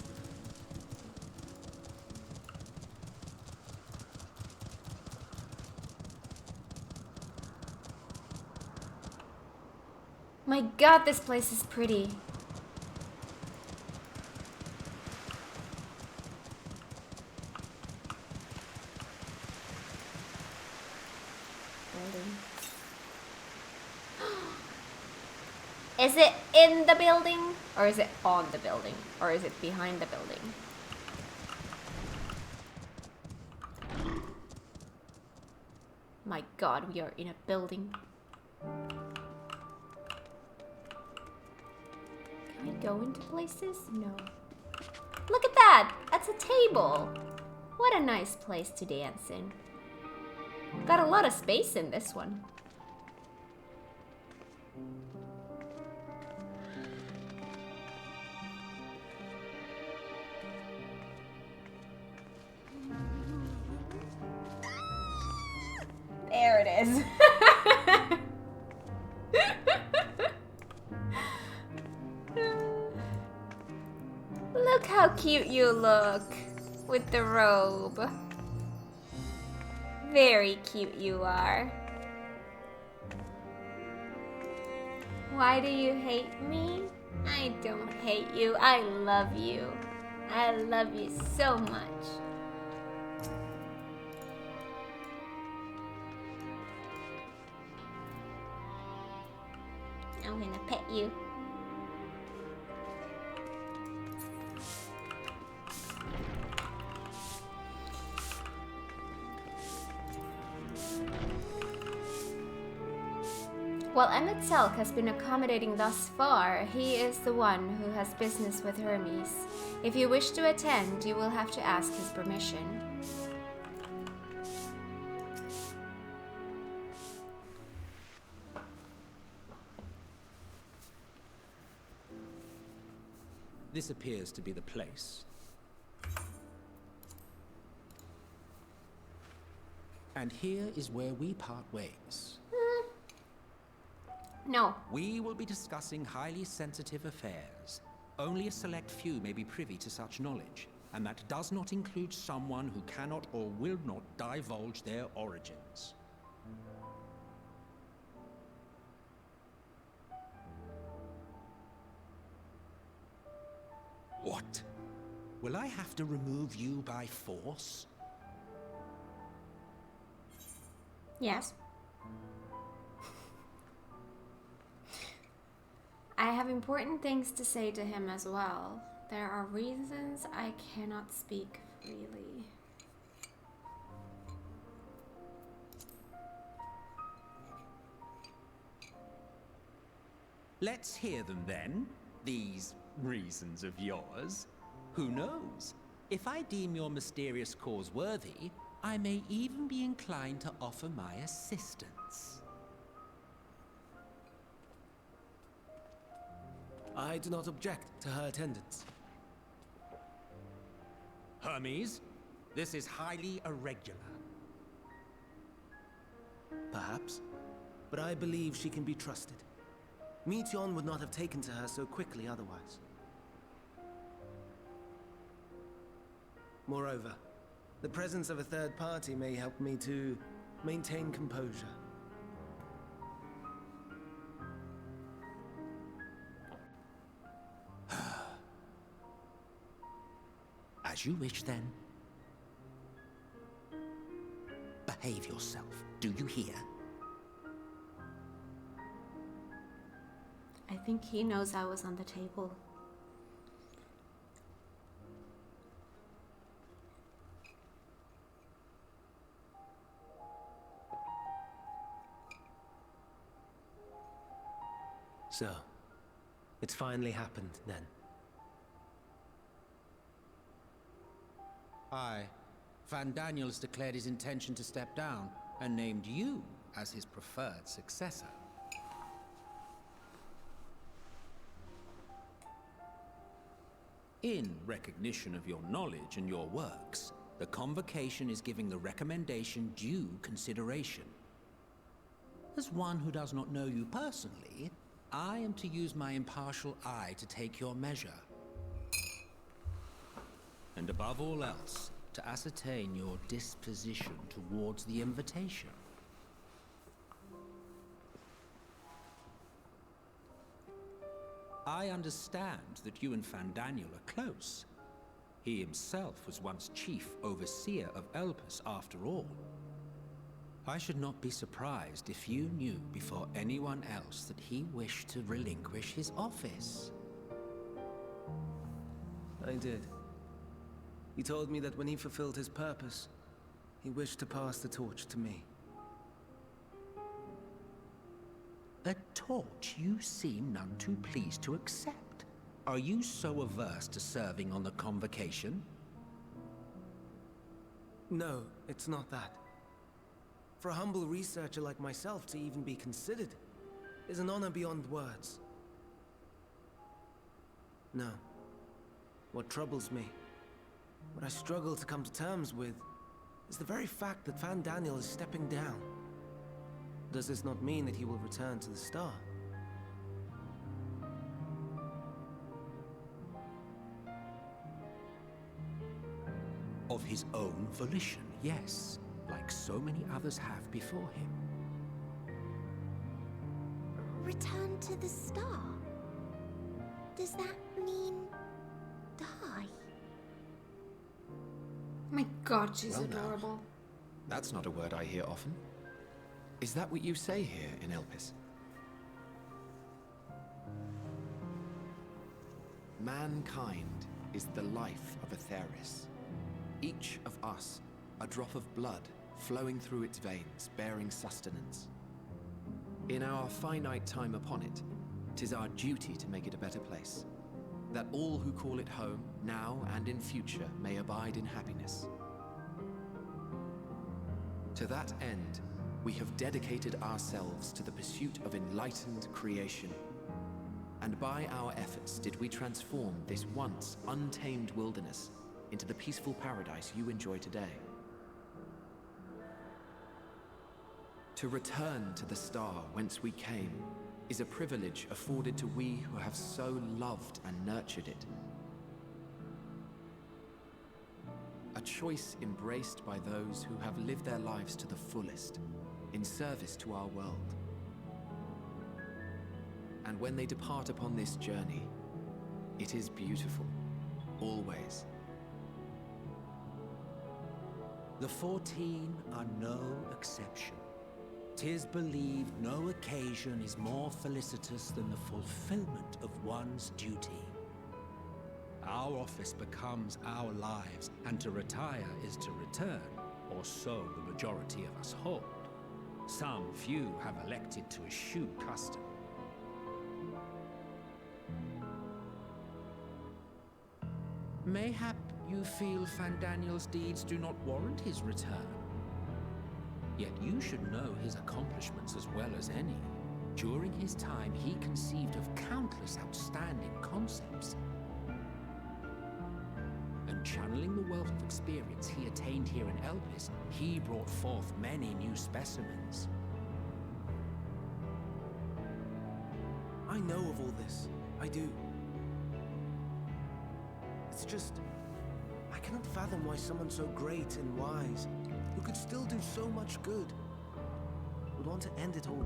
My god, this place is pretty. Is it in the building? Or is it on the building? Or is it behind the building? My god, we are in a building. Can I go into places? No. Look at that! That's a table! What a nice place to dance in. Got a lot of space in this one. There it is. Look how cute you look with the robe. Very cute you are. Why do you hate me? I don't hate you. I love you. I love you so much. I'm gonna pet you. While Emmett Selk has been accommodating thus far, he is the one who has business with Hermes. If you wish to attend, you will have to ask his permission. This appears to be the place. And here is where we part ways. No. We will be discussing highly sensitive affairs. Only a select few may be privy to such knowledge, and that does not include someone who cannot or will not divulge their origins. What? Will I have to remove you by force? Yes. I have important things to say to him as well. There are reasons I cannot speak freely. Let's hear them then, these reasons of yours. Who knows? If I deem your mysterious cause worthy, I may even be inclined to offer my assistance. I do not object to her attendance. Hermes, this is highly irregular. Perhaps, but I believe she can be trusted. Meteion would not have taken to her so quickly otherwise. Moreover, the presence of a third party may help me to maintain composure. As you wish, then. Behave yourself. Do you hear? I think he knows I was on the table. So, it's finally happened, then. Aye. Van Daniels declared his intention to step down and named you as his preferred successor. In recognition of your knowledge and your works, the Convocation is giving the recommendation due consideration. As one who does not know you personally, I am to use my impartial eye to take your measure. And above all else, to ascertain your disposition towards the invitation. I understand that you and Van Daniel are close. He himself was once chief overseer of Elpis, after all. I should not be surprised if you knew before anyone else that he wished to relinquish his office. I did. He told me that when he fulfilled his purpose, he wished to pass the torch to me. A torch you seem none too pleased to accept. Are you so averse to serving on the Convocation? No, it's not that. For a humble researcher like myself to even be considered is an honor beyond words. No. What troubles me, what I struggle to come to terms with, is the very fact that Van Daniel is stepping down. Does this not mean that he will return to the Star? Of his own volition, yes, like so many others have before him. Return to the Star? Does that mean die? My god, she's Well, now. adorable. That's not a word I hear often. Is that what you say here in Elpis? Mankind is the life of Atheris. Each of us, a drop of blood flowing through its veins, bearing sustenance. In our finite time upon it, 'tis our duty to make it a better place, that all who call it home, now and in future, may abide in happiness. To that end, we have dedicated ourselves to the pursuit of enlightened creation. And by our efforts did we transform this once untamed wilderness into the peaceful paradise you enjoy today. To return to the star whence we came is a privilege afforded to we who have so loved and nurtured it. A choice embraced by those who have lived their lives to the fullest, in service to our world. And when they depart upon this journey, it is beautiful, always. The 14 are no exception. 'Tis believed no occasion is more felicitous than the fulfillment of one's duty. Our office becomes our lives, and to retire is to return, or so the majority of us hold. Some few have elected to eschew custom. Mayhap You feel Fandaniel's deeds do not warrant his return. Yet you should know his accomplishments as well as any. During his time, he conceived of countless outstanding concepts. And channeling the wealth of experience he attained here in Elpis, he brought forth many new specimens. I know of all this. I do. It's just... I cannot fathom why someone so great and wise, who could still do so much good, would want to end it all.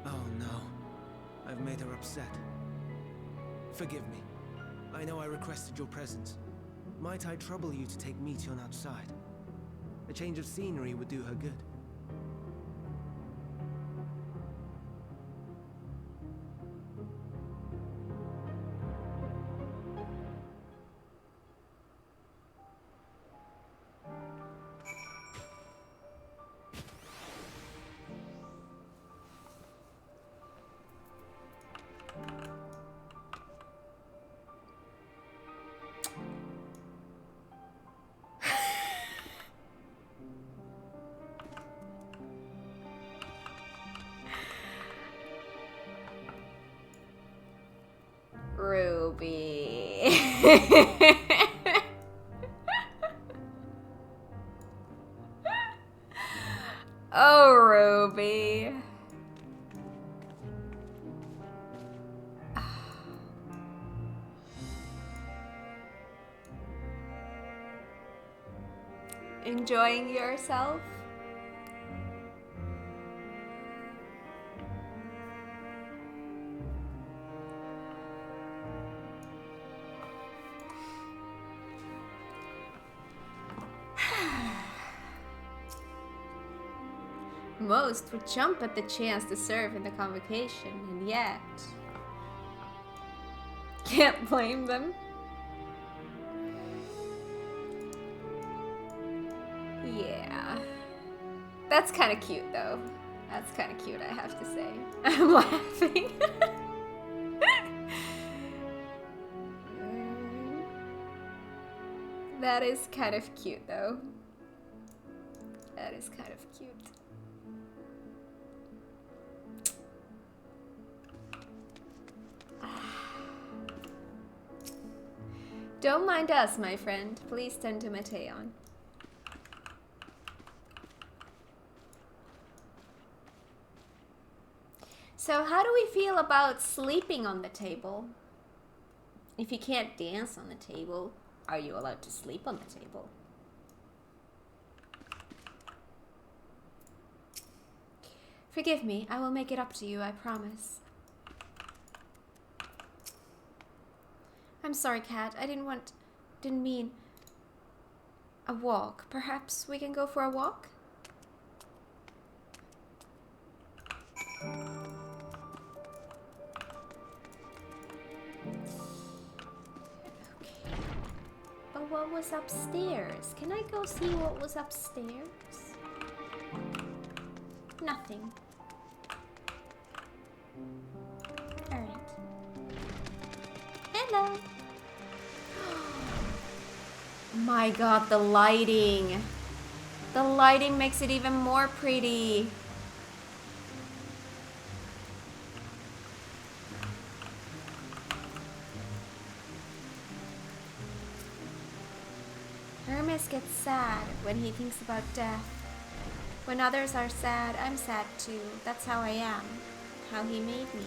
Oh no. I've made her upset. Forgive me. I know I requested your presence. Might I trouble you to take Meteon outside? A change of scenery would do her good. Ruby. Oh, Ruby. Enjoying yourself? Most would jump at the chance to serve in the convocation, and yet... Can't blame them. Yeah. That's kind of cute, though. That's kind of cute, I have to say. I'm laughing. That is kind of cute, though. That is kind of cute. Don't mind us, my friend. Please tend to Mateon. So how do we feel about sleeping on the table? If you can't dance on the table, are you allowed to sleep on the table? Forgive me, I will make it up to you, I promise. I'm sorry, Kat. I didn't mean a walk. Perhaps we can go for a walk? Okay. But what was upstairs? Can I go see what was upstairs? Nothing. Alright. Hello. My god, the lighting. The lighting makes it even more pretty. Hermes gets sad when he thinks about death. When others are sad, I'm sad too. That's how I am. How he made me.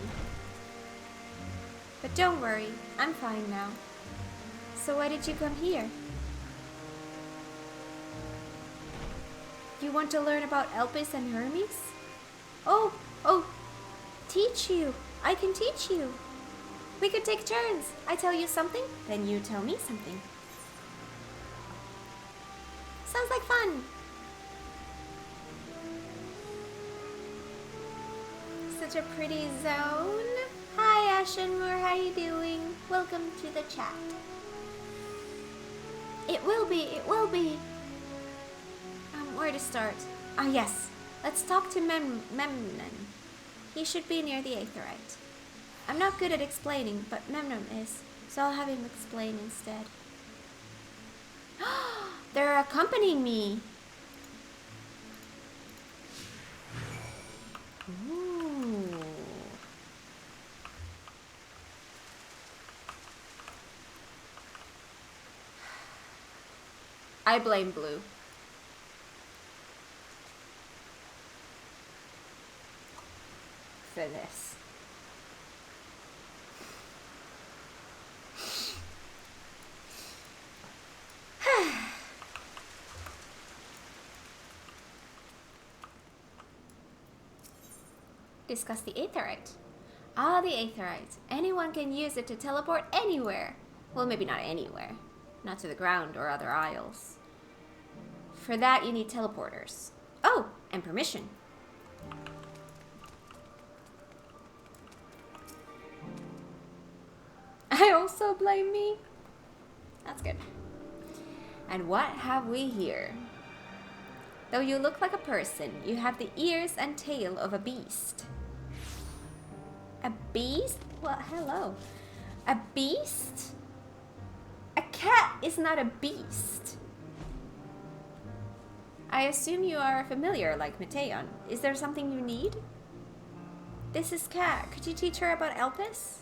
But don't worry, I'm fine now. So why did you come here? You want to learn about Elpis and Hermes? Oh, teach you. I can teach you. We could take turns. I tell you something, then you tell me something. Sounds like fun. Such a pretty zone. Hi, Ashenmoor. How you doing? Welcome to the chat. It will be, it will be. Where to start? Ah, yes. Let's talk to Memnon. He should be near the Aetherite. I'm not good at explaining, but Memnon is, so I'll have him explain instead. They're accompanying me. Ooh. I blame Blue. For this. Discuss the Aetherite. Ah, the Aetherite. Anyone can use it to teleport anywhere. Well, maybe not anywhere. Not to the ground or other isles. For that, you need teleporters. Oh, and permission. I also blame me. That's good. And what have we here? Though you look like a person, you have the ears and tail of a beast. A beast? Well, hello. A beast? A cat is not a beast. I assume you are a familiar like Mateon. Is there something you need? This is Kat. Could you teach her about Elpis?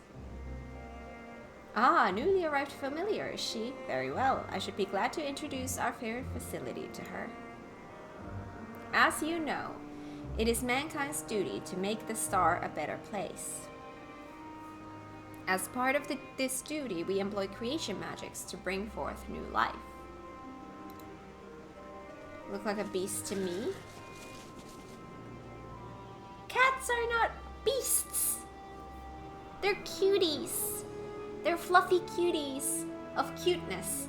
Ah, newly arrived familiar, is she? Very well. I should be glad to introduce our fair facility to her. As you know, it is mankind's duty to make the star a better place. As part of this duty, we employ creation magics to bring forth new life. Look like a beast to me. Cats are not beasts. They're cuties. They're fluffy cuties of cuteness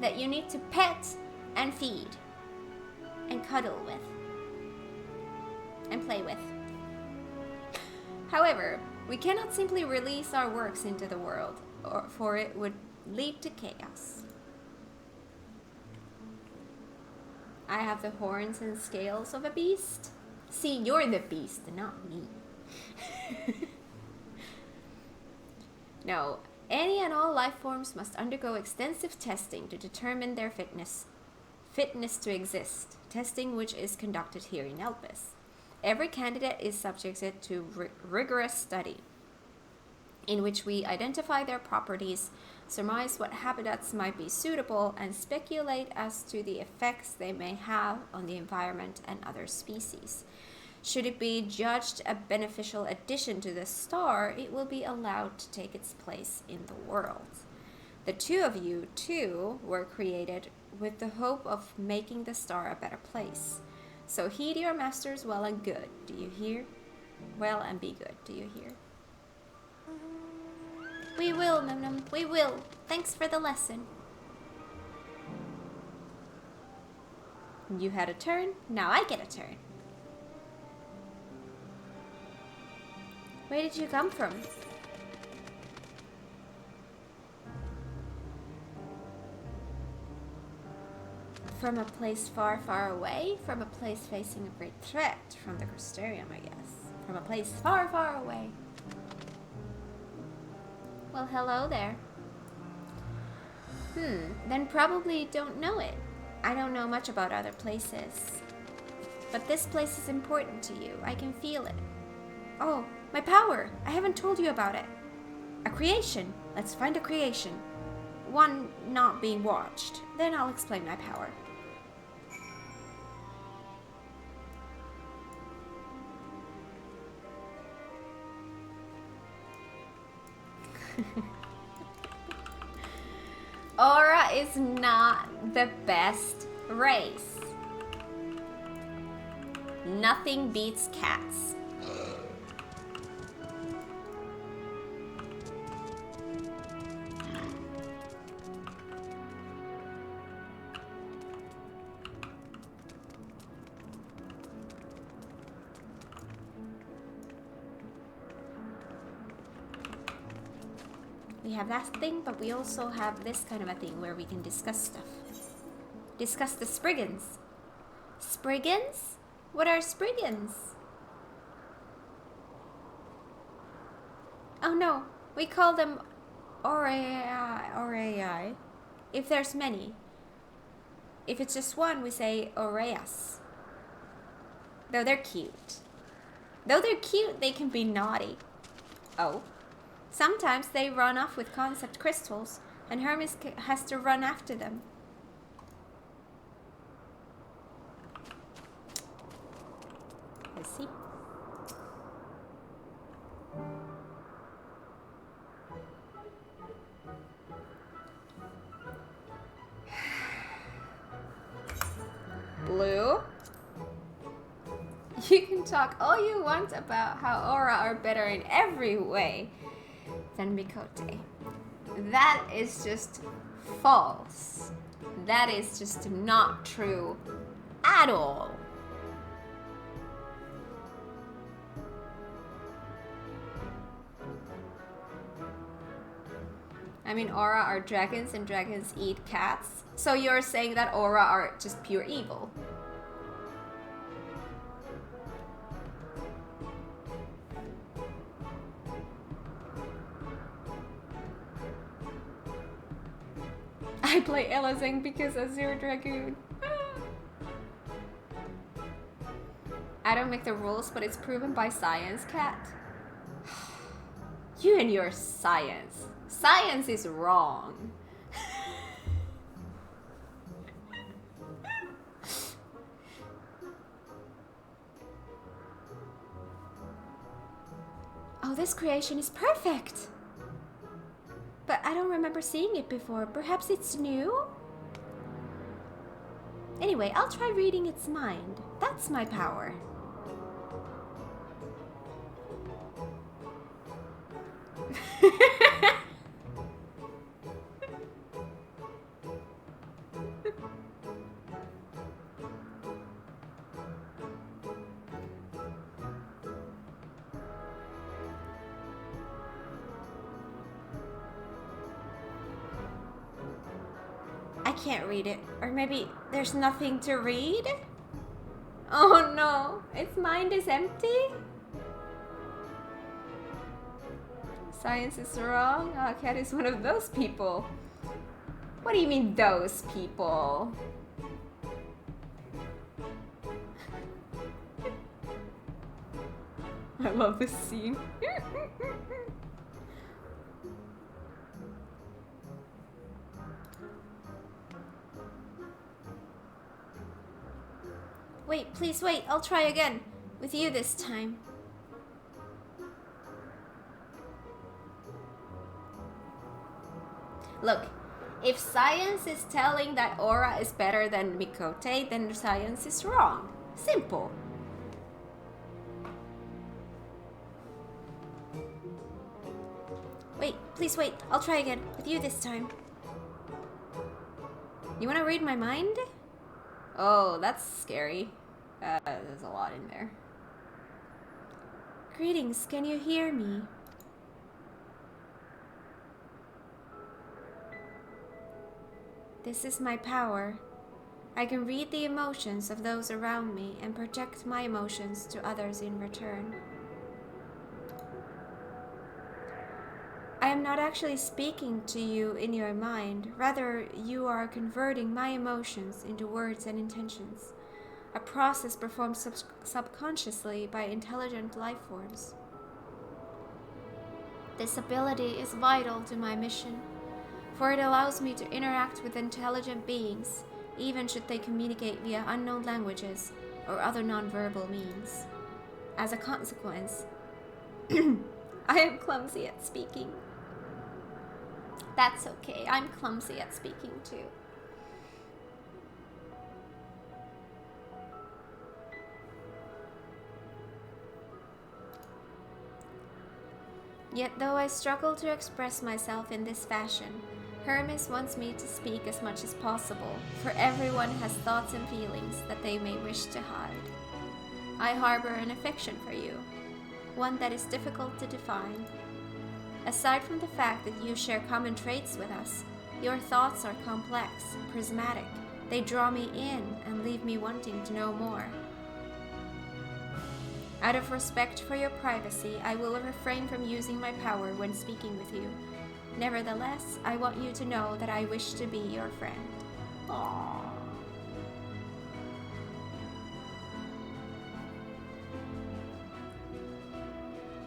that you need to pet and feed and cuddle with and play with. However, we cannot simply release our works into the world, for it would lead to chaos. I have the horns and scales of a beast. See, you're the beast, not me. No, any and all life forms must undergo extensive testing to determine their fitness to exist, testing which is conducted here in Elpis. Every candidate is subjected to rigorous study, in which we identify their properties, surmise what habitats might be suitable, and speculate as to the effects they may have on the environment and other species. Should it be judged a beneficial addition to the star, it will be allowed to take its place in the world. The two of you, too, were created with the hope of making the star a better place. So heed your masters well and good, do you hear? Well and be good, do you hear? We will, Num-Num, we will. Thanks for the lesson. You had a turn, now I get a turn. Where did you come from? From a place far, far away? From a place facing a great threat? From the Crystarium, I guess. From a place far, far away. Well, hello there. Then probably don't know it. I don't know much about other places. But this place is important to you. I can feel it. Oh, my power! I haven't told you about it. A creation. Let's find a creation. One not being watched. Then I'll explain my power. Aura is not the best race. Nothing beats cats. We We have that thing, but we also have this kind of a thing where we can discuss stuff. Discuss the Spriggans. Spriggans? What are Spriggans? Oh no, we call them Aureae. If there's many. If it's just one, we say Aureas. Though they're cute. Though they're cute, they can be naughty. Oh. Sometimes they run off with concept crystals, and Hermes has to run after them. Let's see. Blue. You can talk all you want about how Aura are better in every way than Miqo'te. That is just false. That is just not true at all. I mean, Aura are dragons and dragons eat cats. So you're saying that Aura are just pure evil. I play Elazing because Azure Dragoon. I don't make the rules, but it's proven by science, Cat. You and your science. Science is wrong. Oh, this creation is perfect. But I don't remember seeing it before. Perhaps it's new? Anyway, I'll try reading its mind. That's my power. I can't read it. Or maybe there's nothing to read? Oh no, its mind is empty? Science is wrong? Oh, Cat is one of those people. What do you mean, those people? I love this scene. Wait, please wait. I'll try again. With you this time. Look, if science is telling that Aura is better than Miqo'te, then science is wrong. Simple. Wait, please wait. I'll try again. With you this time. You want to read my mind? Oh, that's scary. There's a lot in there. Greetings, can you hear me? This is my power. I can read the emotions of those around me and project my emotions to others in return. I am not actually speaking to you in your mind. Rather, you are converting my emotions into words and intentions. A process performed subconsciously by intelligent life forms. This ability is vital to my mission, for it allows me to interact with intelligent beings, even should they communicate via unknown languages or other nonverbal means. As a consequence, I am clumsy at speaking. That's okay, I'm clumsy at speaking too. Yet though I struggle to express myself in this fashion, Hermes wants me to speak as much as possible, for everyone has thoughts and feelings that they may wish to hide. I harbor an affection for you, one that is difficult to define. Aside from the fact that you share common traits with us, your thoughts are complex, prismatic. They draw me in and leave me wanting to know more. Out of respect for your privacy, I will refrain from using my power when speaking with you. Nevertheless, I want you to know that I wish to be your friend. Aww.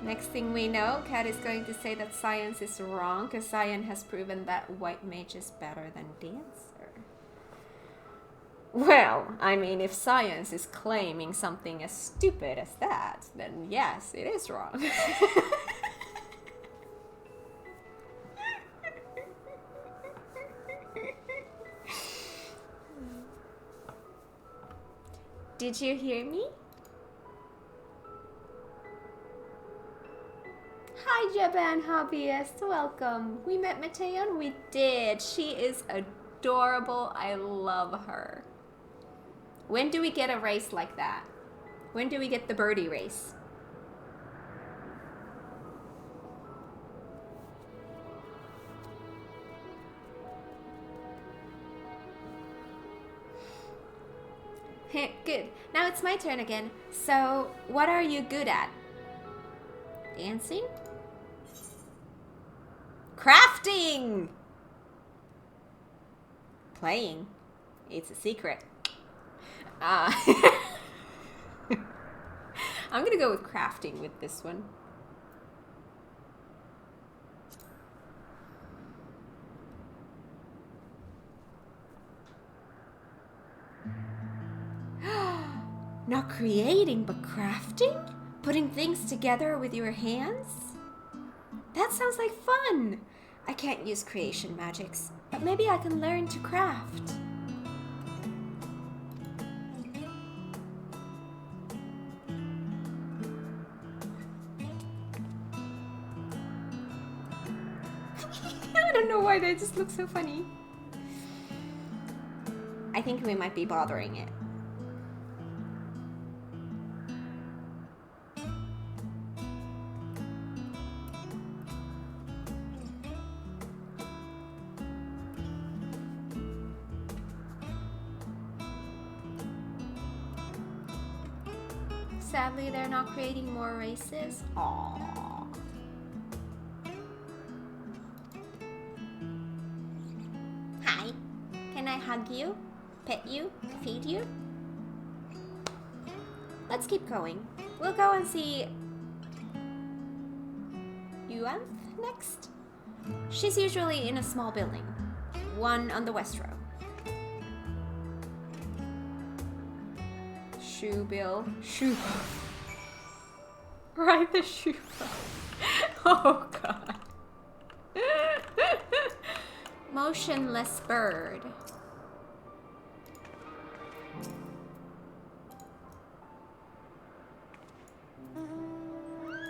Next thing we know, Kat is going to say that science is wrong because science has proven that white mage is better than dancer. Well, I mean, if science is claiming something as stupid as that, then yes, it is wrong. Did you hear me? Hi, Japan Hobbyist. Welcome. We met Mateon? We did. She is adorable. I love her. When do we get a race like that? When do we get the birdie race? Good. Now it's my turn again. So, what are you good at? Dancing? Crafting! Playing. It's a secret. I'm gonna go with crafting with this one. Not creating, but crafting? Putting things together with your hands? That sounds like fun! I can't use creation magics, but maybe I can learn to craft. I don't know why they just look so funny. I think we might be bothering it. Sadly, they're not creating more races. Aww. Hi. Can I hug you? Pet you? Feed you? Let's keep going. We'll go and see Yuanth next. She's usually in a small building. One on the west row. Shoe bill. Shoe. Right, the shoe. Oh god. Motionless bird.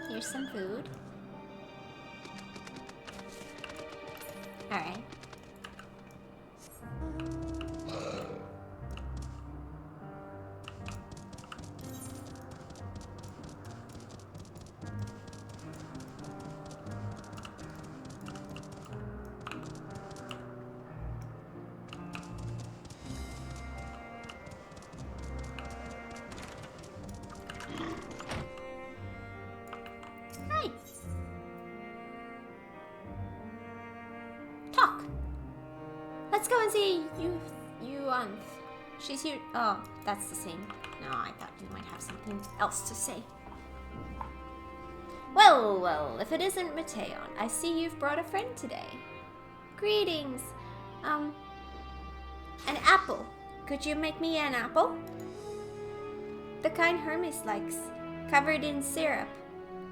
Here's some food. Alright. Let's go and see Yuanth. She's here. Oh, that's the same. No, I thought you might have something else to say. Well, if it isn't Mateon, I see you've brought a friend today. Greetings. An apple. Could you make me an apple? The kind Hermes likes, covered in syrup.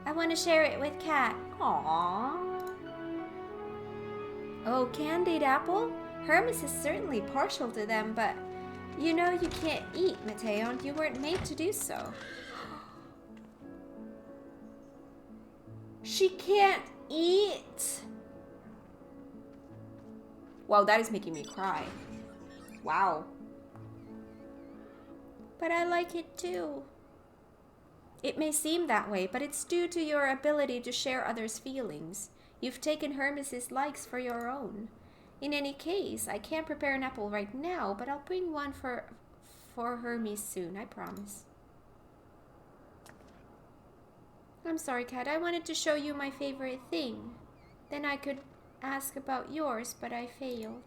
I want to share it with Kat. Aww. Oh, candied apple? Hermes is certainly partial to them, but you know you can't eat, Mateon. You weren't made to do so. She can't eat? Wow, that is making me cry. Wow. But I like it too. It may seem that way, but it's due to your ability to share others' feelings. You've taken Hermes's likes for your own. In any case, I can't prepare an apple right now, but I'll bring one for Hermes soon, I promise. I'm sorry, Kat. I wanted to show you my favorite thing. Then I could ask about yours, but I failed.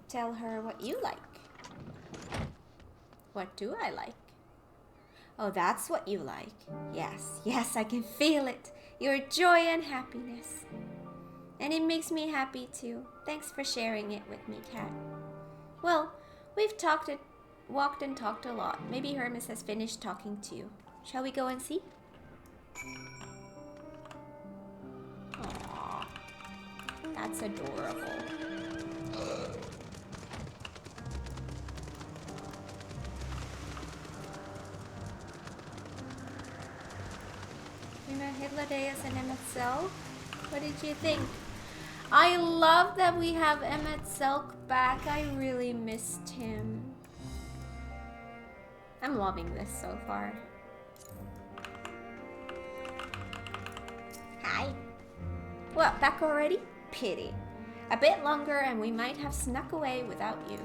Tell her what you like. What do I like? Oh, that's what you like. Yes, yes, I can feel it. Your joy and happiness. And it makes me happy too. Thanks for sharing it with me, Kat. Well, we've walked and talked a lot. Maybe Hermes has finished talking too. Shall we go and see? Aww, that's adorable. We met Hythlodaeus and Emet-Selch. What did you think? I love that we have Emet-Selch back. I really missed him. I'm loving this so far. Hi. What, back already? Pity. A bit longer and we might have snuck away without you.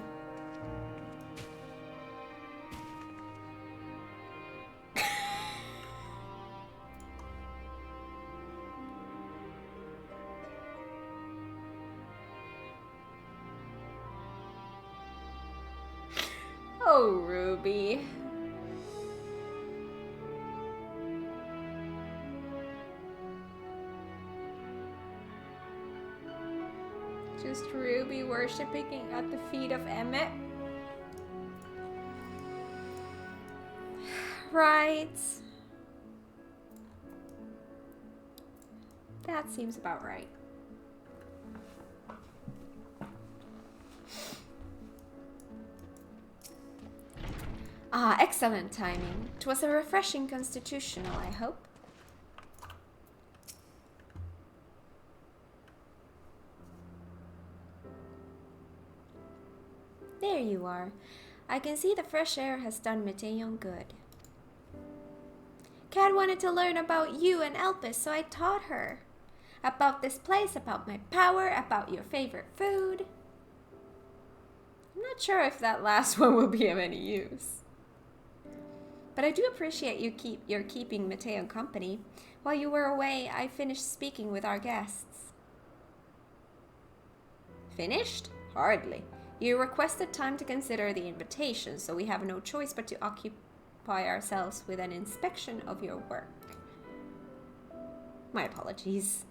Oh, Ruby. Just Ruby worshipping at the feet of Emmet. Right. That seems about right. Ah, excellent timing. It was a refreshing constitutional, I hope. There you are. I can see the fresh air has done Meteon good. Kat wanted to learn about you and Elpis, so I taught her. About this place, about my power, about your favorite food. I'm not sure if that last one will be of any use. But I do appreciate your keeping Meteon company. While you were away, I finished speaking with our guests. Finished? Hardly. You requested time to consider the invitation, so we have no choice but to occupy ourselves with an inspection of your work. My apologies.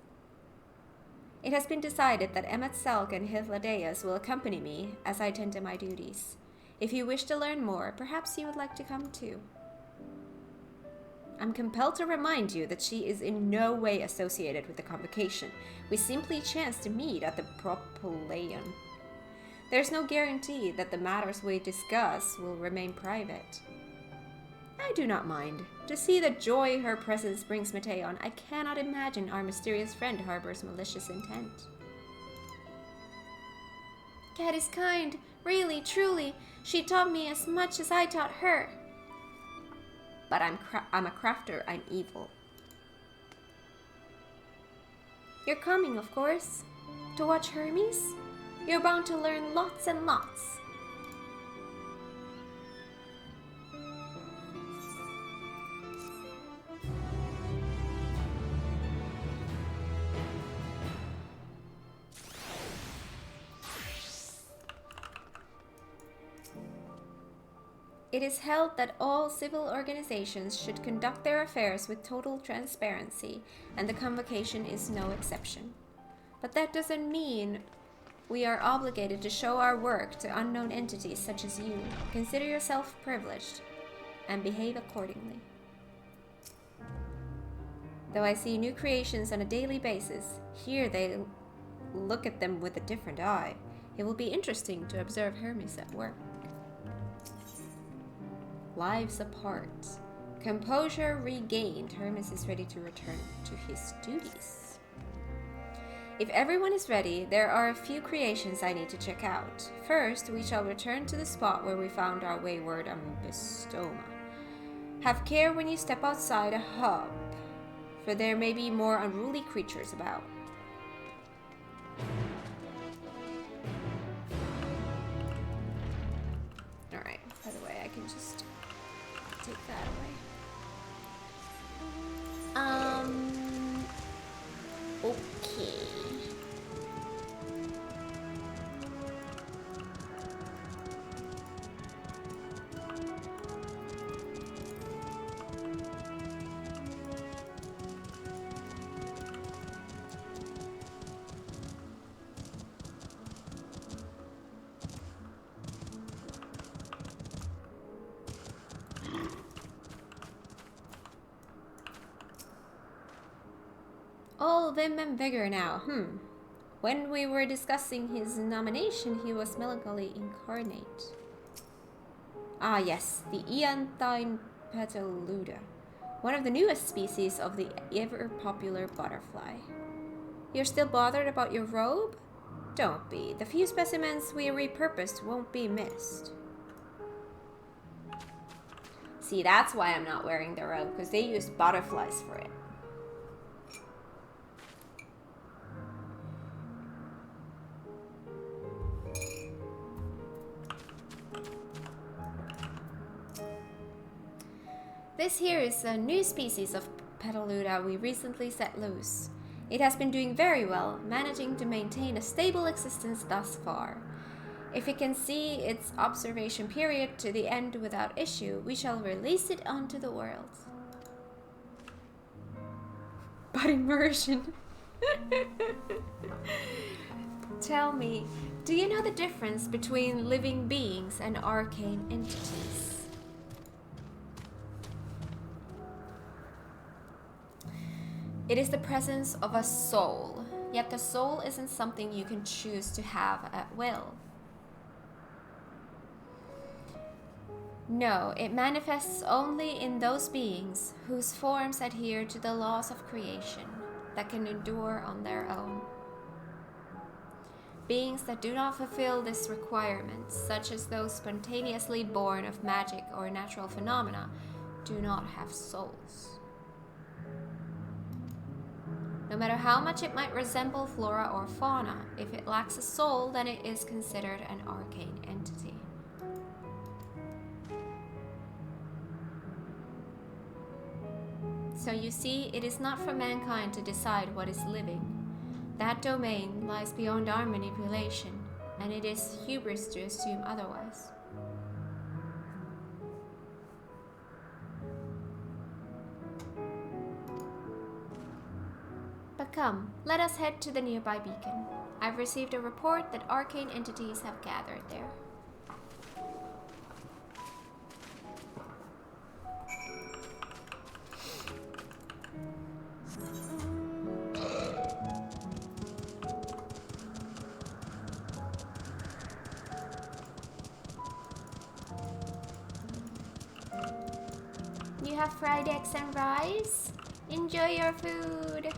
It has been decided that Emet-Selch and Hythlodaeus will accompany me as I tend to my duties. If you wish to learn more, perhaps you would like to come too. I'm compelled to remind you that she is in no way associated with the convocation. We simply chanced to meet at the Propylaeon. There's no guarantee that the matters we discuss will remain private. I do not mind. To see the joy her presence brings Meteon, I cannot imagine our mysterious friend harbors malicious intent. Kat is kind, really, truly. She taught me as much as I taught her. But I'm a crafter, I'm evil. You're coming, of course. To watch Hermes? You're bound to learn lots and lots. It is held that all civil organizations should conduct their affairs with total transparency, and the convocation is no exception. But that doesn't mean we are obligated to show our work to unknown entities such as you. Consider yourself privileged, and behave accordingly. Though I see new creations on a daily basis, here they look at them with a different eye. It will be interesting to observe Hermes at work. Lives apart. Composure regained. Hermes is ready to return to his duties. If everyone is ready, there are a few creations I need to check out. First, we shall return to the spot where we found our wayward Ambystoma. Have care when you step outside a hub, for there may be more unruly creatures about. Alright, by the way, I can just take that away. Okay. All vim and vigor now. When we were discussing his nomination, he was melancholy incarnate. Ah yes, the Eanthine Petaluda, one of the newest species of the ever-popular butterfly. You're still bothered about your robe? Don't be. The few specimens we repurposed won't be missed. See, that's why I'm not wearing the robe, because they used butterflies for it. This here is a new species of Petaluda we recently set loose. It has been doing very well, managing to maintain a stable existence thus far. If it can see its observation period to the end without issue, we shall release it onto the world. But immersion. Tell me, do you know the difference between living beings and arcane entities? It is the presence of a soul, yet the soul isn't something you can choose to have at will. No, it manifests only in those beings whose forms adhere to the laws of creation that can endure on their own. Beings that do not fulfill this requirement, such as those spontaneously born of magic or natural phenomena, do not have souls. No matter how much it might resemble flora or fauna, if it lacks a soul, then it is considered an arcane entity. So you see, it is not for mankind to decide what is living. That domain lies beyond our manipulation, and it is hubris to assume otherwise. But come, let us head to the nearby beacon. I've received a report that arcane entities have gathered there. You have fried eggs and rice? Enjoy your food!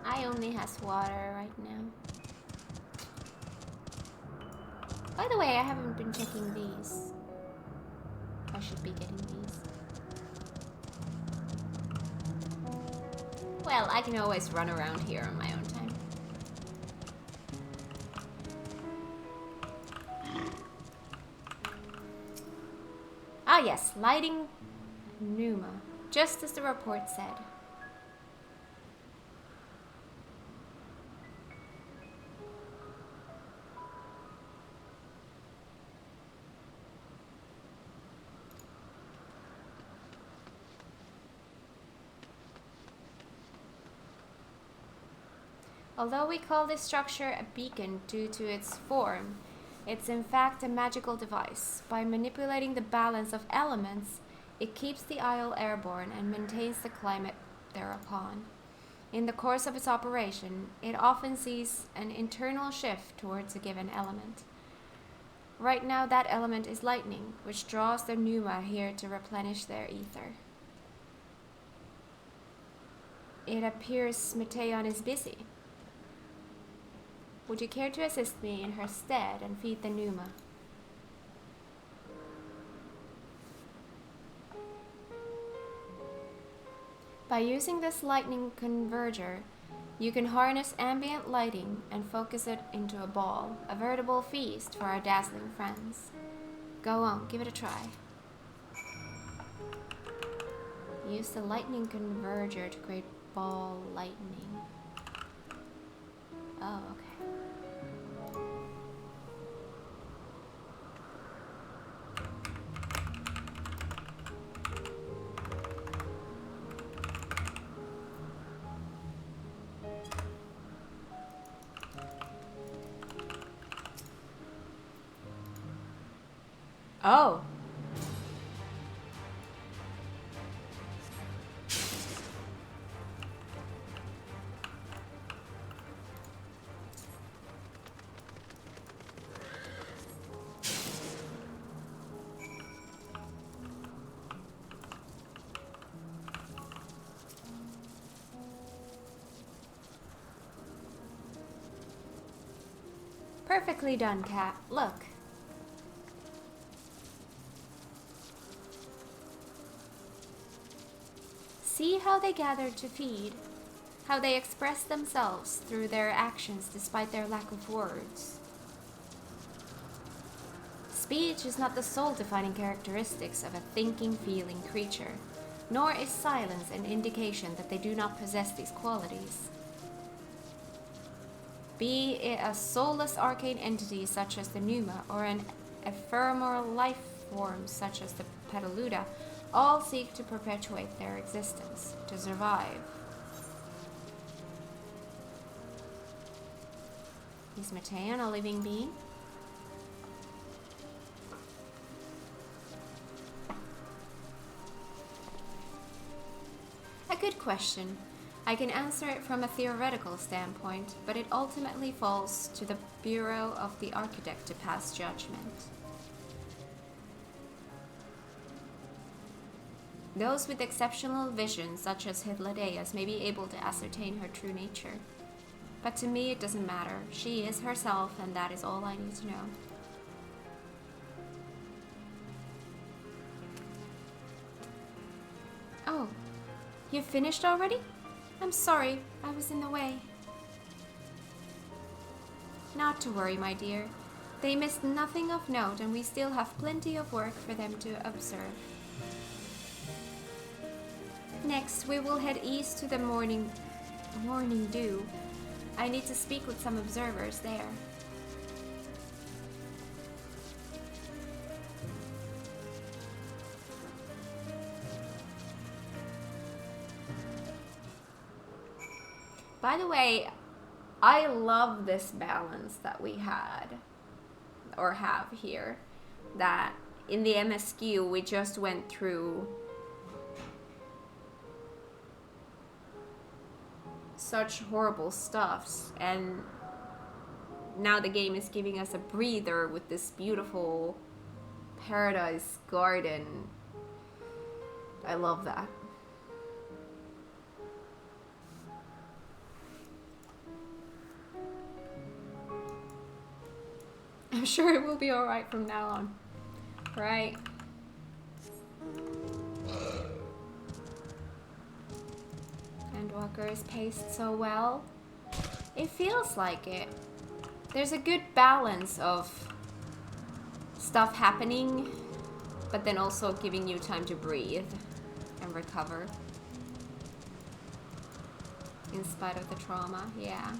I only has water right now. By the way, I haven't been checking these. I should be getting these. Well, I can always run around here on my own time. Ah yes, lighting pneuma, just as the report said. Although we call this structure a beacon due to its form, it's in fact a magical device. By manipulating the balance of elements, it keeps the isle airborne and maintains the climate thereupon. In the course of its operation, it often sees an internal shift towards a given element. Right now that element is lightning, which draws the pneuma here to replenish their ether. It appears Smeteon is busy. Would you care to assist me in her stead and feed the pneuma? By using this lightning converger, you can harness ambient lighting and focus it into a ball, a veritable feast for our dazzling friends. Go on, give it a try. Use the lightning converger to create ball lightning. Oh, okay. Oh. Perfectly done, Cat. Look. See how they gather to feed, how they express themselves through their actions despite their lack of words. Speech is not the sole defining characteristics of a thinking, feeling creature, nor is silence an indication that they do not possess these qualities. Be it a soulless arcane entity such as the Pneuma, or an ephemeral life form such as the Petaluda, all seek to perpetuate their existence, to survive. Is Matean a living being? A good question. I can answer it from a theoretical standpoint, but it ultimately falls to the Bureau of the Architect to pass judgment. Those with exceptional vision, such as Hythlodeus, may be able to ascertain her true nature. But to me it doesn't matter. She is herself, and that is all I need to know. Oh, you've finished already? I'm sorry, I was in the way. Not to worry, my dear. They missed nothing of note, and we still have plenty of work for them to observe. Next, we will head east to the morning dew. I need to speak with some observers there. By the way, I love this balance that we had, or have here, that in the MSQ we just went through such horrible stuffs, and now the game is giving us a breather with this beautiful paradise garden. I love that. I'm sure it will be alright from now on, right? Endwalker is paced so well. It feels like it. There's a good balance of stuff happening, but then also giving you time to breathe and recover. In spite of the trauma, yeah.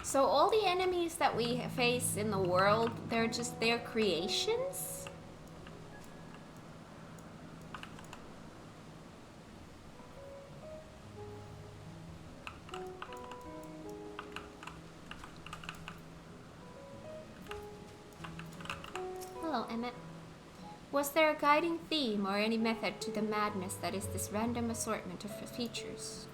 So all the enemies that we face in the world, they're just their creations? Hello, Emmett. Was there a guiding theme or any method to the madness that is this random assortment of features?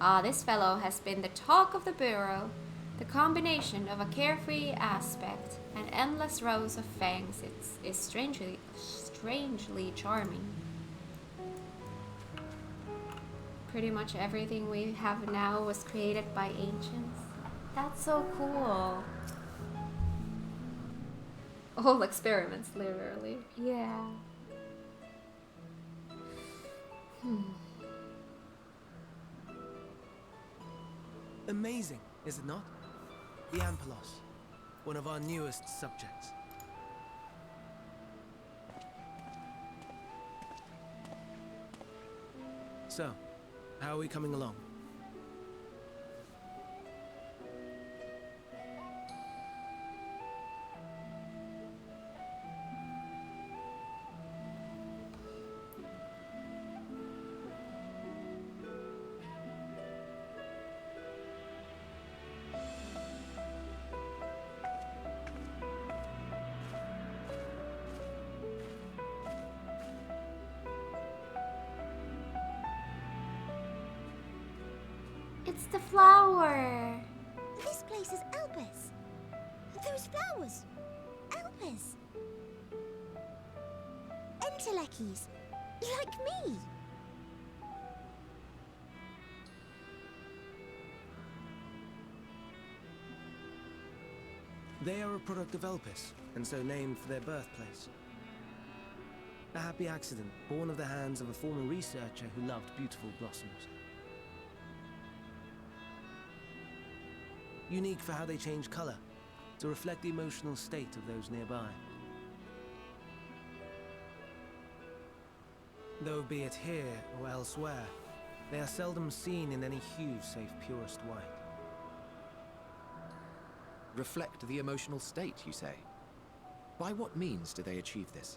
Ah, this fellow has been the talk of the Bureau. The combination of a carefree aspect and endless rows of fangs is strangely charming. pretty much everything we have now was created by ancients. That's so cool. All experiments, literally. Yeah. Amazing, is it not? The Ampelos, one of our newest subjects. So, how are we coming along? It's the flower. This place is Elpis. Those flowers. Elpis. Entelekis. Like me. They are a product of Elpis, and so named for their birthplace. A happy accident, born of the hands of a former researcher who loved beautiful blossoms. Unique for how they change color, to reflect the emotional state of those nearby. Though be it here or elsewhere, they are seldom seen in any hue save purest white. Reflect the emotional state, you say? By what means do they achieve this?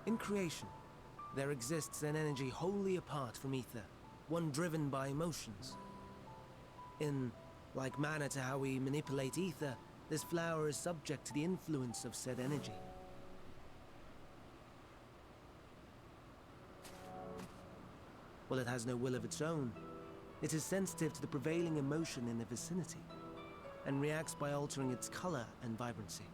In creation, there exists an energy wholly apart from ether, one driven by emotions. In like manner to how we manipulate ether, this flower is subject to the influence of said energy. While it has no will of its own, it is sensitive to the prevailing emotion in the vicinity, and reacts by altering its color and vibrancy.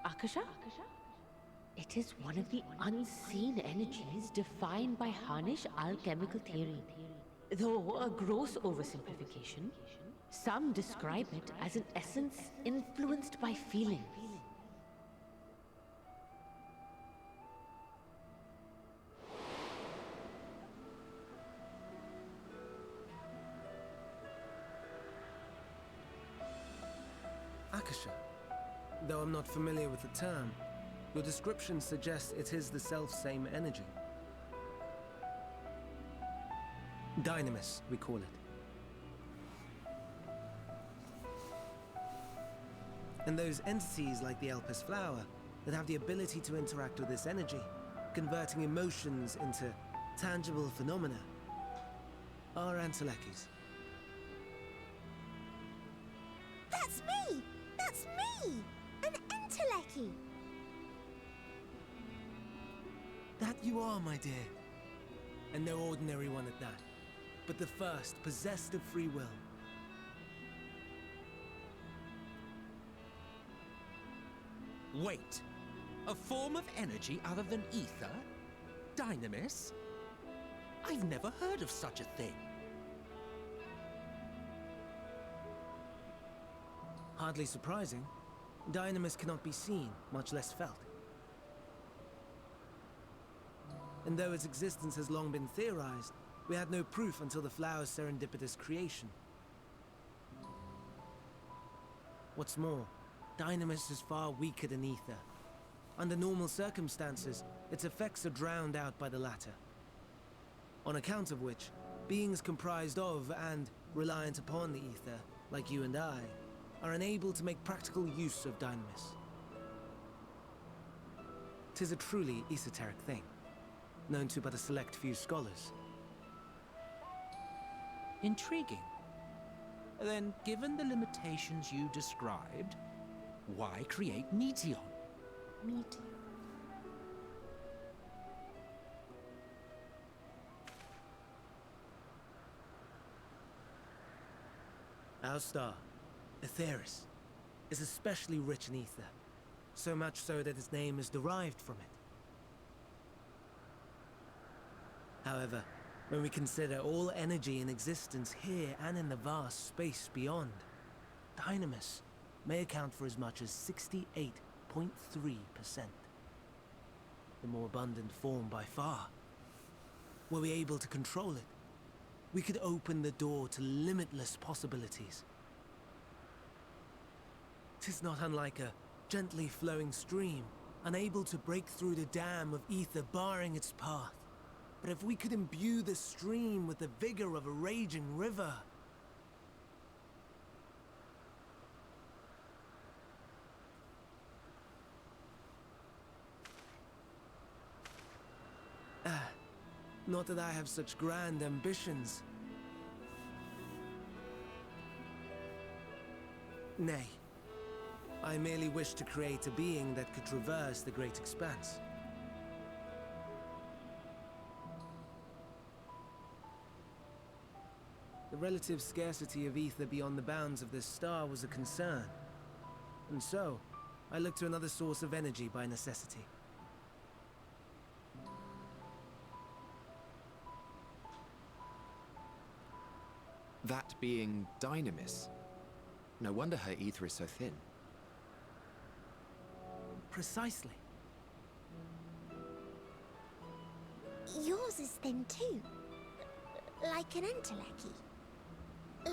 Akasha? It is one of the unseen energies defined by Harnish alchemical theory. Though a gross oversimplification, some describe it as an essence influenced by feeling. Akasha. Though I'm not familiar with the term, your description suggests it is the self-same energy. Dynamis, we call it. And those entities like the Elpis flower that have the ability to interact with this energy, converting emotions into tangible phenomena, are Entelekis. That's me! That's me! An Enteleki! That you are, my dear. And no ordinary one at that, but the first possessed of free will. Wait. A form of energy other than ether? Dynamis? I've never heard of such a thing. Hardly surprising. Dynamis cannot be seen, much less felt. And though its existence has long been theorized, we had no proof until the flower's serendipitous creation. What's more, Dynamis is far weaker than ether. Under normal circumstances, its effects are drowned out by the latter. On account of which, beings comprised of and reliant upon the ether, like you and I, are unable to make practical use of Dynamis. 'Tis a truly esoteric thing, known to but a select few scholars. Intriguing. Then, given the limitations you described, why create Meteon? Meat. Our star, Aetheris, is especially rich in ether, so much so that its name is derived from it. However, when we consider all energy in existence here and in the vast space beyond, Dynamis may account for as much as 68.3%. The more abundant form by far. Were we able to control it, we could open the door to limitless possibilities. 'Tis not unlike a gently flowing stream, unable to break through the dam of ether barring its path. But if we could imbue the stream with the vigor of a raging river... Not that I have such grand ambitions. Nay. I merely wish to create a being that could traverse the great expanse. The relative scarcity of ether beyond the bounds of this star was a concern. And so, I looked to another source of energy by necessity. That being Dynamis. No wonder her ether is so thin. Precisely. Yours is thin too. Like an Enteleki.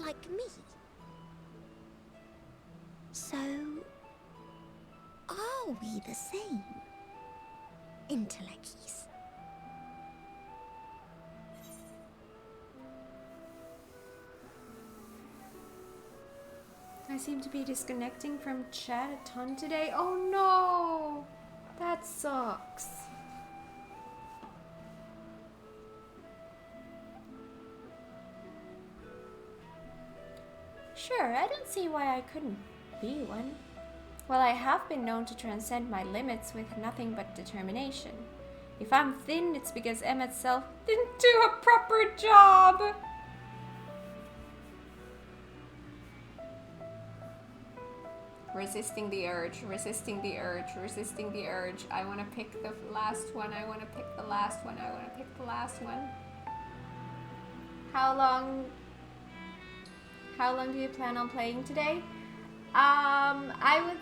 Like me. So... are we the same? Entelekis. I seem to be disconnecting from chat a ton today. Oh no! That sucks. Sure, I don't see why I couldn't be one. Well, I have been known to transcend my limits with nothing but determination. If I'm thin, it's because Emmet Self didn't do a proper job! Resisting the urge, resisting the urge, resisting the urge. I want to pick the last one, I want to pick the last one, I want to pick the last one. How long do you plan on playing today? I would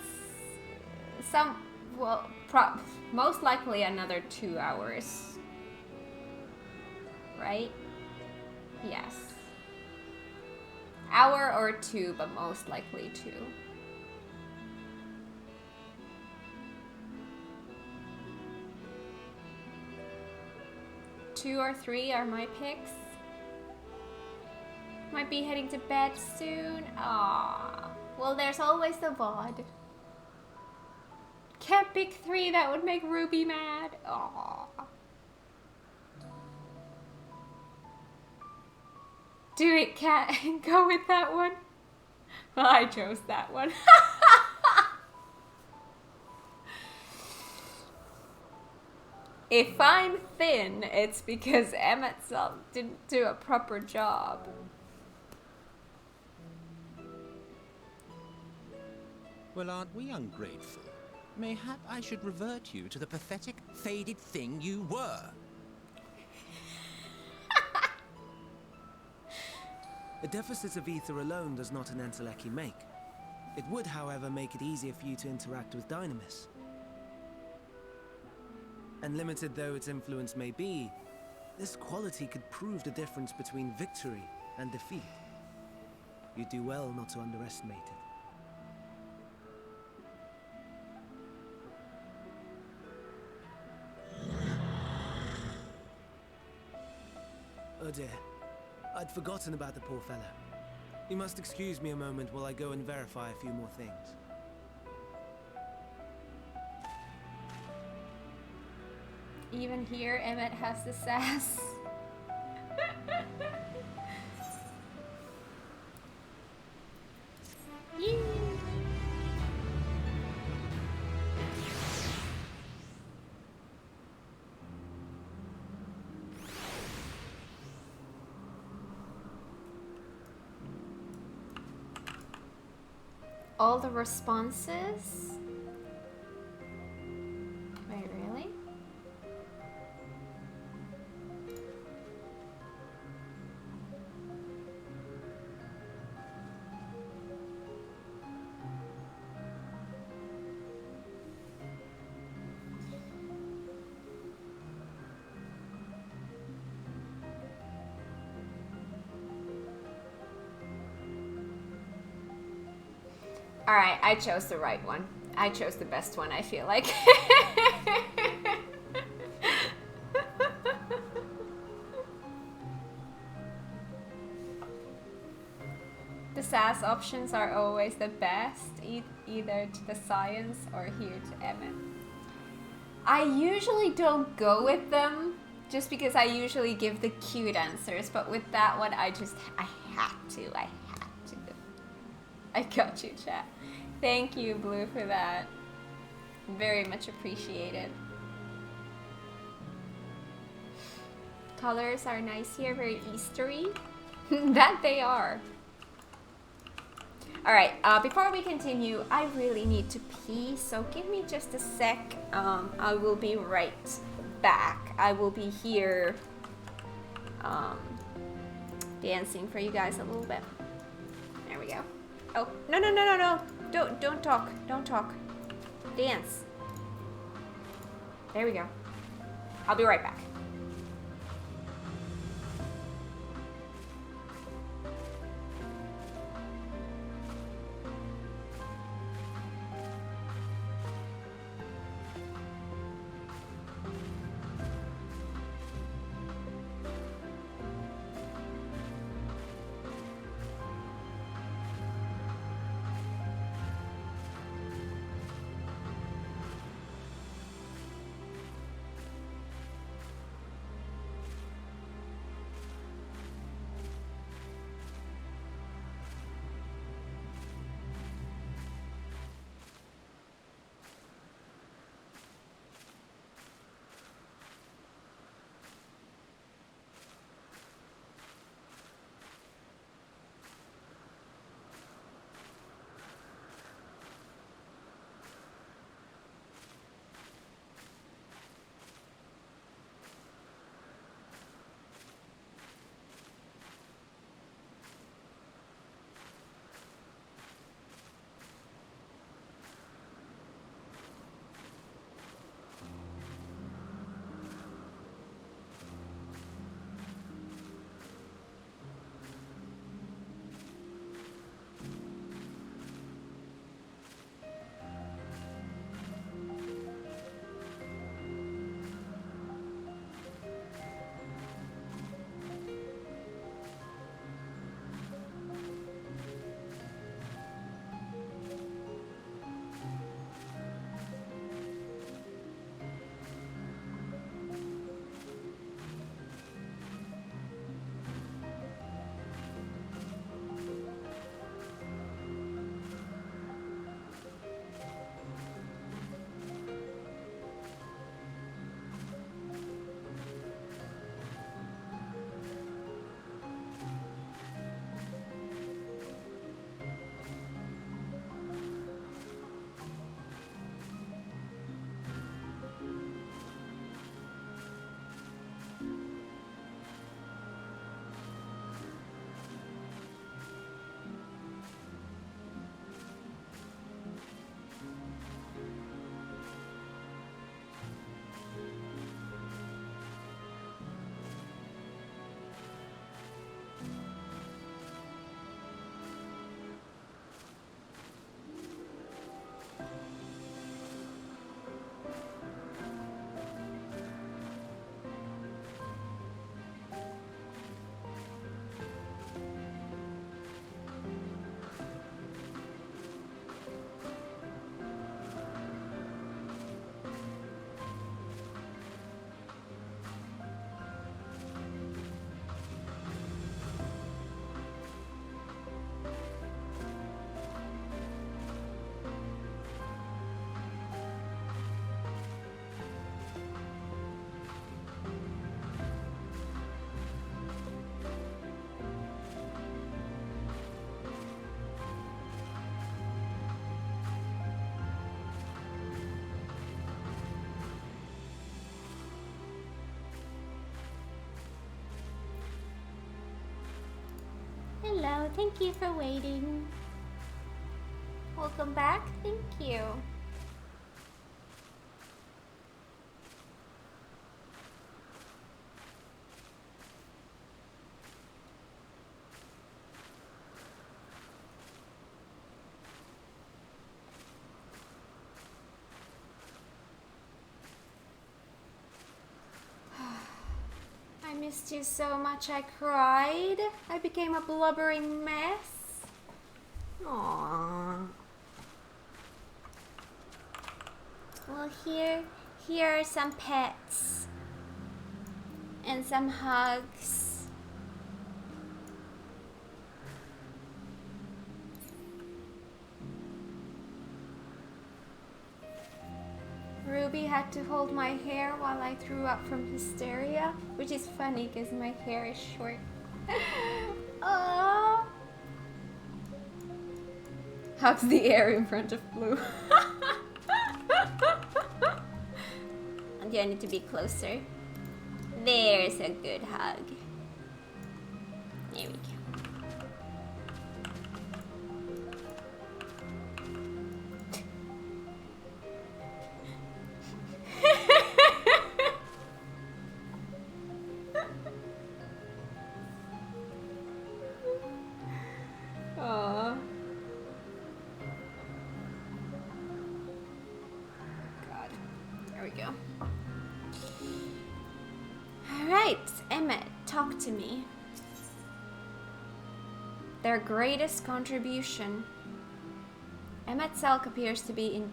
most likely another 2 hours. Right? Yes. Hour or 2, but most likely 2. 2 or 3 are my picks. Might be heading to bed soon. Ah, well, there's always the VOD. Can't pick 3, that would make Ruby mad. Aw. Do it, Cat. Go with that one. Well, I chose that one. If I'm thin, it's because Emmet Self didn't do a proper job. Well, aren't we ungrateful? Mayhap I should revert you to the pathetic, faded thing you were. A deficit of ether alone does not an Enteleki make. It would, however, make it easier for you to interact with Dynamis. And limited though its influence may be, this quality could prove the difference between victory and defeat. You do well not to underestimate it. Oh dear, I'd forgotten about the poor fellow. You must excuse me a moment while I go and verify a few more things. Even here, Emmet has the sass. Yee. All the responses. Alright, I chose the right one. I chose the best one, I feel like. The SAS options are always the best, either to the science or here to Emmett. I usually don't go with them, just because I usually give the cute answers, but with that one, I had to. I got you, chat. Thank you, Blue, for that. Very much appreciated. Colors are nice here, very Eastery. That they are. Alright, before we continue, I really need to pee, so give me just a sec. I will be right back. I will be here dancing for you guys a little bit. There we go. Oh, no. Don't talk. Don't talk. Dance. There we go. I'll be right back. Hello, thank you for waiting. Welcome back, thank you. missed you so much I cried. I became a blubbering mess. Aww. Well, here are some pets. And some hugs. Ruby had to hold my hair while I threw up from hysteria, which is funny because my hair is short. Aww. Hugs the air in front of Blue. Do I need to be closer? There's a good hug. There we go. Aww. God. There we go. Alright, Emmett, talk to me. Their greatest contribution. Emmett Selk appears to be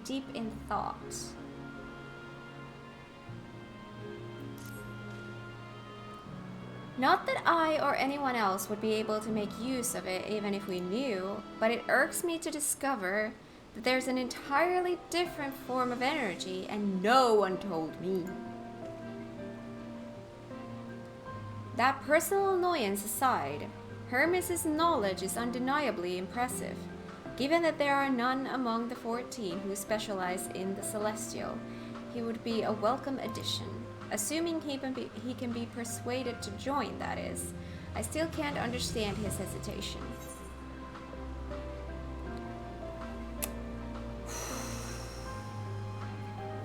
deep in thought. Not that I or anyone else would be able to make use of it even if we knew, but it irks me to discover that there's an entirely different form of energy and no one told me. That personal annoyance aside, Hermes' knowledge is undeniably impressive. Given that there are none among the 14 who specialize in the Celestial, he would be a welcome addition. Assuming he can be persuaded to join, that is. I still can't understand his hesitation.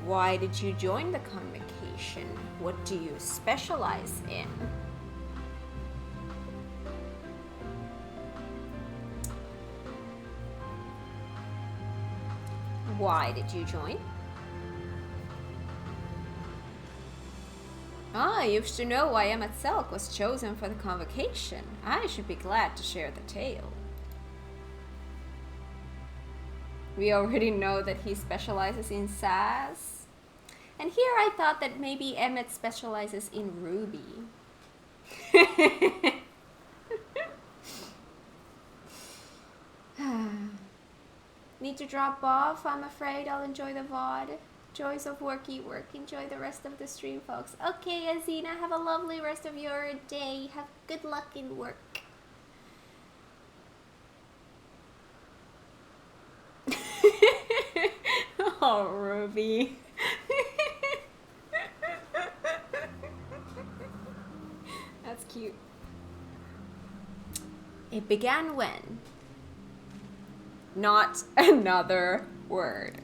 Why did you join the convocation? What do you specialize in? Why did you join? Ah, you should know why Emmett Selk was chosen for the convocation. I should be glad to share the tale. We already know that he specializes in SAS. And here I thought that maybe Emmett specializes in Ruby. Need to drop off. I'm afraid I'll enjoy the VOD. Joys of work, eat work. Enjoy the rest of the stream, folks. Okay, Azina, have a lovely rest of your day. Have good luck in work. Oh, Ruby. That's cute. It began when? Not another word.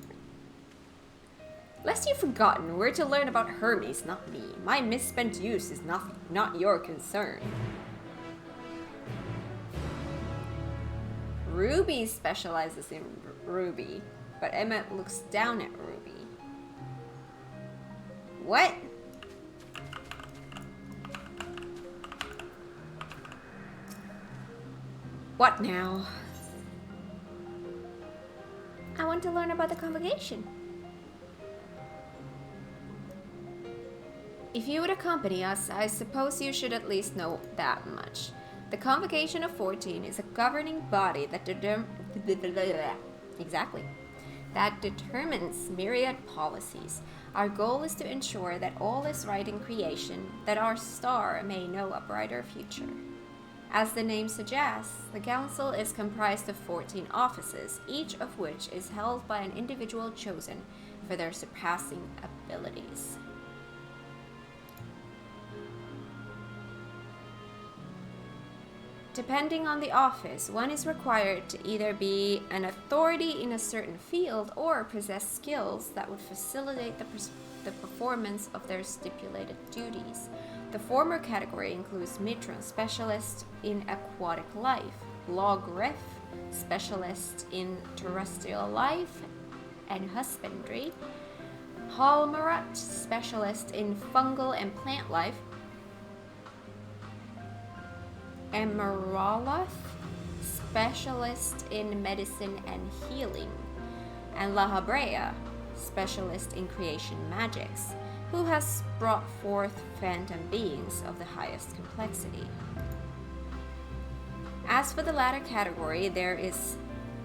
Lest you've forgotten, we're to learn about Hermes, not me. My misspent use is not your concern. Ruby specializes in Ruby, but Emmett looks down at Ruby. What? What now? I want to learn about the convocation. If you would accompany us, I suppose you should at least know that much. The Convocation of 14 is a governing body that determines myriad policies. Our goal is to ensure that all is right in creation, that our star may know a brighter future. As the name suggests, the Council is comprised of 14 offices, each of which is held by an individual chosen for their surpassing abilities. Depending on the office, one is required to either be an authority in a certain field or possess skills that would facilitate the performance of their stipulated duties. The former category includes Matron, specialist in aquatic life, Logref, specialist in terrestrial life and husbandry, Halmarat, specialist in fungal and plant life, Emeraloth, specialist in medicine and healing, and La Habrea, specialist in creation magics, who has brought forth phantom beings of the highest complexity. As for the latter category, there is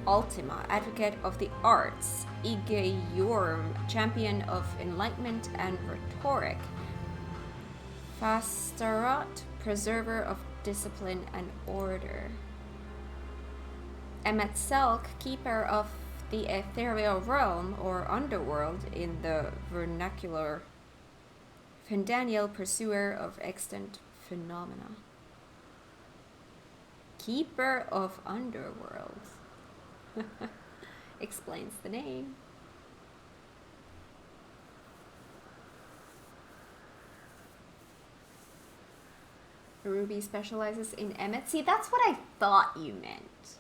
Ultima, advocate of the arts, Ige Yorm, champion of enlightenment and rhetoric, Fastarot, preserver of discipline and order, Emetzelk, keeper of the ethereal realm or underworld in the vernacular, Fendaniel, pursuer of extant phenomena. Keeper of underworld. Explains the name. Ruby specializes in Emmet. See, that's what I thought you meant.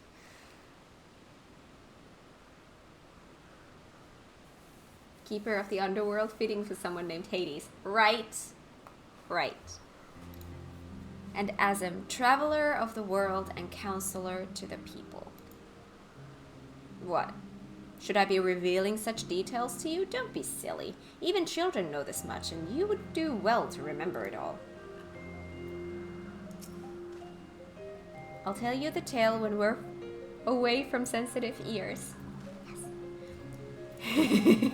Keeper of the underworld, fitting for someone named Hades. Right. Right. And Azim, traveler of the world and counselor to the people. What? Should I be revealing such details to you? Don't be silly. Even children know this much, and you would do well to remember it all. I'll tell you the tale when we're away from sensitive ears. Yes. Okay.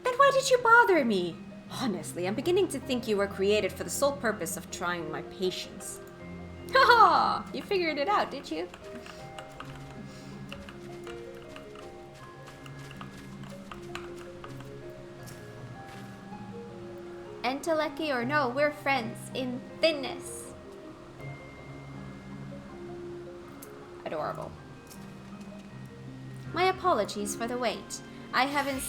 Then why did you bother me? Honestly, I'm beginning to think you were created for the sole purpose of trying my patience. Ha! You figured it out, did you? Enteleki or no, we're friends in thinness. Adorable. My apologies for the wait. I haven't...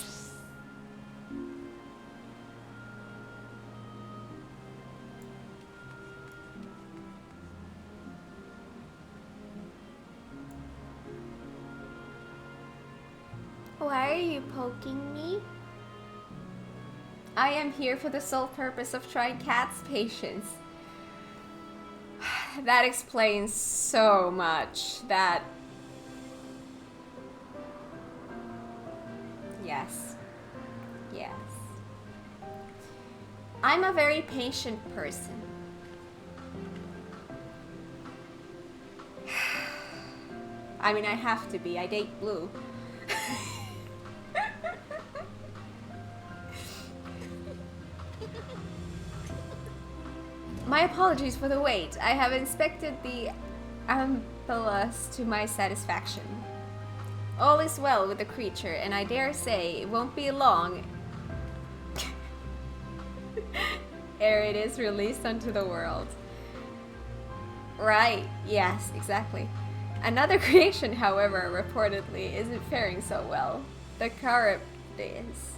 Why are you poking me? I am here for the sole purpose of trying Kat's patience. That explains so much. That... Yes. Yes. I'm a very patient person. I mean, I have to be. I date Blue. My apologies for the wait. I have inspected the Ampelus to my satisfaction. All is well with the creature, and I dare say it won't be long ere it is released unto the world. Right, yes, exactly. Another creation, however, reportedly isn't faring so well. The Carib is.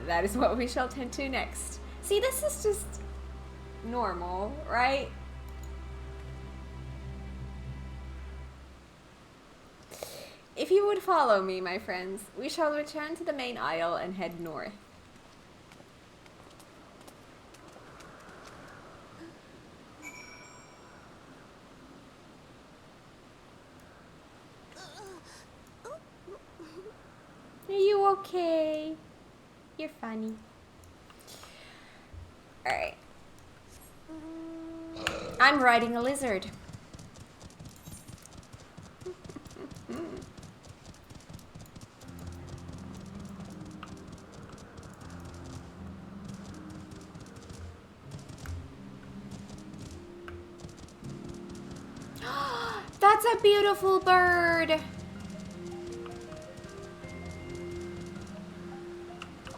That is what we shall tend to next. See, this is just normal, right? If you would follow me, my friends, we shall return to the main aisle and head north. Are you okay? You're funny. Alright. I'm riding a lizard. That's a beautiful bird.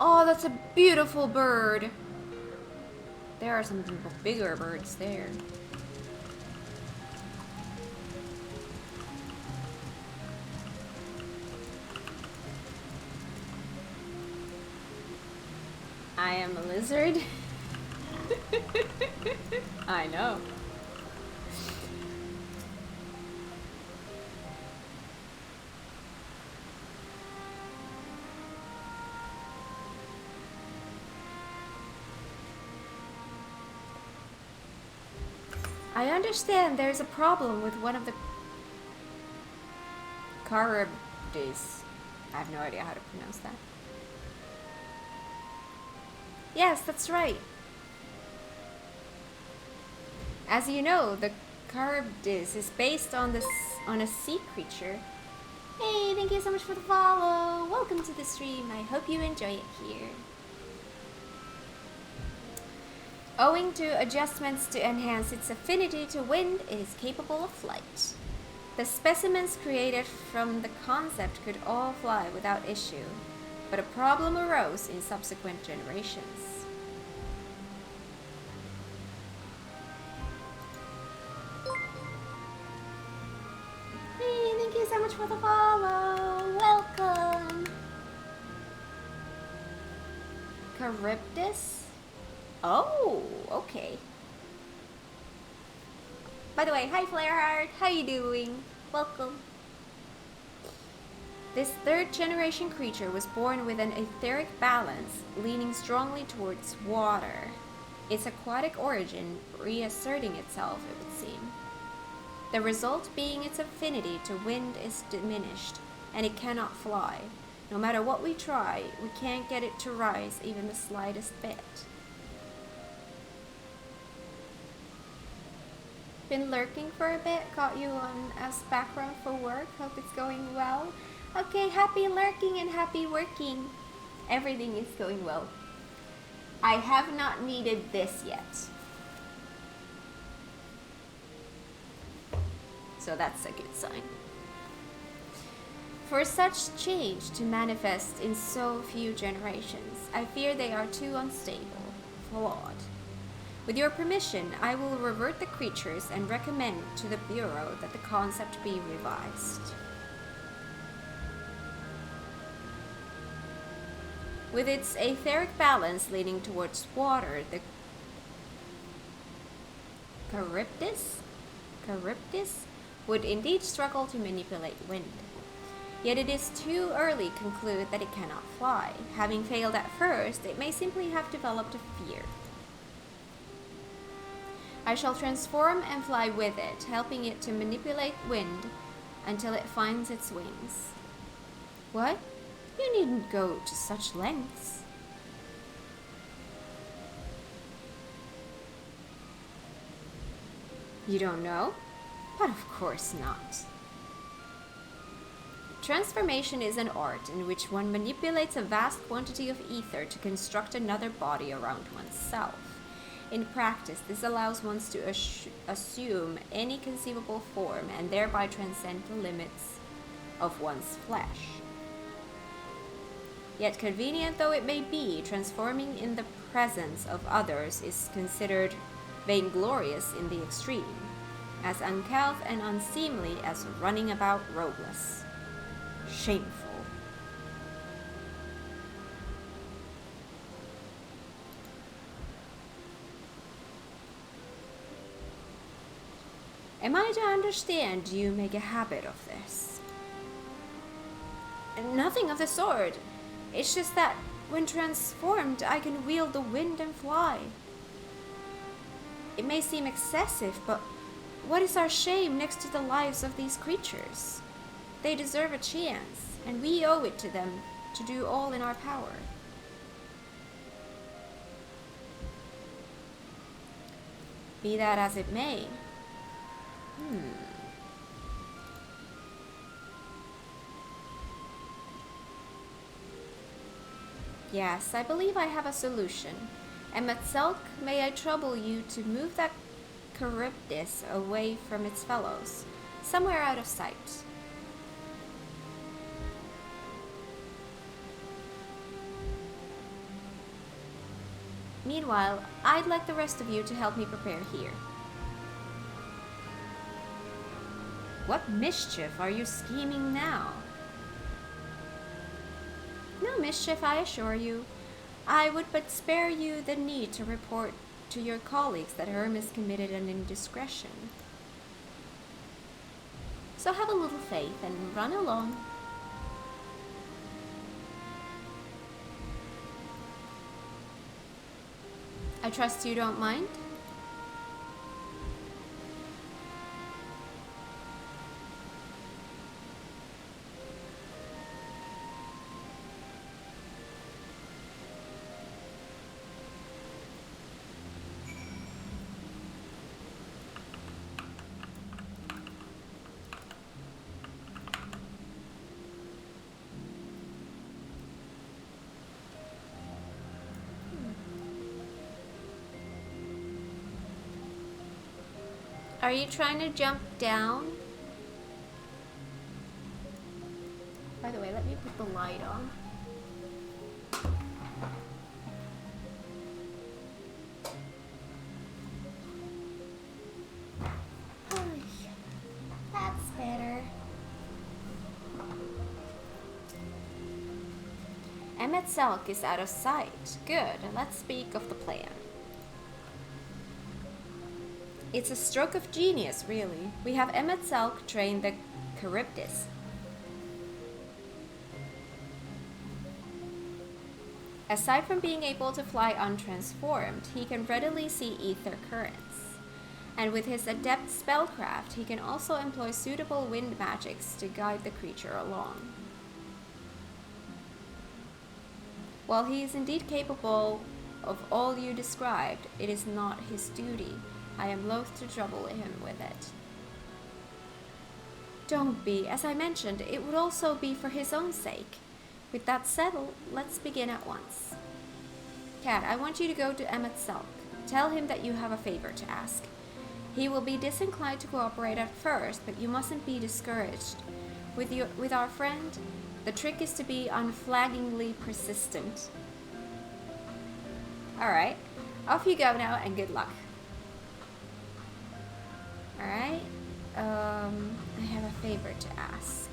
Oh, that's a beautiful bird. There are some bigger birds there. I am a lizard. I know. I understand there's a problem with one of the Charybdis. I have no idea how to pronounce that. Yes, that's right. As you know, the Charybdis is based on a sea creature. Hey, thank you so much for the follow. Welcome to the stream. I hope you enjoy it here. Owing to adjustments to enhance its affinity to wind, it is capable of flight. The specimens created from the concept could all fly without issue, but a problem arose in subsequent generations. Hey, thank you so much for the follow. Welcome. Charybdis? Oh, okay. By the way, hi Flareheart, how you doing? Welcome. This third generation creature was born with an etheric balance, leaning strongly towards water. Its aquatic origin reasserting itself, it would seem. The result being its affinity to wind is diminished, and it cannot fly. No matter what we try, we can't get it to rise even the slightest bit. Been lurking for a bit, caught you on as background for work, hope it's going well. Okay, happy lurking and happy working. Everything is going well. I have not needed this yet. So that's a good sign. For such change to manifest in so few generations, I fear they are too unstable, flawed. With your permission, I will revert the creatures and recommend to the Bureau that the concept be revised. With its etheric balance leaning towards water, the Charybdis would indeed struggle to manipulate wind. Yet it is too early to conclude that it cannot fly. Having failed at first, it may simply have developed a fear. I shall transform and fly with it, helping it to manipulate wind until it finds its wings. What? You needn't go to such lengths. You don't know? But of course not. Transformation is an art in which one manipulates a vast quantity of ether to construct another body around oneself. In practice, this allows one to assume any conceivable form and thereby transcend the limits of one's flesh. Yet convenient though it may be, transforming in the presence of others is considered vainglorious in the extreme, as uncouth and unseemly as running about robeless. Shameful. Am I to understand you make a habit of this? Nothing of the sort. It's just that when transformed, I can wield the wind and fly. It may seem excessive, but what is our shame next to the lives of these creatures? They deserve a chance, and we owe it to them to do all in our power. Be that as it may. Yes, I believe I have a solution. And Metzelk, may I trouble you to move that Charybdis away from its fellows, somewhere out of sight. Meanwhile, I'd like the rest of you to help me prepare here. What mischief are you scheming now? No mischief, I assure you. I would but spare you the need to report to your colleagues that Hermes committed an indiscretion. So have a little faith and run along. I trust you don't mind? Are you trying to jump down? By the way, let me put the light on. That's better. Emmet Selk is out of sight. Good, let's speak of the plan. It's a stroke of genius, really. We have Emmet Selk train the Charybdis. Aside from being able to fly untransformed, he can readily see ether currents. And with his adept spellcraft, he can also employ suitable wind magics to guide the creature along. While he is indeed capable of all you described, it is not his duty. I am loath to trouble him with it. Don't be. As I mentioned, it would also be for his own sake. With that settled, let's begin at once. Kat, I want you to go to Emmet Selk. Tell him that you have a favor to ask. He will be disinclined to cooperate at first, but you mustn't be discouraged. With our friend, the trick is to be unflaggingly persistent. Alright, off you go now and good luck. Alright, I have a favor to ask.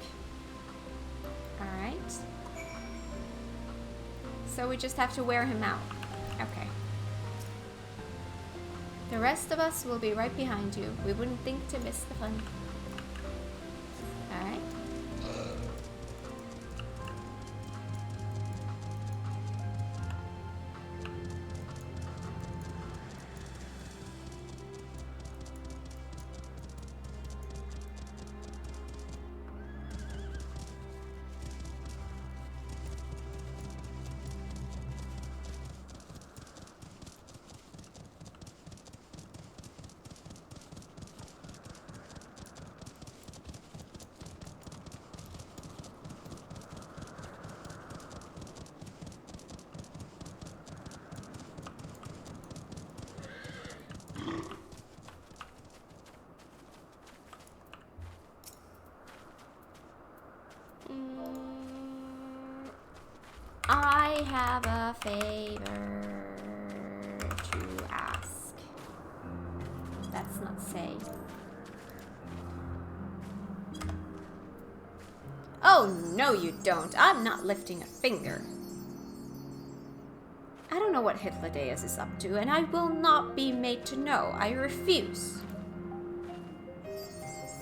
Alright. So we just have to wear him out. Okay. The rest of us will be right behind you. We wouldn't think to miss the fun. Alright. I have a favor to ask. That's not say. Oh, no you don't. I'm not lifting a finger. I don't know what Hythlodaeus is up to, and I will not be made to know. I refuse.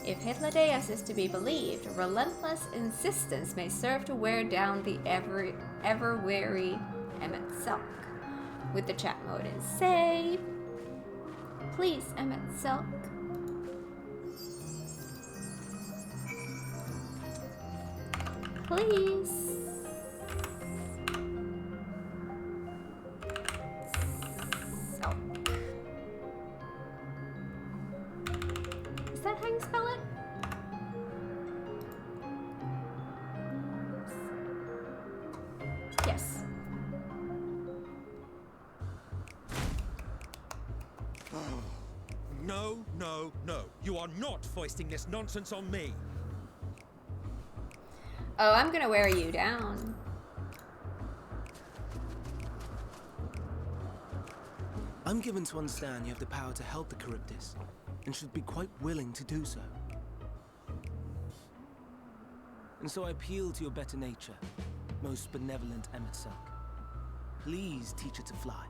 If Hythlodaeus is to be believed, relentless insistence may serve to wear down the ever-wary Emmet Selk. With the chat mode in say, please, Emmet Selk. Please. Selk. Is that how you spell it? Yes. No, no, no. You are not foisting this nonsense on me. Oh, I'm gonna wear you down. I'm given to understand you have the power to help the Charybdis, and should be quite willing to do so. And so I appeal to your better nature, most benevolent Emmet Selk. Please teach her to fly.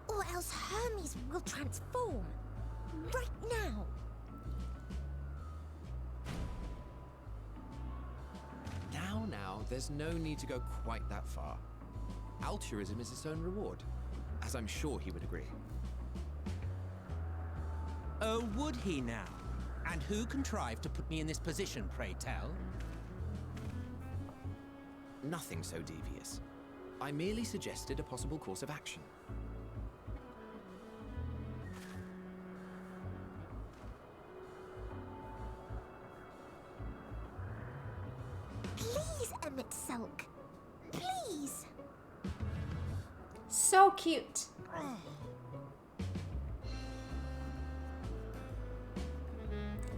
Or else Hermes will transform. Right now. Now, there's no need to go quite that far. Altruism is its own reward, as I'm sure he would agree. Oh, would he now? And who contrived to put me in this position, pray tell? Nothing so devious. I merely suggested a possible course of action. Please, Emmet Selk. Please. So cute.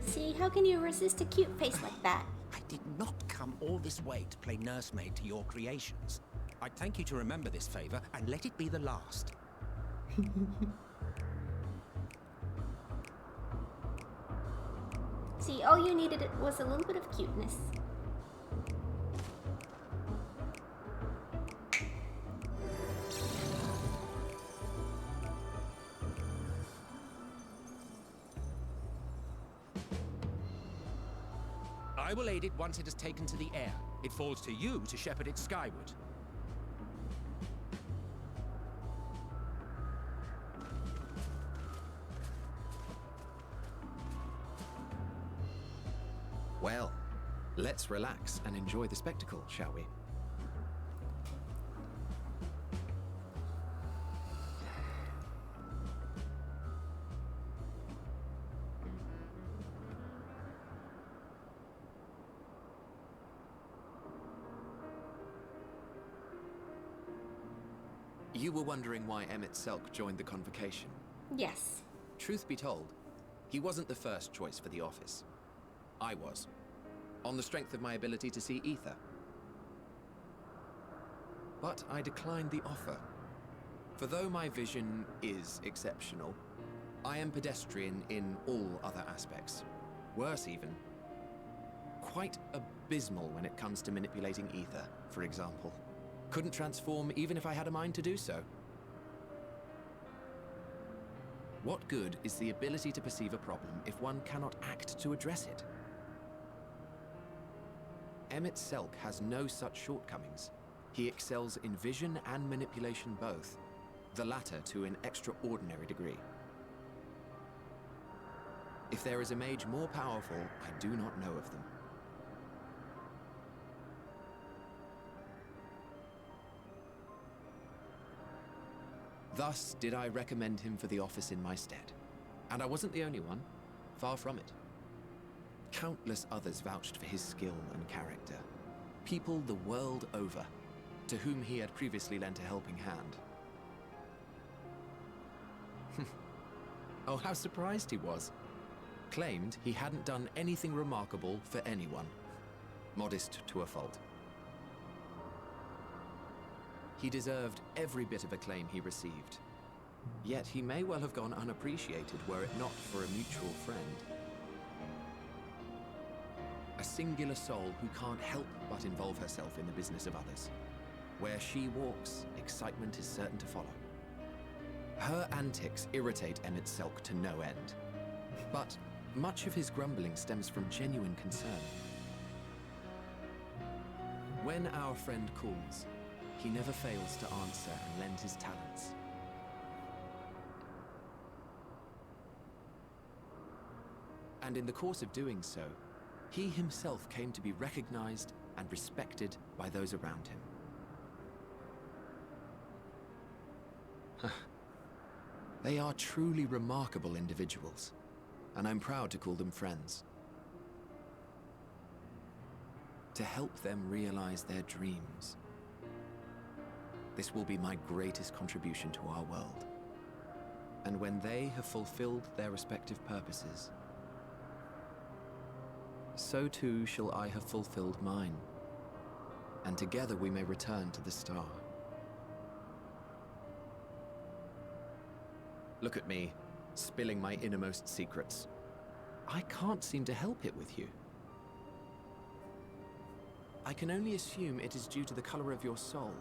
See, how can you resist a cute face like that? I did not come all this way to play nursemaid to your creations. I'd thank you to remember this favor and let it be the last. See, all you needed was a little bit of cuteness. I will aid it once it has taken to the air. It falls to you to shepherd it skyward. Well, let's relax and enjoy the spectacle, shall we? You were wondering why Emmett Selk joined the convocation. Yes. Truth be told, he wasn't the first choice for the office. I was, on the strength of my ability to see ether. But I declined the offer. For though my vision is exceptional, I am pedestrian in all other aspects. Worse even, quite abysmal when it comes to manipulating ether, for example. Couldn't transform even if I had a mind to do so. What good is the ability to perceive a problem if one cannot act to address it? Emmett Selk has no such shortcomings. He excels in vision and manipulation both, the latter to an extraordinary degree. If there is a mage more powerful, I do not know of them. Thus did I recommend him for the office in my stead. And I wasn't the only one. Far from it. Countless others vouched for his skill and character. People the world over, to whom he had previously lent a helping hand. Oh, how surprised he was. Claimed he hadn't done anything remarkable for anyone. Modest to a fault. He deserved every bit of acclaim he received. Yet he may well have gone unappreciated were it not for a mutual friend. A singular soul who can't help but involve herself in the business of others. Where she walks, excitement is certain to follow. Her antics irritate Emmett Selk to no end. But much of his grumbling stems from genuine concern. When our friend calls, he never fails to answer and lend his talents. And in the course of doing so, he himself came to be recognized and respected by those around him. They are truly remarkable individuals, and I'm proud to call them friends. To help them realize their dreams. This will be my greatest contribution to our world. And when they have fulfilled their respective purposes, so too shall I have fulfilled mine, and together we may return to the star. Look at me, spilling my innermost secrets. I can't seem to help it with you. I can only assume it is due to the color of your soul.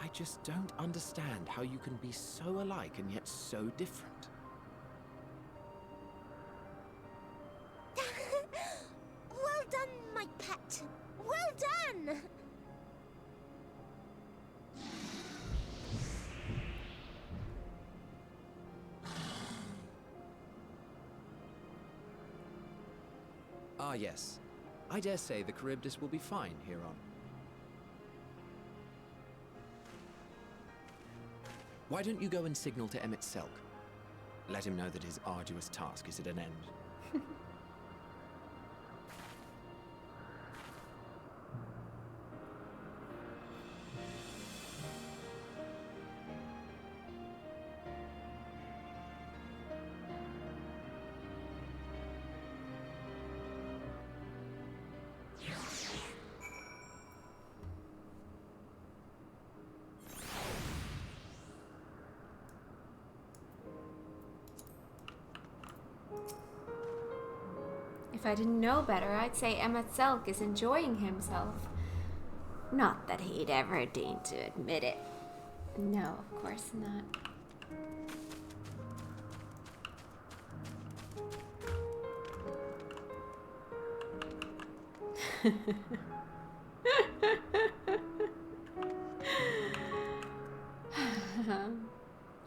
I just don't understand how you can be so alike and yet so different. Well done, my pet. Well done! Ah, yes. I dare say the Charybdis will be fine here on. Why don't you go and signal to Emmett Selk? Let him know that his arduous task is at an end. If I didn't know better, I'd say Emmett Selk is enjoying himself. Not that he'd ever deign to admit it. No, of course not.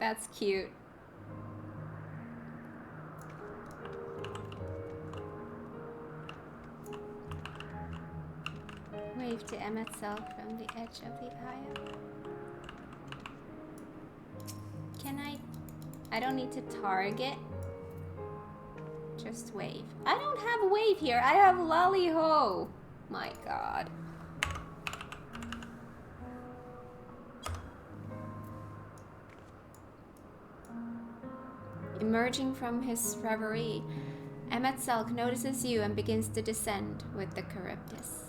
That's cute. Wave to Emmett Selk from the edge of the aisle. Can I don't need to target. Just wave. I don't have wave here. I have lolly ho. My god. Emerging from his reverie, Emmett Selk notices you and begins to descend with the Charybdis.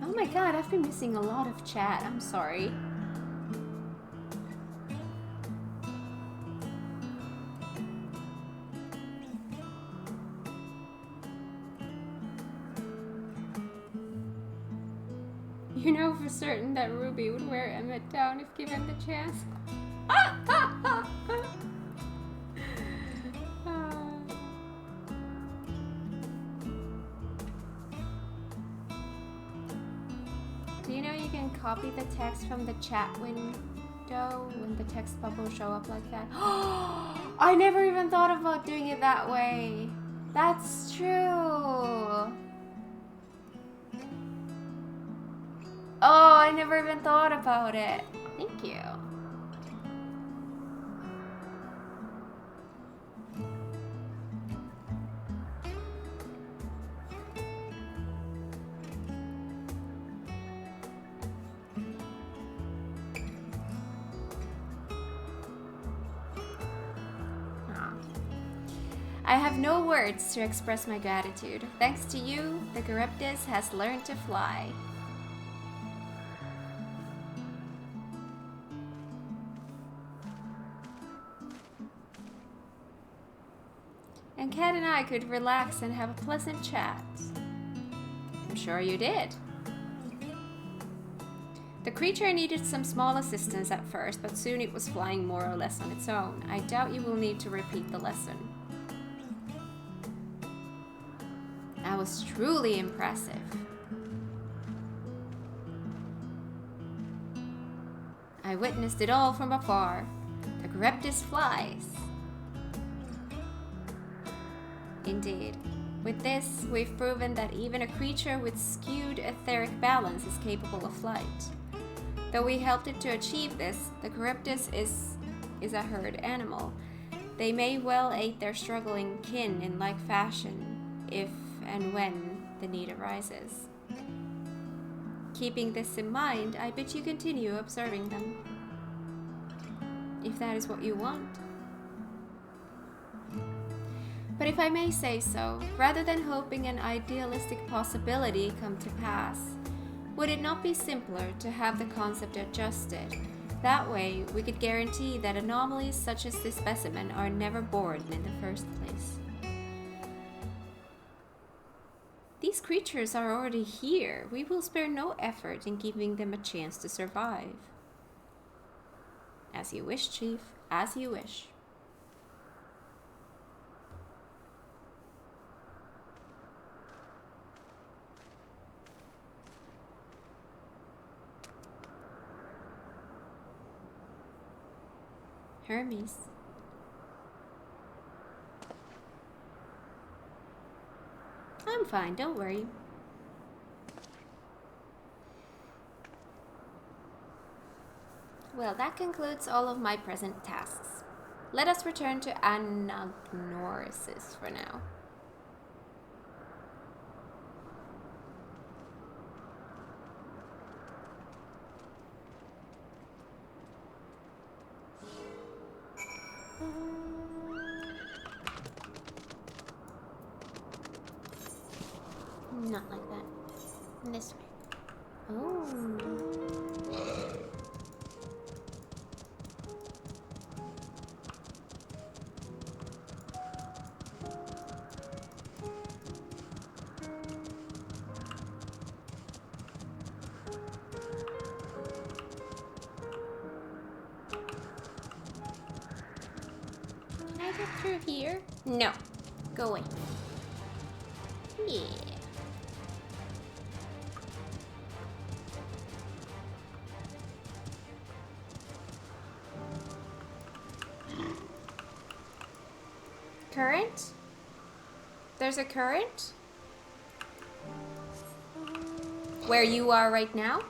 Oh my god, I've been missing a lot of chat. I'm sorry. You know for certain that Ruby would wear Emmett down if given the chance. Do you know you can copy the text from the chat window when the text bubbles show up like that? I never even thought about doing it that way. That's true. Oh, I never even thought about it. Thank you. I have no words to express my gratitude. Thanks to you, the Charybdis has learned to fly. And Kat and I could relax and have a pleasant chat. I'm sure you did. The creature needed some small assistance at first, but soon it was flying more or less on its own. I doubt you will need to repeat the lesson. That was truly impressive. I witnessed it all from afar. The Charybdis flies. Indeed. With this, we've proven that even a creature with skewed etheric balance is capable of flight. Though we helped it to achieve this, the Charybdis is a herd animal. They may well aid their struggling kin in like fashion, if and when the need arises. Keeping this in mind, I bid you continue observing them. If that is what you want. But if I may say so, rather than hoping an idealistic possibility come to pass, would it not be simpler to have the concept adjusted? That way, we could guarantee that anomalies such as this specimen are never born in the first place. These creatures are already here. We will spare no effort in giving them a chance to survive. As you wish, Chief. As you wish. Hermes. I'm fine, don't worry. Well, that concludes all of my present tasks. Let us return to Anagnorisis for now. Not like that. This way. Oh. Can I get through here? No. Go away. Yeah. Current? There's a current? Where you are right now?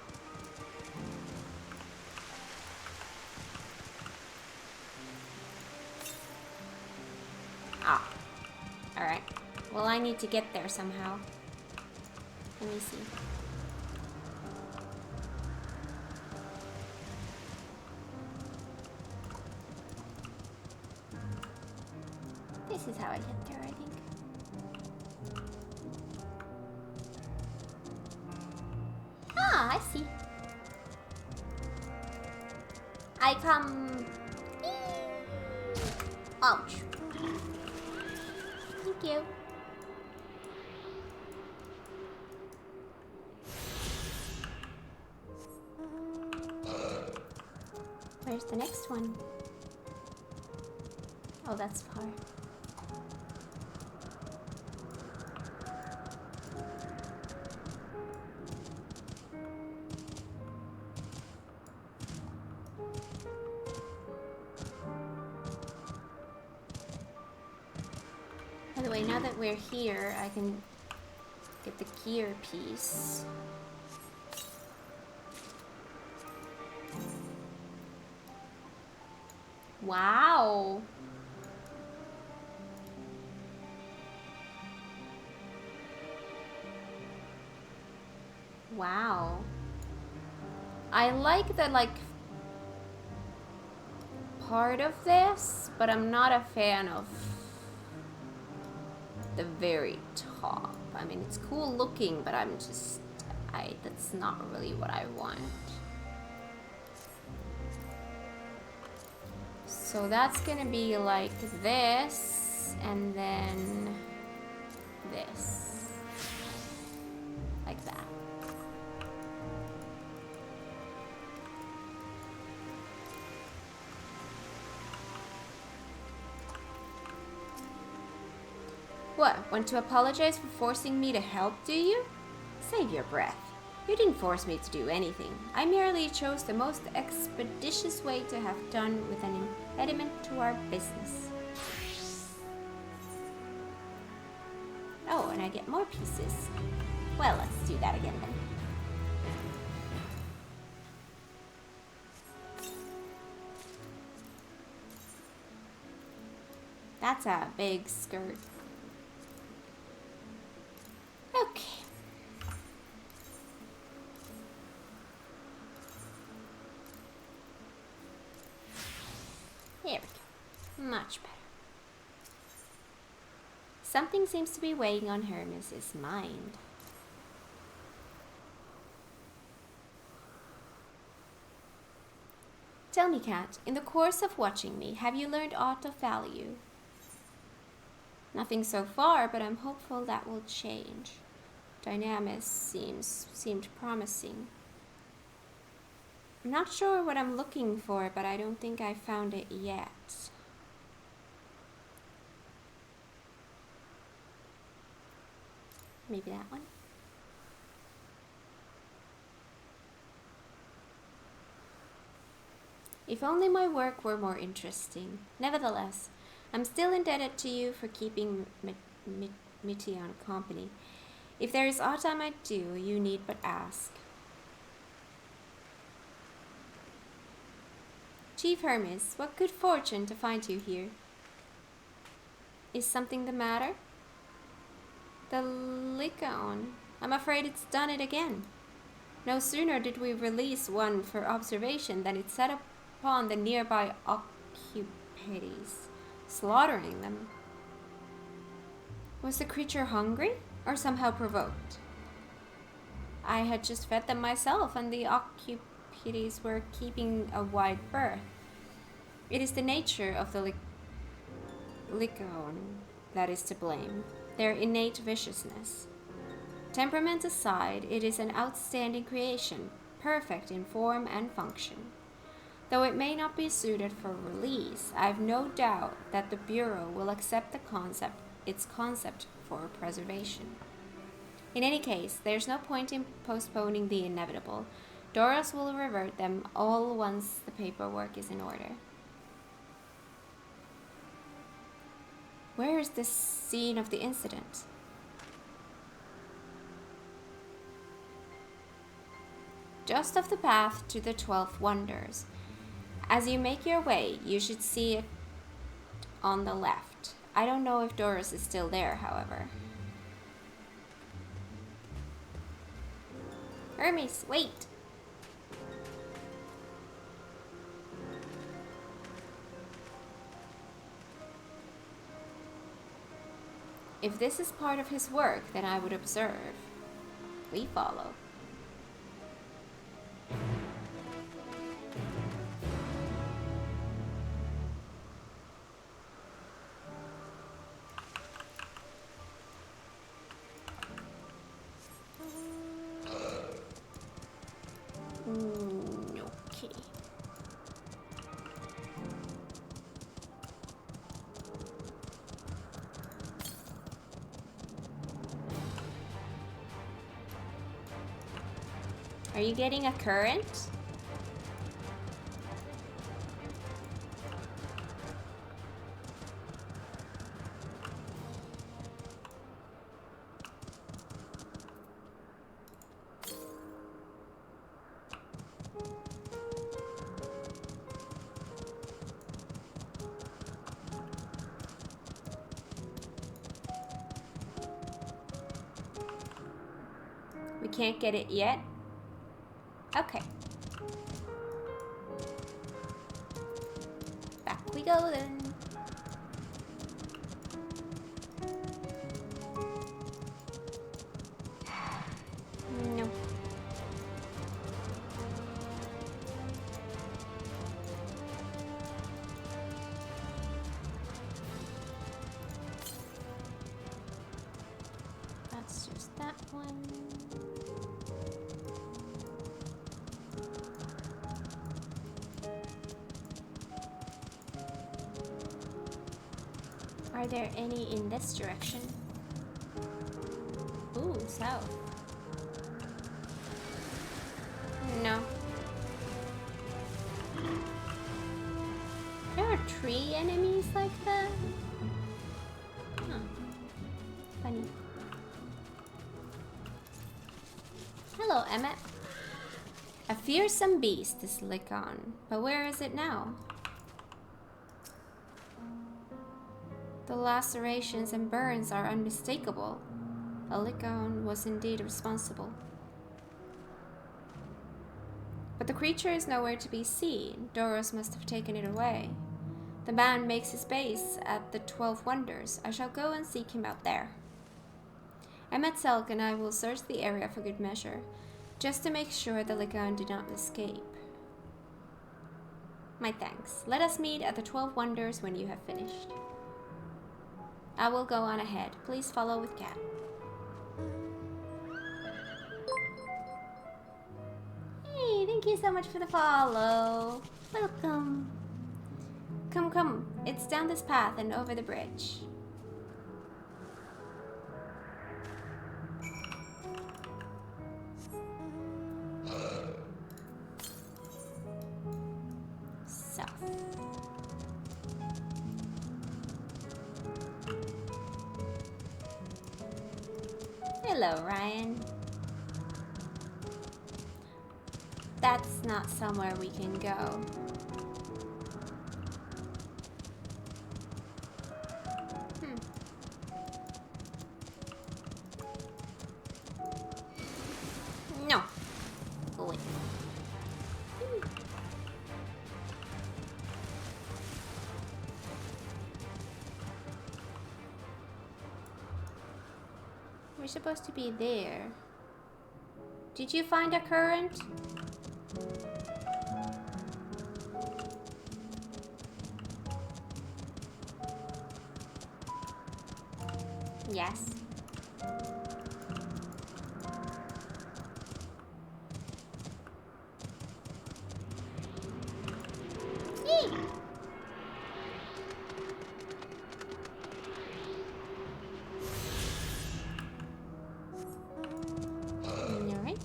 Ah. Alright. Well, I need to get there somehow. Let me see. This is how I get there, I think. Ah, I see. I come... Ouch. Thank you. Where's the next one? Oh, that's far. By the way, now that we're here, I can get the gear piece. Wow. Wow. I like the, like, part of this, but I'm not a fan of the very top. I mean, it's cool looking, but I'm just, that's not really what I want. So that's gonna be like this, and then this. Like that. What? Want to apologize for forcing me to help, do you? Save your breath. You didn't force me to do anything. I merely chose the most expeditious way to have done with an impediment to our business. Oh, and I get more pieces. Well, let's do that again then. That's a big skirt. Okay. There we go. Much better. Something seems to be weighing on Hermes's mind. Tell me, Kat, in the course of watching me, have you learned aught of value? Nothing so far, but I'm hopeful that will change. Dynamis seemed promising. I'm not sure what I'm looking for, but I don't think I found it yet. Maybe that one? If only my work were more interesting. Nevertheless, I'm still indebted to you for keeping Mittion company. If there is aught I might do, you need but ask. Chief Hermes, what good fortune to find you here. Is something the matter? The Lycaon. I'm afraid it's done it again. No sooner did we release one for observation than it set upon the nearby occupies, slaughtering them. Was the creature hungry or somehow provoked? I had just fed them myself, and the occupities were keeping a wide berth. It is the nature of the Lycaon that is to blame, their innate viciousness. Temperament aside, it is an outstanding creation, perfect in form and function. Though it may not be suited for release, I have no doubt that the Bureau will accept its concept for preservation. In any case, there's no point in postponing the inevitable. Doros will revert them all once the paperwork is in order. Where is this scene of the incident? Just off the path to the 12 Wonders. As you make your way, you should see it on the left. I don't know if Doros is still there, however. Hermes, wait! If this is part of his work, then I would observe. We follow. Okay. Are you getting a current? We can't get it yet? Okay. Back we go then. No. That's just that one. Are there any in this direction? Ooh, south. No. There are tree enemies like that? Huh. Funny. Hello, Emmett. A fearsome beast, this Lycaon. But where is it now? The lacerations and burns are unmistakable. A Lycaon was indeed responsible. But the creature is nowhere to be seen. Doros must have taken it away. The man makes his base at the 12 Wonders. I shall go and seek him out there. Emmett Selk and I will search the area for good measure, just to make sure the Lycaon did not escape. My thanks. Let us meet at the 12 Wonders when you have finished. I will go on ahead. Please follow with Kat. Hey, thank you so much for the follow. Welcome. Come, come. It's down this path and over the bridge. South. Hello, Ryan. That's not somewhere we can go. No. Go away. We're supposed to be there. Did you find a current? Yes. Yay! Alright.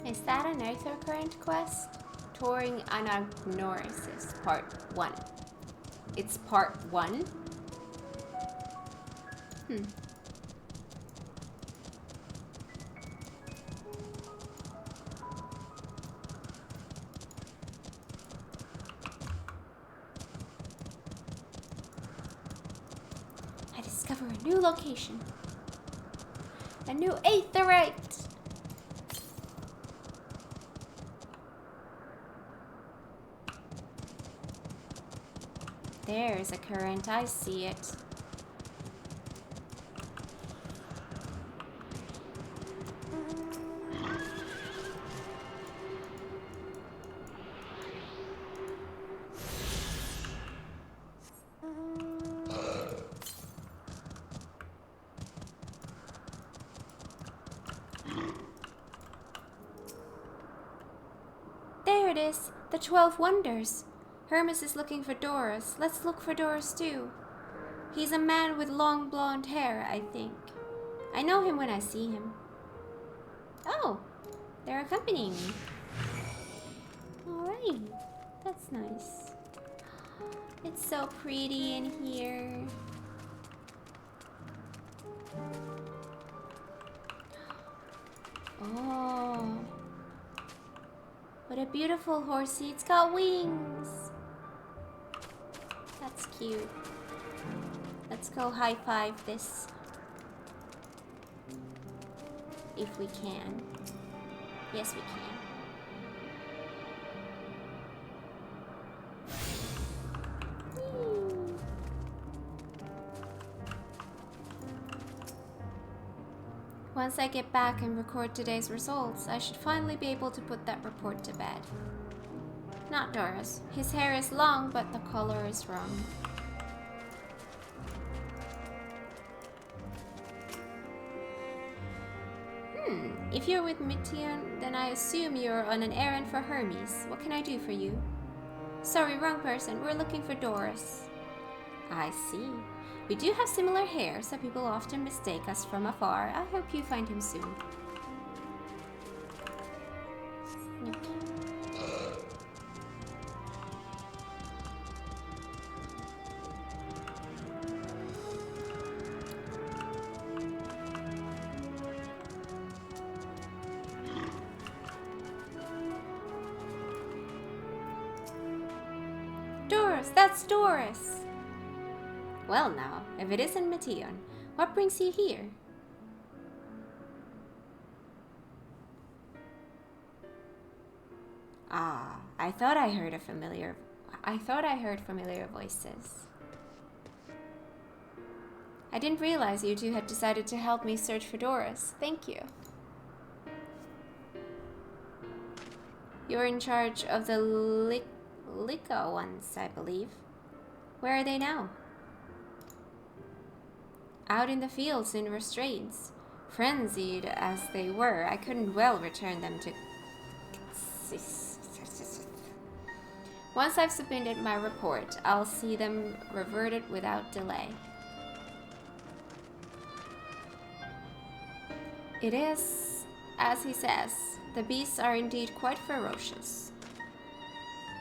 Is that an Aether Current quest? Touring Anagnorisis, Part 1. It's Part 1? I discover a new location. A new Aetherite! There's a current, I see it. There it is, the 12 Wonders. Hermes is looking for Doris. Let's look for Doris too. He's a man with long blonde hair, I think. I know him when I see him. Oh, they're accompanying me. Alright, that's nice. It's so pretty in here. Oh, what a beautiful horsey. It's got wings. That's cute. Let's go high five this. If we can. Yes, we can. Yay. Once I get back and record today's results, I should finally be able to put that report to bed. Not Doris. His hair is long, but the color is wrong. If you're with Mithian, then I assume you're on an errand for Hermes. What can I do for you? Sorry, wrong person. We're looking for Doris. I see. We do have similar hair, so people often mistake us from afar. I hope you find him soon. Okay. Doris, that's Doris! Well now, if it isn't Mithian, what brings you here? Ah, I thought I heard familiar voices. I didn't realize you two had decided to help me search for Doris. Thank you. You're in charge of the Lika ones, I believe. Where are they now? Out in the fields in restraints. Frenzied as they were, I couldn't well return them to... Once I've submitted my report, I'll see them reverted without delay. It is, as he says, the beasts are indeed quite ferocious.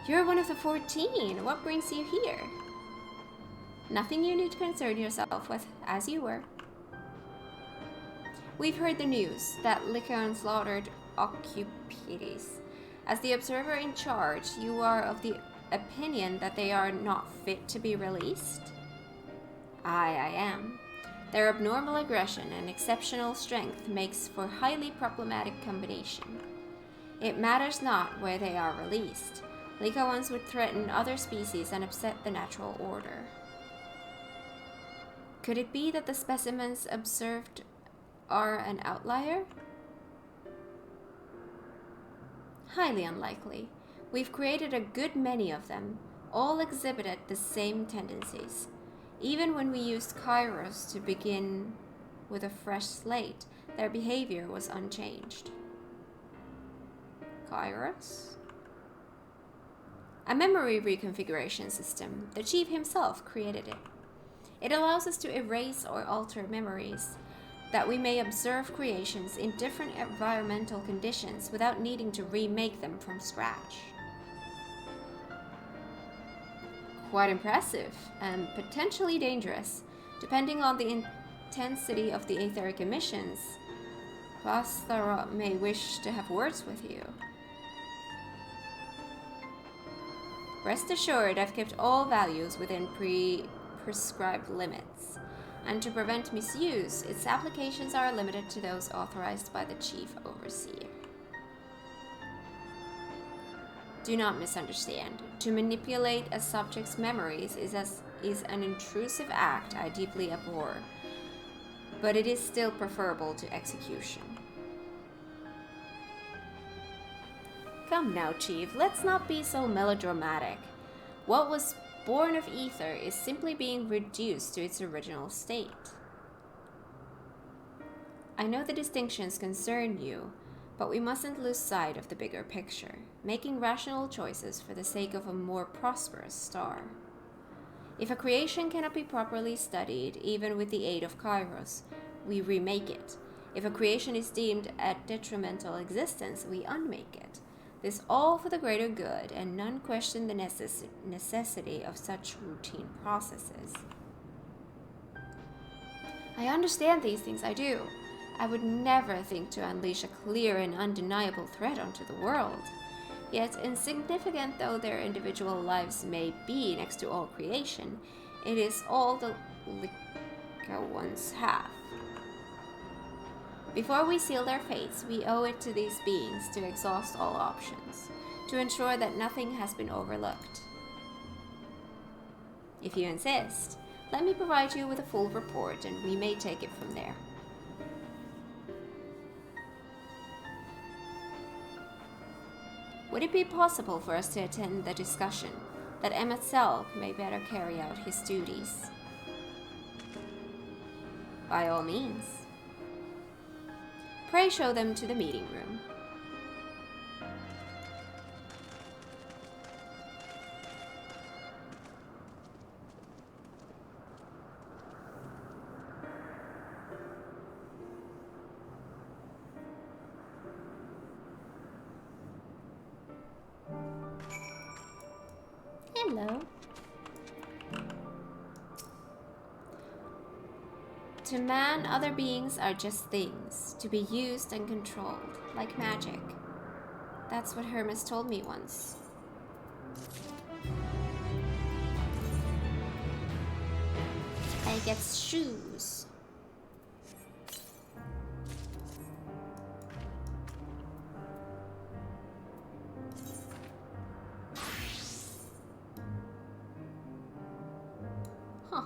You're one of the 14. What brings you here? Nothing you need to concern yourself with, as you were. We've heard the news that Lycaon slaughtered Occupides. As the observer in charge, you are of the opinion that they are not fit to be released? Aye, I am. Their abnormal aggression and exceptional strength makes for highly problematic combination. It matters not where they are released. Lika ones would threaten other species and upset the natural order. Could it be that the specimens observed are an outlier? Highly unlikely. We've created a good many of them. All exhibited the same tendencies. Even when we used Kairos to begin with a fresh slate, their behavior was unchanged. Kairos? A memory reconfiguration system. The chief himself created it. It allows us to erase or alter memories, that we may observe creations in different environmental conditions without needing to remake them from scratch. Quite impressive, and potentially dangerous, depending on the intensity of the etheric emissions. Pasthara may wish to have words with you. Rest assured, I've kept all values within prescribed limits, and to prevent misuse, its applications are limited to those authorized by the Chief Overseer. Do not misunderstand. To manipulate a subject's memories is an intrusive act I deeply abhor, but it is still preferable to execution. Come now, Chief, let's not be so melodramatic. What was born of ether is simply being reduced to its original state. I know the distinctions concern you, but we mustn't lose sight of the bigger picture, making rational choices for the sake of a more prosperous star. If a creation cannot be properly studied, even with the aid of Kairos, we remake it. If a creation is deemed a detrimental existence, we unmake it. This all for the greater good, and none question the necessity of such routine processes. I understand these things, I do. I would never think to unleash a clear and undeniable threat onto the world. Yet, insignificant though their individual lives may be next to all creation, it is all the Lika ones have. Before we seal their fates, we owe it to these beings to exhaust all options, to ensure that nothing has been overlooked. If you insist, let me provide you with a full report, and we may take it from there. Would it be possible for us to attend the discussion, that Emmett Selk may better carry out his duties? By all means. Pray show them to the meeting room. Hello. To man, other beings are just things, to be used and controlled, like magic. That's what Hermes told me once. I get shoes. Huh.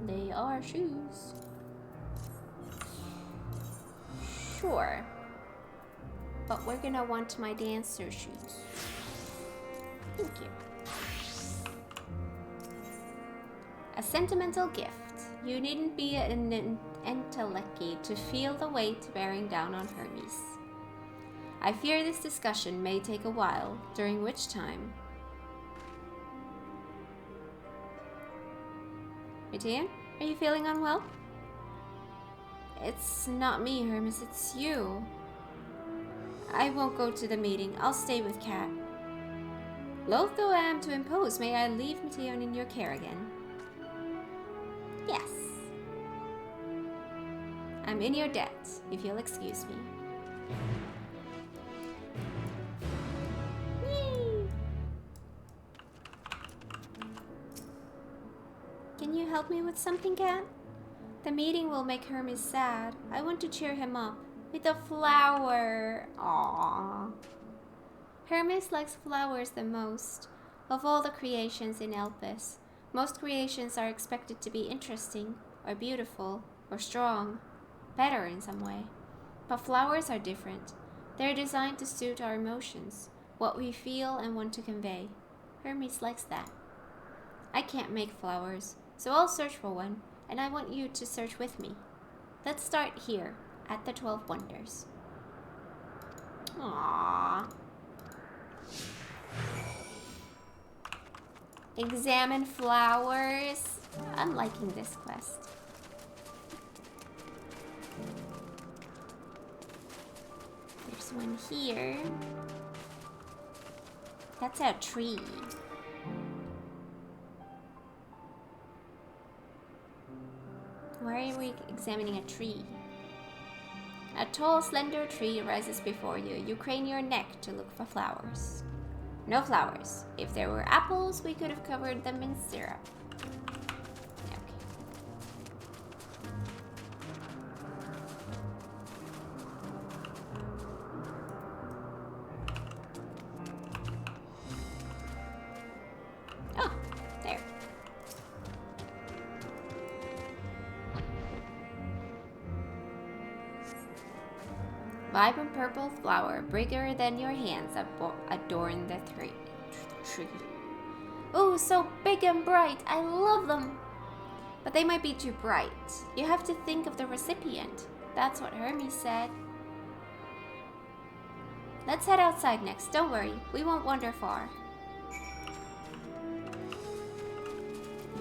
They are shoes. Sure. But we're gonna want my dancer shoes. Thank you. A sentimental gift. You needn't be an entelechy to feel the weight bearing down on Hermes. I fear this discussion may take a while, during which time... Mitian, are you feeling unwell? It's not me, Hermes, it's you. I won't go to the meeting. I'll stay with Kat. Loath though I am to impose, may I leave Mitian in your care again? Yes. I'm in your debt, if you'll excuse me. Yay! Can you help me with something, Kat? The meeting will make Hermes sad. I want to cheer him up with a flower. Aww. Hermes likes flowers the most. Of all the creations in Elpis, most creations are expected to be interesting, or beautiful, or strong, better in some way. But flowers are different. They're designed to suit our emotions, what we feel and want to convey. Hermes likes that. I can't make flowers, so I'll search for one, and I want you to search with me. Let's start here, at the 12 Wonders. Aww. Examine flowers. I'm liking this quest. There's one here. That's a tree. Why are we examining a tree? A tall, slender tree rises before you. You crane your neck to look for flowers. No flowers. If there were apples, we could have covered them in syrup. Okay. Oh, there. Vibrant purple flower, bigger than your hands, adorn the tree. Oh, so big and bright. I love them. But they might be too bright. You have to think of the recipient. That's what Hermes said. Let's head outside next. Don't worry, we won't wander far.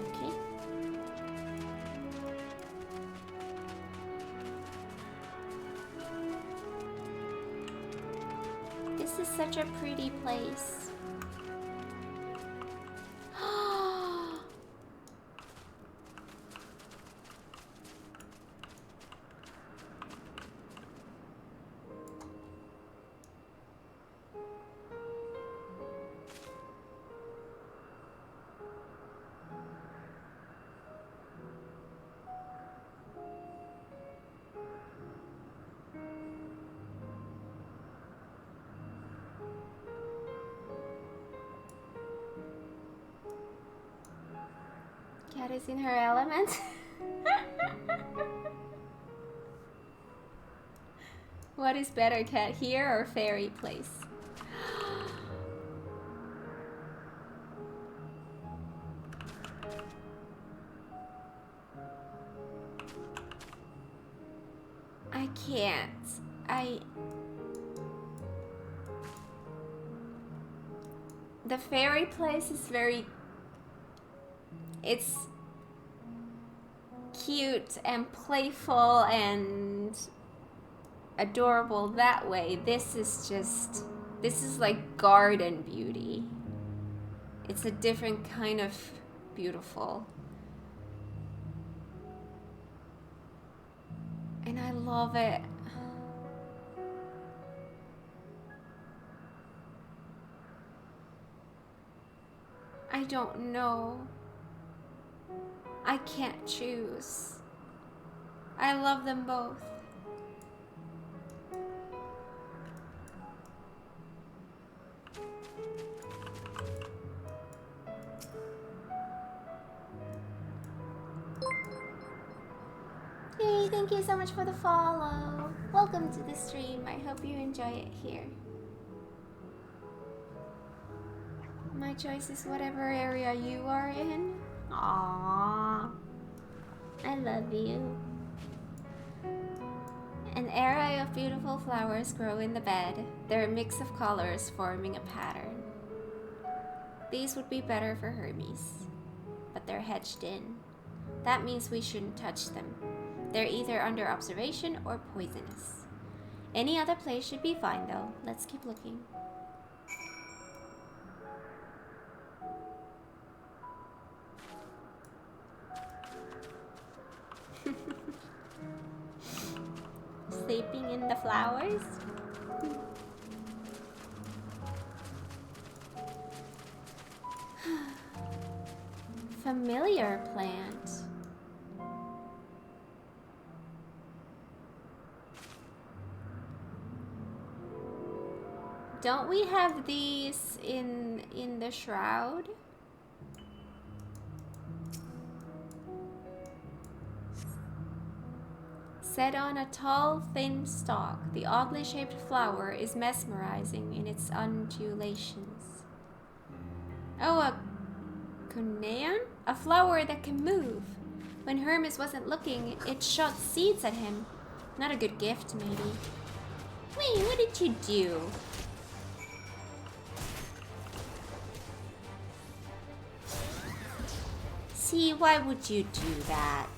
Okay. This is such a pretty place. Cat is in her element. What is better, Cat, here or fairy place? I can't. The fairy place is very... It's cute and playful and adorable that way. This is like garden beauty. It's a different kind of beautiful. And I love it. I don't know. I can't choose. I love them both. Hey, thank you so much for the follow. Welcome to the stream. I hope you enjoy it here. My choice is whatever area you are in. Aww. I love you. An array of beautiful flowers grow in the bed. They're a mix of colors forming a pattern. These would be better for Hermes, but they're hedged in. That means we shouldn't touch them. They're either under observation or poisonous. Any other place should be fine though. Let's keep looking. Sleeping in the flowers? Familiar plant. Don't we have these in the shroud? Set on a tall, thin stalk, the oddly shaped flower is mesmerizing in its undulations. Oh, a Cuneon? A flower that can move. When Hermes wasn't looking, it shot seeds at him. Not a good gift, maybe. Wait, what did you do? See, why would you do that?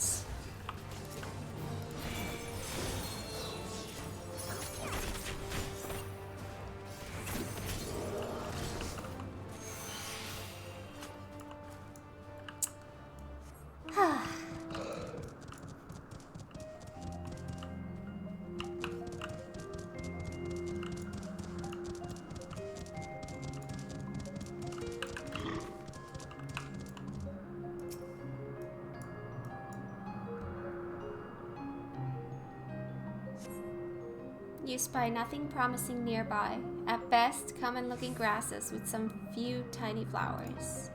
You spy nothing promising nearby. At best, common-looking grasses with some few tiny flowers.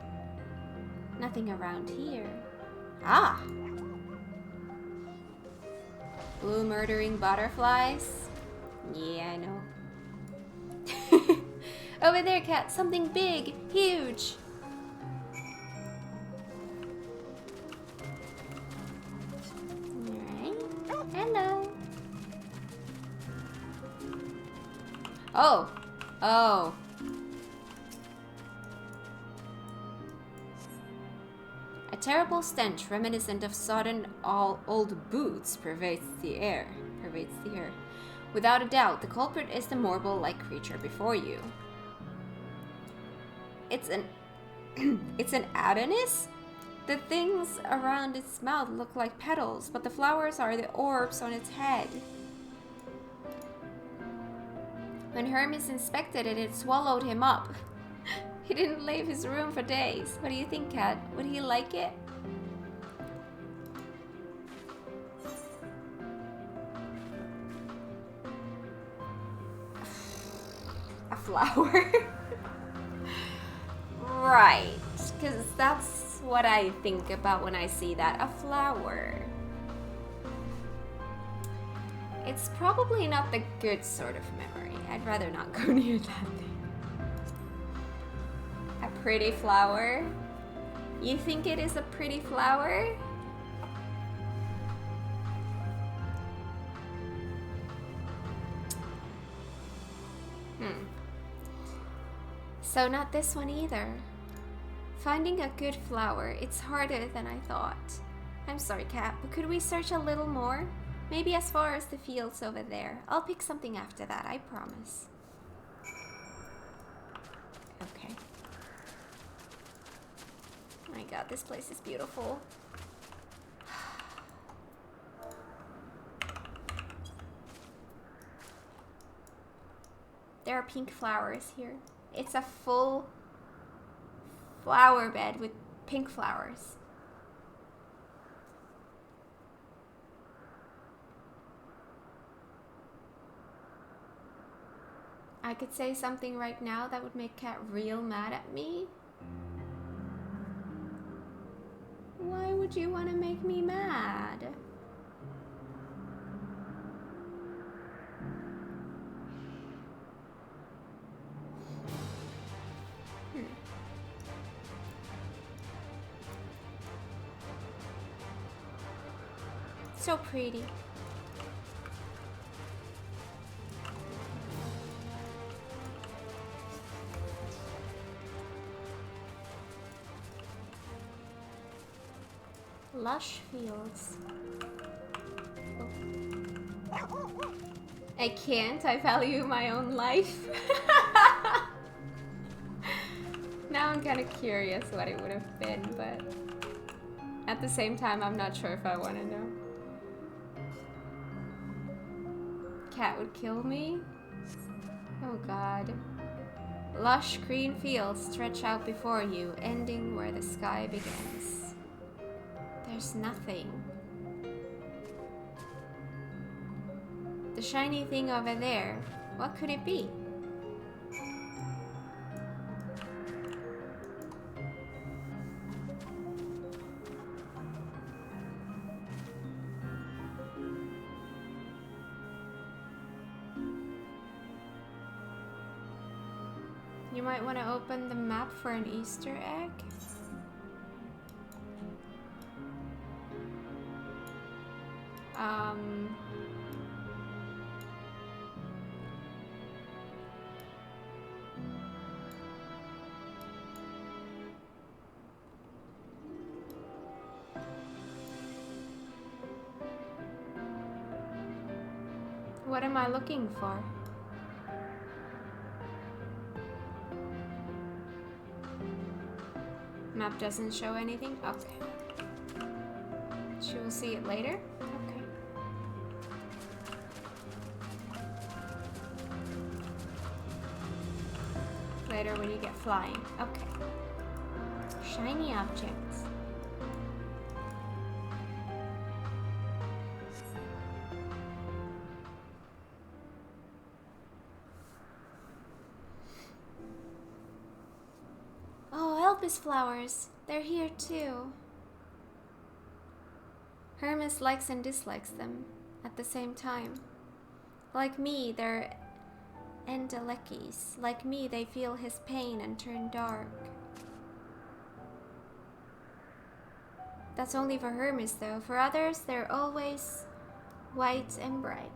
Nothing around here. Ah! Blue murdering butterflies? Yeah, I know. Over there, cat. Something big. Huge. Alright. Hello. Oh. Oh. A terrible stench reminiscent of sodden old boots pervades the air. Without a doubt, the culprit is the marble-like creature before you. It's an it's an Adonis? The things around its mouth look like petals, but the flowers are the orbs on its head. When Hermes inspected it, it swallowed him up. He didn't leave his room for days. What do you think, Kat? Would he like it? A flower? Right. Because that's what I think about when I see that. A flower. It's probably not the good sort of memory. I'd rather not go near that thing. A pretty flower? You think it is a pretty flower? So not this one either. Finding a good flower, it's harder than I thought. I'm sorry, Kat, but could we search a little more? Maybe as far as the fields over there. I'll pick something after that, I promise. Okay. Oh my god, this place is beautiful. There are pink flowers here. It's a full flower bed with pink flowers. I could say something right now that would make Kat real mad at me. Why would you want to make me mad? So pretty. Lush fields. Oh. I can't. I value my own life. Now I'm kind of curious what it would have been, but at the same time, I'm not sure if I want to know. Cat would kill me? Oh god. Lush green fields stretch out before you, ending where the sky begins. There's nothing. The shiny thing over there, what could it be? You might want to open the map for an Easter egg. What am I looking for? Map doesn't show anything? Okay. She will see it later? Okay. Later when you get flying. Okay. Shiny objects. Oh, Elpis flowers. They're here too. Hermes likes and dislikes them at the same time. Like me, they're Endwalkers. Like me, they feel his pain and turn dark. That's only for Hermes though. For others, they're always white and bright.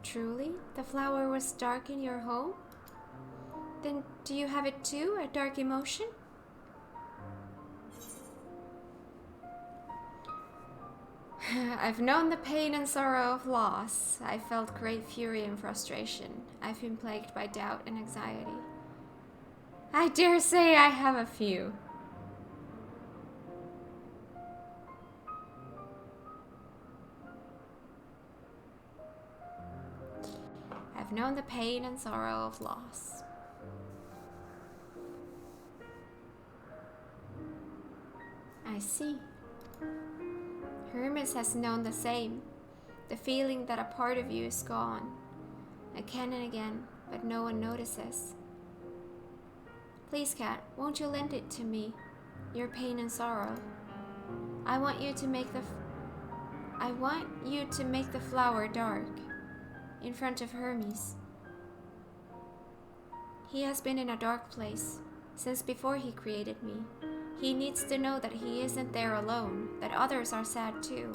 Truly? The flower was dark in your home? Then do you have it too, a dark emotion? I've known the pain and sorrow of loss. I felt great fury and frustration. I've been plagued by doubt and anxiety. I dare say I have a few. I've known the pain and sorrow of loss. I see. Hermes has known the same. The feeling that a part of you is gone. Again and again, but no one notices. Please, Kat, won't you lend it to me? Your pain and sorrow. I want you to make the flower dark. In front of Hermes. He has been in a dark place since before he created me. He needs to know that he isn't there alone, that others are sad too.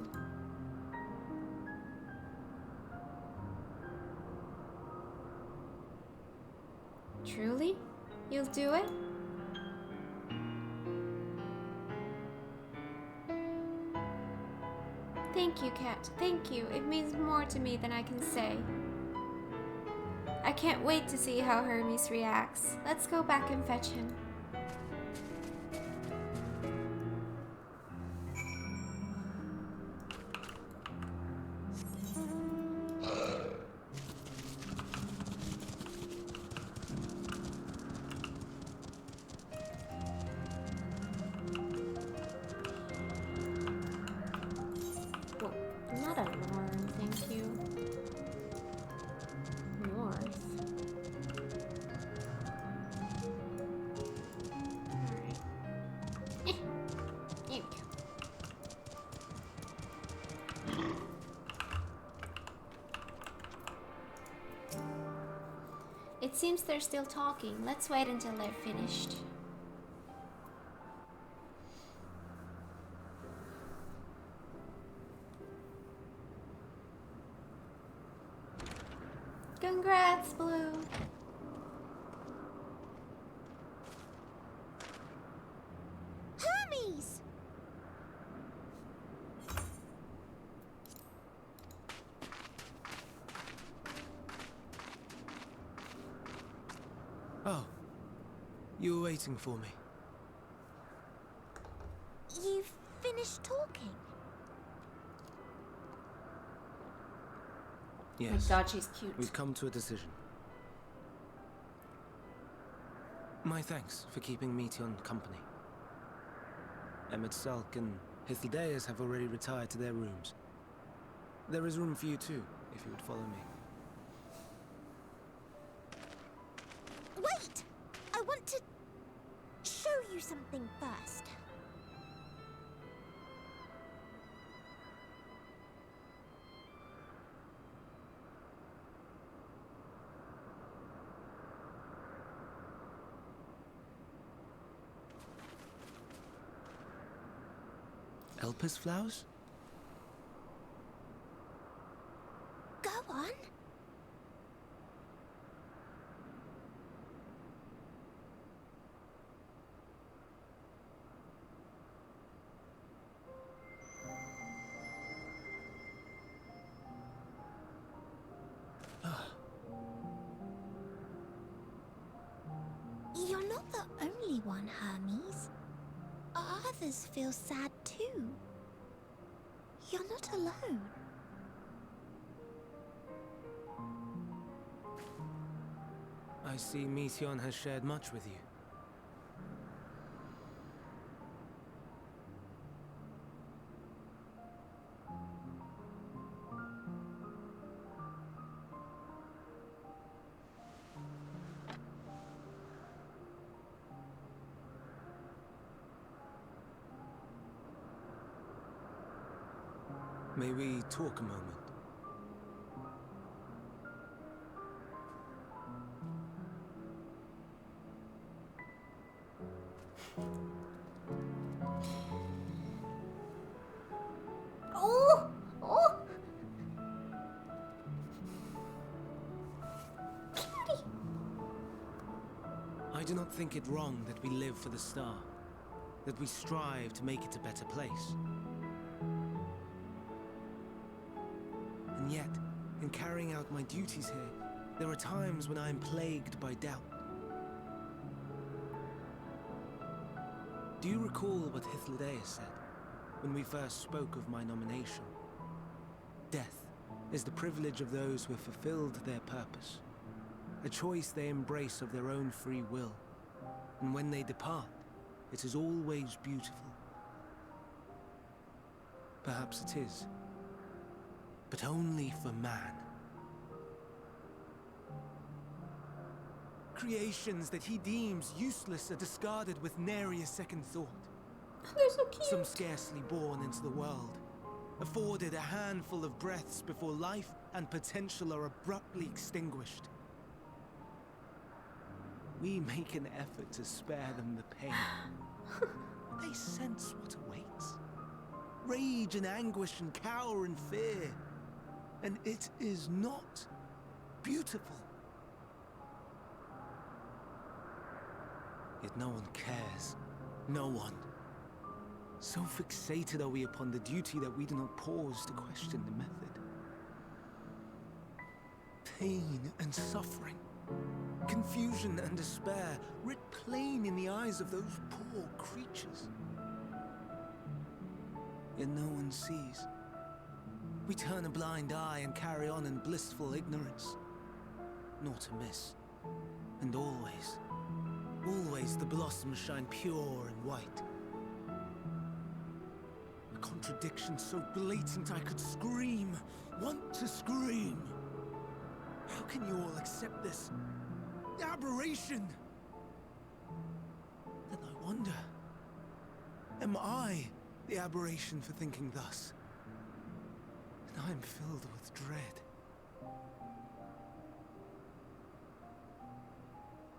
Truly? You'll do it? Thank you, Kat. Thank you. It means more to me than I can say. I can't wait to see how Hermes reacts. Let's go back and fetch him. Not a alarm, thank you. North. Alright. Here we go. It seems they're still talking. Let's wait until they're finished. Congrats, Blue! Hermes! Oh, you were waiting for me. You've finished talking? Yes. My God, she's cute. We've come to a decision. My thanks for keeping Meteon company. Emmett Salk and Hitheldeus have already retired to their rooms. There is room for you too, if you would follow me. something first. Elpis flowers? Go on. You're not the only one, Hermes. Others feel sad too. You're not alone. I see Mission has shared much with you. May we talk a moment? Oh! Oh! Cutie! I do not think it wrong that we live for the star, that we strive to make it a better place. And yet, in carrying out my duties here, there are times when I am plagued by doubt. Do you recall what Hythlodaeus said when we first spoke of my nomination? Death is the privilege of those who have fulfilled their purpose, a choice they embrace of their own free will, and when they depart, it is always beautiful. Perhaps it is, but only for man. Creations that he deems useless are discarded with nary a second thought. They're so cute. Some scarcely born into the world, afforded a handful of breaths before life and potential are abruptly extinguished. We make an effort to spare them the pain. They sense what awaits. Rage and anguish and cower and fear. And it is not beautiful. Yet no one cares. No one. So fixated are we upon the duty that we do not pause to question the method. Pain and suffering, confusion and despair, writ plain in the eyes of those poor creatures. Yet no one sees. We turn a blind eye and carry on in blissful ignorance. Not amiss. And always, always the blossoms shine pure and white. A contradiction so blatant I could scream, want to scream. How can you all accept this aberration? Then I wonder, am I the aberration for thinking thus? And I am filled with dread.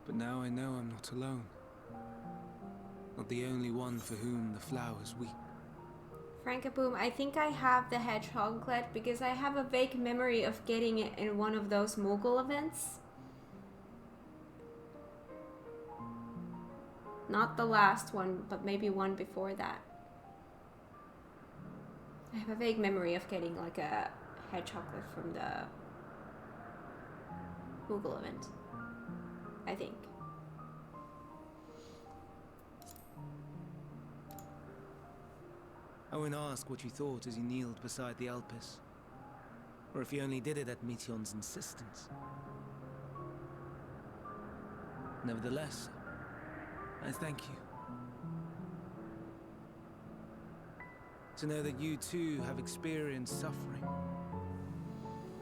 But now I know I'm not alone. Not the only one for whom the flowers weep. Frankaboom, I think I have the hedgehoglet because I have a vague memory of getting it in one of those Moogle events. Not the last one, but maybe one before that. I have a vague memory of getting like a hedgehoglet from the Moogle event. I think. I won't ask what you thought as you kneeled beside the Elpis, or if you only did it at Meteon's insistence. Nevertheless, I thank you. To know that you too have experienced suffering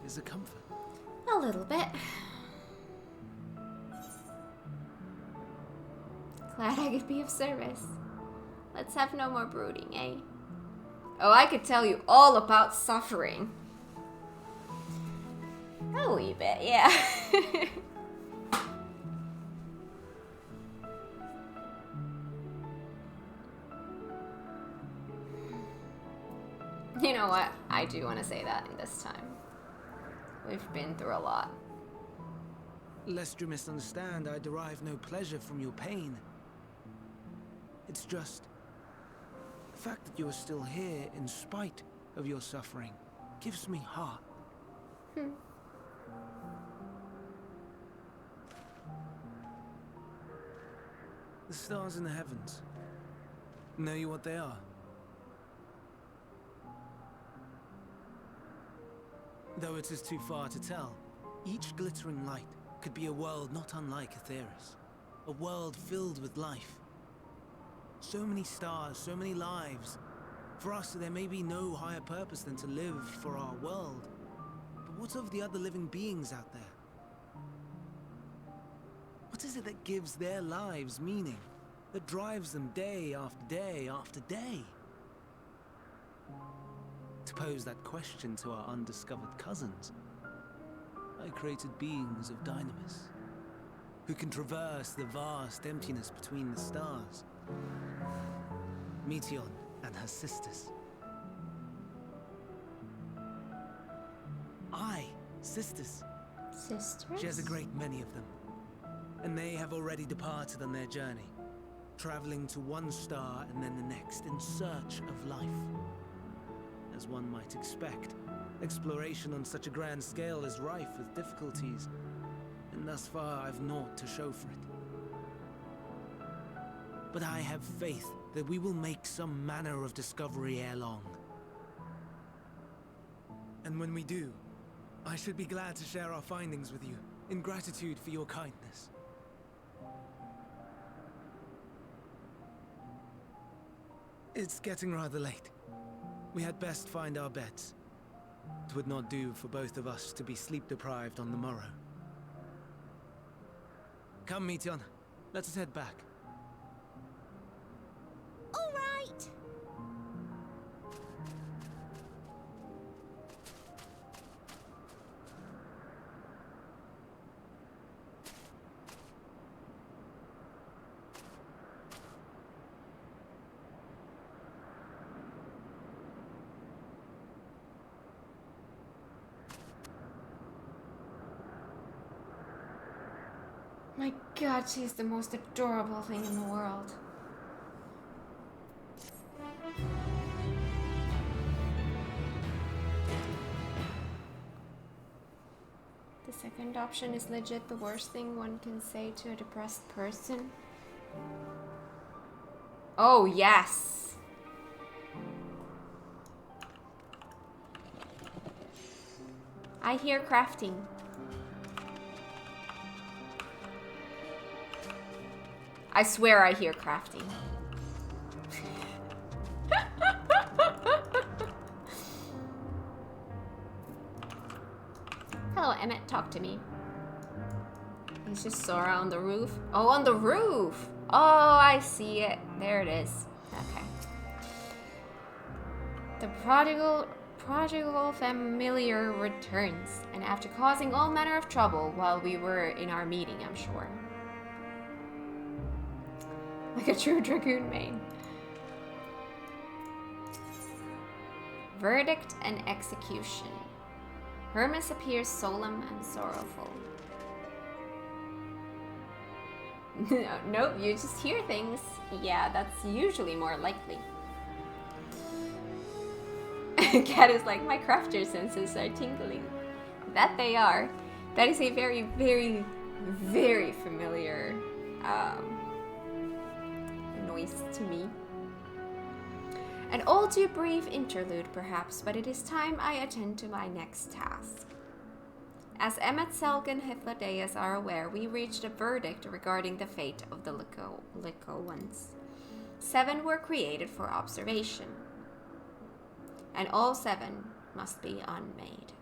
is a comfort. A little bit. Glad I could be of service. Let's have no more brooding, eh? Oh, I could tell you all about suffering. A wee bit, yeah. You know what? I do want to say that in this time. We've been through a lot. Lest you misunderstand, I derive no pleasure from your pain. It's just the fact that you are still here in spite of your suffering gives me heart. The stars in the heavens. Know you what they are? Though it is too far to tell, each glittering light could be a world not unlike Aetheris. A world filled with life. So many stars, so many lives. For us, there may be no higher purpose than to live for our world. But what of the other living beings out there? What is it that gives their lives meaning? That drives them day after day after day? To pose that question to our undiscovered cousins, I created beings of dynamis, who can traverse the vast emptiness between the stars. Meteon and her sisters. Sisters. Sisters? She has a great many of them. And they have already departed on their journey, traveling to one star and then the next in search of life. As one might expect, exploration on such a grand scale is rife with difficulties, and thus far I've naught to show for it. But I have faith that we will make some manner of discovery ere long. And when we do, I should be glad to share our findings with you, in gratitude for your kindness. It's getting rather late. We had best find our beds. It would not do for both of us to be sleep-deprived on the morrow. Come, Meteon. Let us head back. All right! My god, she's the most adorable thing in the world. The second option is legit the worst thing one can say to a depressed person. Oh, yes! I hear crafting. I swear I hear crafting. Hello, Emmett. Talk to me. He's just Sora on the roof. Oh, on the roof! Oh, I see it. There it is. Okay. The prodigal familiar returns, and after causing all manner of trouble while we were in our meeting, I'm sure. Like a true Dragoon main. Verdict and execution. Hermes appears solemn and sorrowful. Nope, you just hear things. Yeah, that's usually more likely. Cat is like, my crafter senses are tingling. That they are. That is a very, very, very familiar noise to me. An all too brief interlude, perhaps, but it is time I attend to my next task. As Emmet, Selk, and Hythlodaeus are aware, we reached a verdict regarding the fate of the Lycoans. 7 were created for observation, and all 7 must be unmade.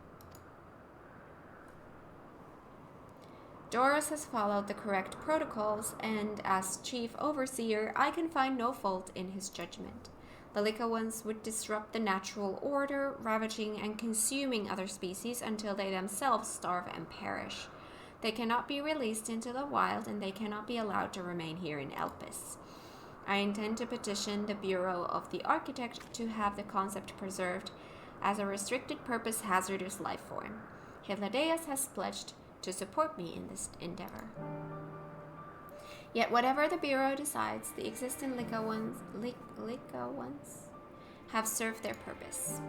Doris has followed the correct protocols, and as Chief Overseer, I can find no fault in his judgment. The Lycaones would disrupt the natural order, ravaging and consuming other species until they themselves starve and perish. They cannot be released into the wild, and they cannot be allowed to remain here in Elpis. I intend to petition the Bureau of the Architect to have the concept preserved as a restricted purpose hazardous life form. Hythlodaeus has pledged to support me in this endeavor. Yet whatever the Bureau decides, the existing Lycaones have served their purpose.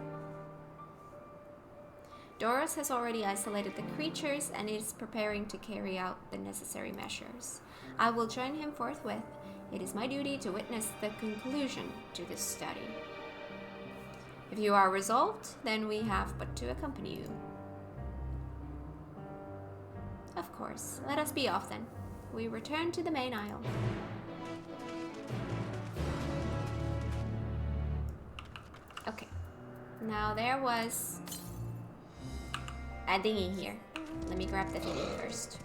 Doris has already isolated the creatures and is preparing to carry out the necessary measures. I will join him forthwith. It is my duty to witness the conclusion to this study. If you are resolved, then we have but to accompany you. Of course. Let us be off then. We return to the main aisle. Okay. Now there was a dinghy here. Let me grab the dinghy first.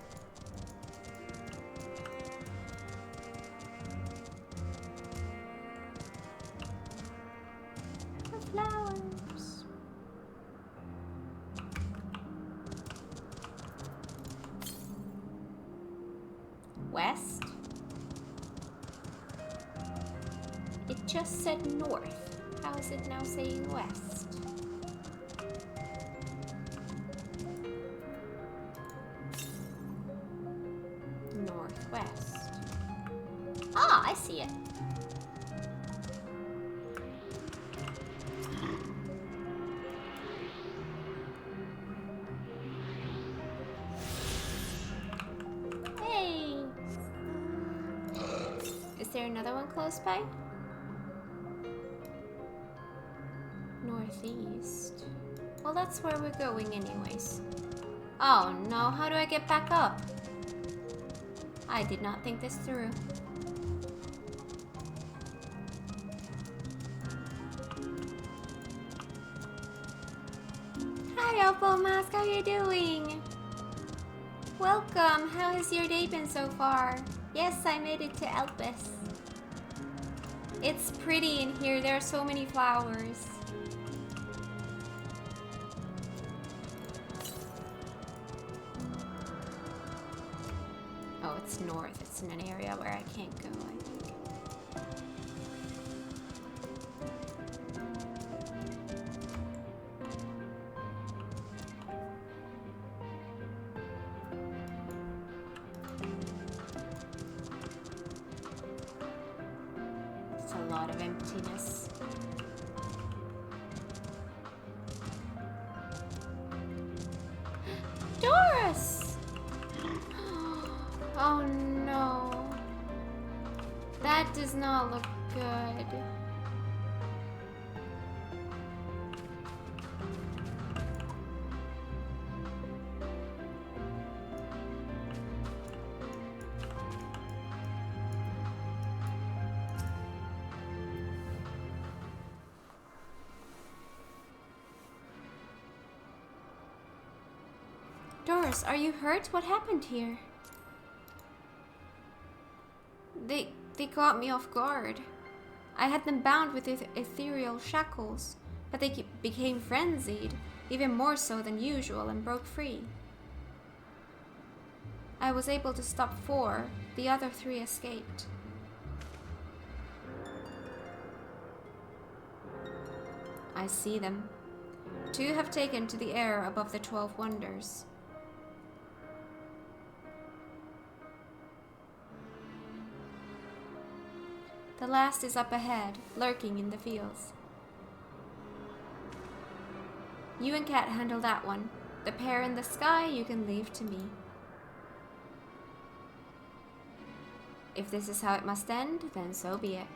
The flowers. West? It just said north. How is it now saying west? Northwest. Ah, I see it. Hey! Is there another one close by? Northeast. Well, that's where we're going anyways. Oh no, how do I get back up? I did not think this through. Hi, Opal Mask, how are you doing? Welcome, how has your day been so far? Yes, I made it to Elpis. It's pretty in here, there are so many flowers. Oh, it's north. It's in an area where I can't go, I think. It's a lot of emptiness. Doris! Oh no. That does not look good. Doris, are you hurt? What happened here? They caught me off guard. I had them bound with ethereal shackles, but they became frenzied, even more so than usual, and broke free. I was able to stop 4, the other 3 escaped. I see them. 2 have taken to the air above the 12 wonders. The last is up ahead, lurking in the fields. You and Kat handle that one. The pair in the sky you can leave to me. If this is how it must end, then so be it.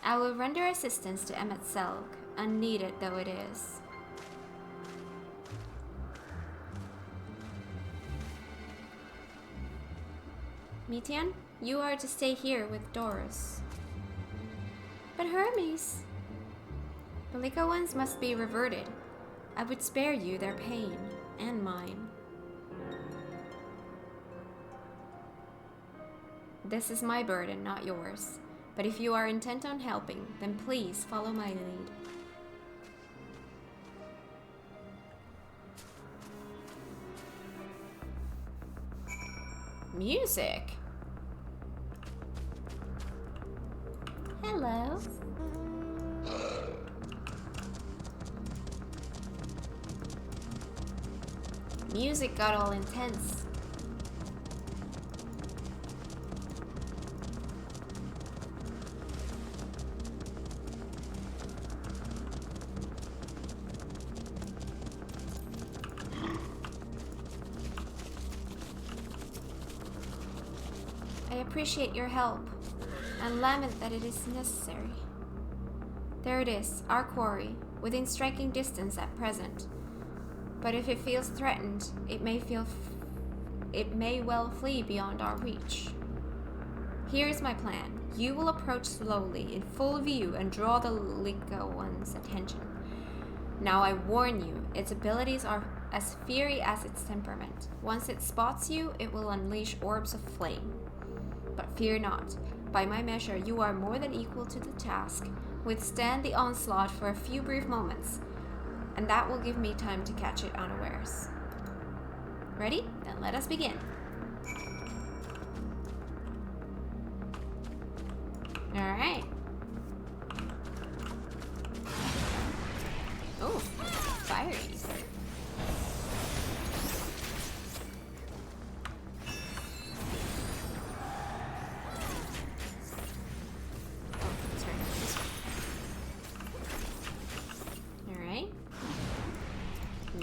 I will render assistance to Emmet Selg, unneeded though it is. Mitian, you are to stay here with Doris. But Hermes, the Lycaones must be reverted. I would spare you their pain. And mine. This is my burden, not yours. But if you are intent on helping, then please follow my lead. Music. Hello. Music got all intense. I appreciate your help, and lament that it is necessary. There it is, our quarry, within striking distance at present. But if it feels threatened, it may well flee beyond our reach. Here is my plan. You will approach slowly, in full view, and draw the Lika one's attention. Now I warn you, its abilities are as fiery as its temperament. Once it spots you, it will unleash orbs of flame. But fear not. By my measure, you are more than equal to the task. Withstand the onslaught for a few brief moments, and that will give me time to catch it unawares. Ready? Then let us begin. Alright. Oh, fiery.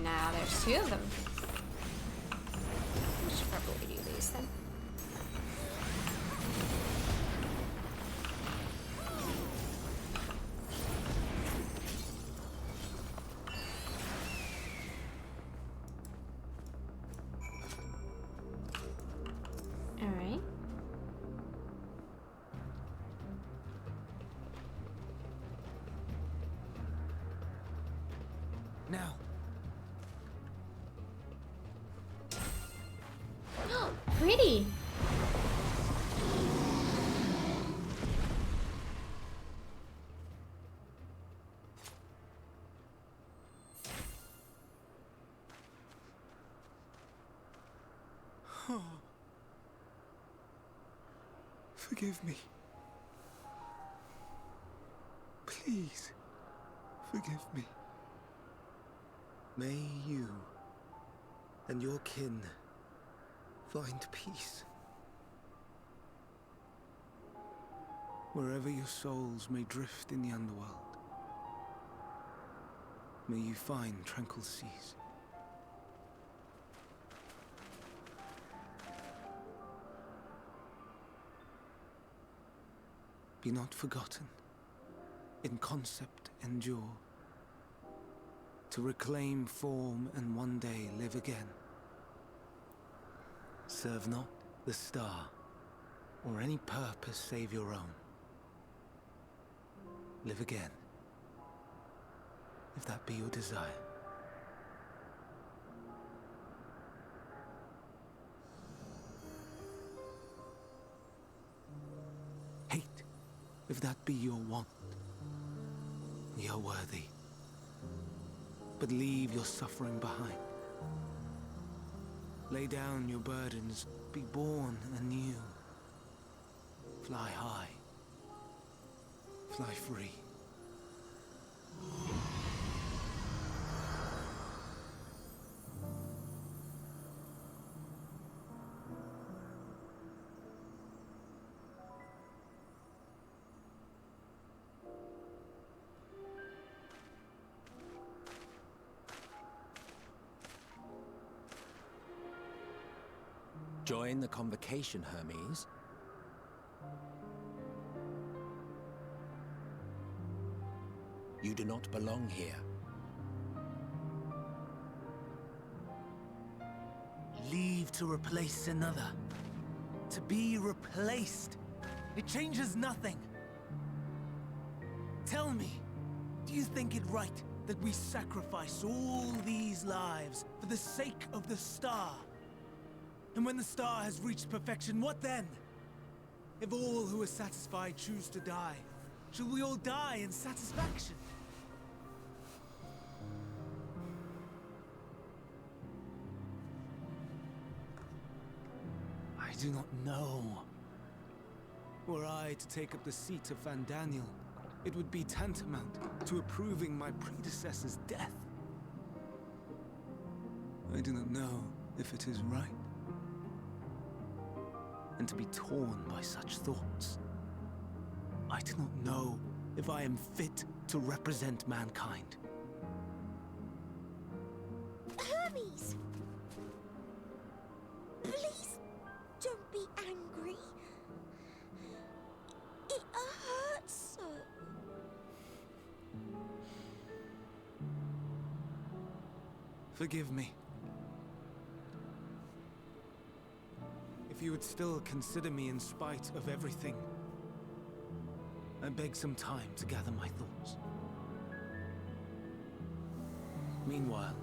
Now there's two of them. I should probably do these then. Alright. Now. Pretty. Forgive me. Please, forgive me. May you and your kin find peace. Wherever your souls may drift in the underworld, may you find tranquil seas. Be not forgotten, in concept endure, to reclaim form and one day live again. Serve not the star, or any purpose save your own. Live again, if that be your desire. Hate, if that be your want. Ye are worthy, but leave your suffering behind. Lay down your burdens, be born anew. Fly high, fly free. Join the convocation, Hermes. You do not belong here. Leave to replace another. To be replaced. It changes nothing. Tell me, do you think it right that we sacrifice all these lives for the sake of the star. And when the star has reached perfection, what then? If all who are satisfied choose to die, shall we all die in satisfaction? I do not know. Were I to take up the seat of Van Daniel, it would be tantamount to approving my predecessor's death. I do not know if it is right. And to be torn by such thoughts, I do not know if I am fit to represent mankind. Hermes! Please don't be angry. It hurts so. Forgive me. If you would still consider me in spite of everything, I beg some time to gather my thoughts. Meanwhile,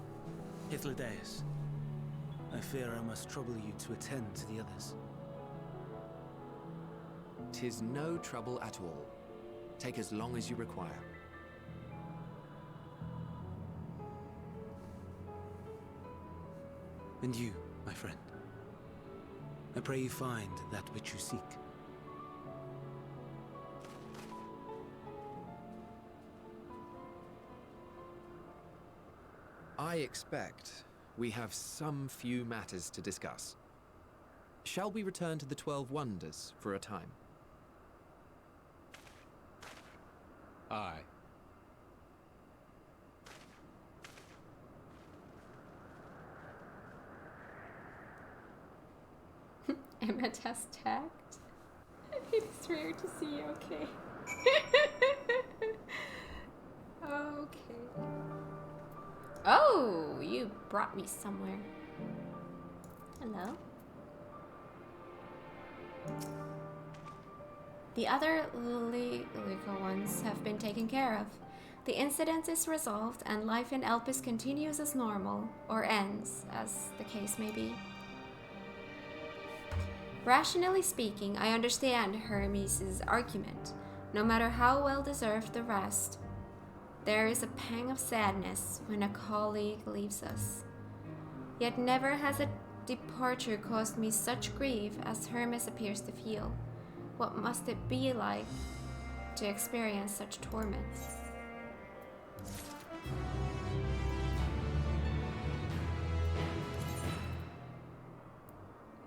Hythlodaeus, I fear I must trouble you to attend to the others. 'Tis no trouble at all. Take as long as you require. And you, my friend, I pray you find that which you seek. I expect we have some few matters to discuss. Shall we return to the 12 Wonders for a time? Aye. Emmet has tact. It is rare to see you okay. Okay. Oh, you brought me somewhere. Hello. The other legal ones have been taken care of. The incident is resolved and life in Elpis continues as normal, or ends, as the case may be. Rationally speaking, I understand Hermes' argument. No matter how well deserved the rest, there is a pang of sadness when a colleague leaves us. Yet never has a departure caused me such grief as Hermes appears to feel. What must it be like to experience such torment?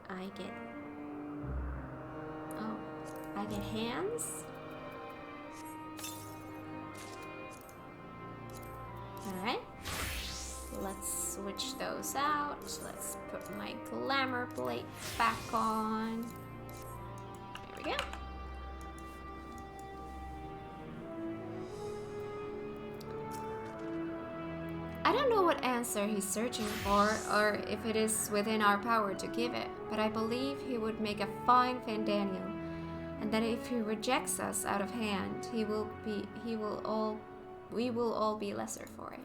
I get hands. Alright. Let's switch those out. Let's put my glamour plate back on. There we go. I don't know what answer he's searching for, or if it is within our power to give it, but I believe he would make a fine Fandaniel, and that if he rejects us out of hand, we will all be lesser for it.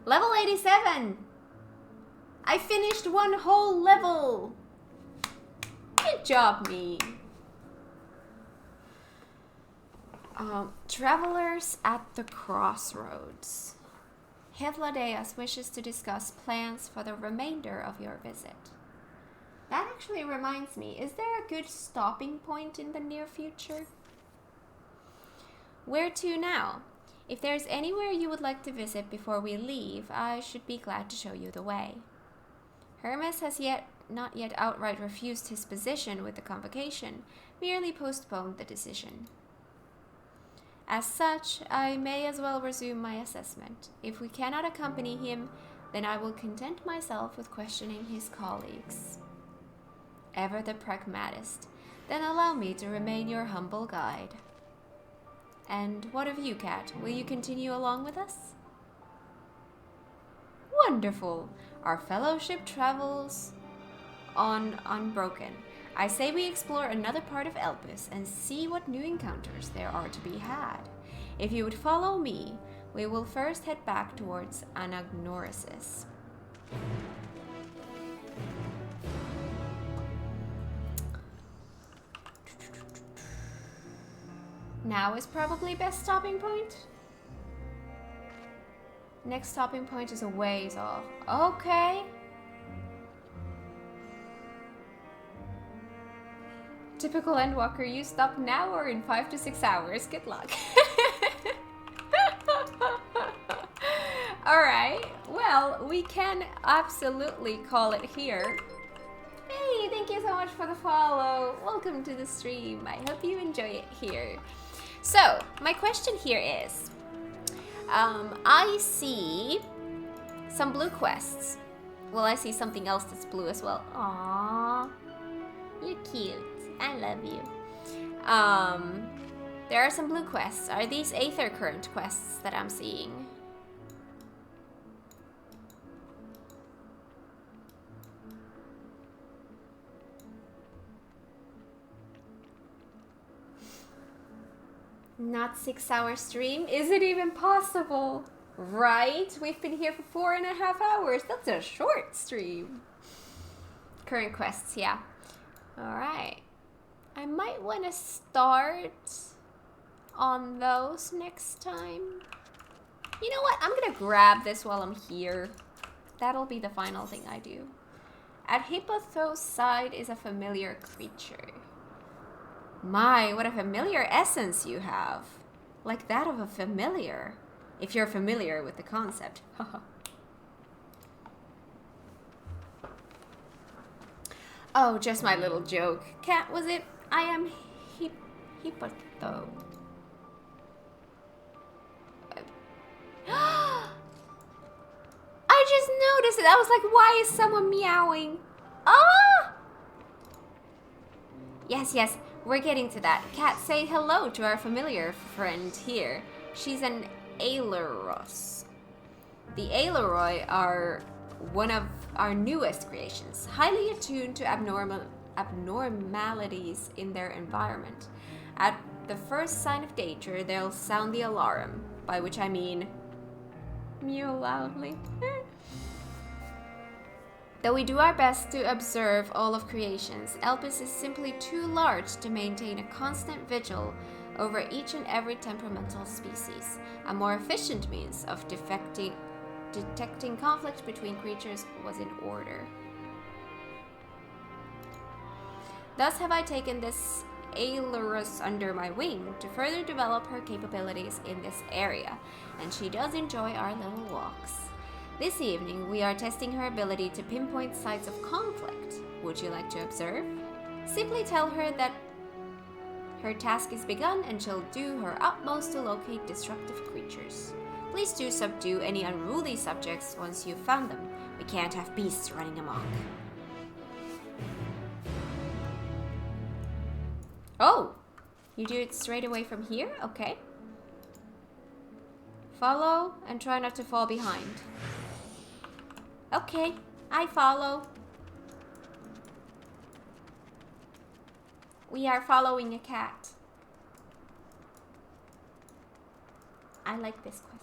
Level 87! I finished one whole level! Good job, me! Travelers at the crossroads. Hythlodaeus wishes to discuss plans for the remainder of your visit. That actually reminds me, is there a good stopping point in the near future? Where to now? If there's anywhere you would like to visit before we leave, I should be glad to show you the way. Hermes has not yet outright refused his position with the convocation, merely postponed the decision. As such, I may as well resume my assessment. If we cannot accompany him, then I will content myself with questioning his colleagues. Ever the pragmatist, then allow me to remain your humble guide. And what of you, Kat? Will you continue along with us? Wonderful! Our fellowship travels on unbroken. I say we explore another part of Elpis and see what new encounters there are to be had. If you would follow me, we will first head back towards Anagnorisis. Now is probably best stopping point. Next stopping point is a ways off. Okay. Typical Endwalker, you stop now or in 5 to 6 hours. Good luck. Alright, well, we can absolutely call it here. Hey, thank you so much for the follow. Welcome to the stream. I hope you enjoy it here. So, my question here is, I see some blue quests. Well, I see something else that's blue as well. Aww, you're cute. I love you. There are some blue quests. Are these Aether Current quests that I'm seeing? Not 6-hour stream? Is it even possible? Right? We've been here for 4.5 hours. That's a short stream. Current quests, yeah. Alright. I might want to start on those next time. You know what? I'm gonna grab this while I'm here. That'll be the final thing I do. At Hippotho's side is a familiar creature. My, what a familiar essence you have. Like that of a familiar. If you're familiar with the concept. Oh, just my little joke. Cat, was it? I am Hippotho. I just noticed it. I was like, why is someone meowing? Ah! Yes, yes. We're getting to that. Cat, say hello to our familiar friend here. She's an Aileros. The Aileroi are one of our newest creations, highly attuned to abnormalities in their environment. At the first sign of danger, they'll sound the alarm, by which I mean mew loudly. Though we do our best to observe all of creations, Elpis is simply too large to maintain a constant vigil over each and every temperamental species. A more efficient means of detecting conflict between creatures was in order. Thus have I taken this Ailerus under my wing to further develop her capabilities in this area, and she does enjoy our little walks. This evening, we are testing her ability to pinpoint sites of conflict. Would you like to observe? Simply tell her that her task is begun and she'll do her utmost to locate destructive creatures. Please do subdue any unruly subjects once you've found them. We can't have beasts running amok. Oh! You do it straight away from here? Okay. Follow and try not to fall behind. Okay, I follow. We are following a cat. I like this quest.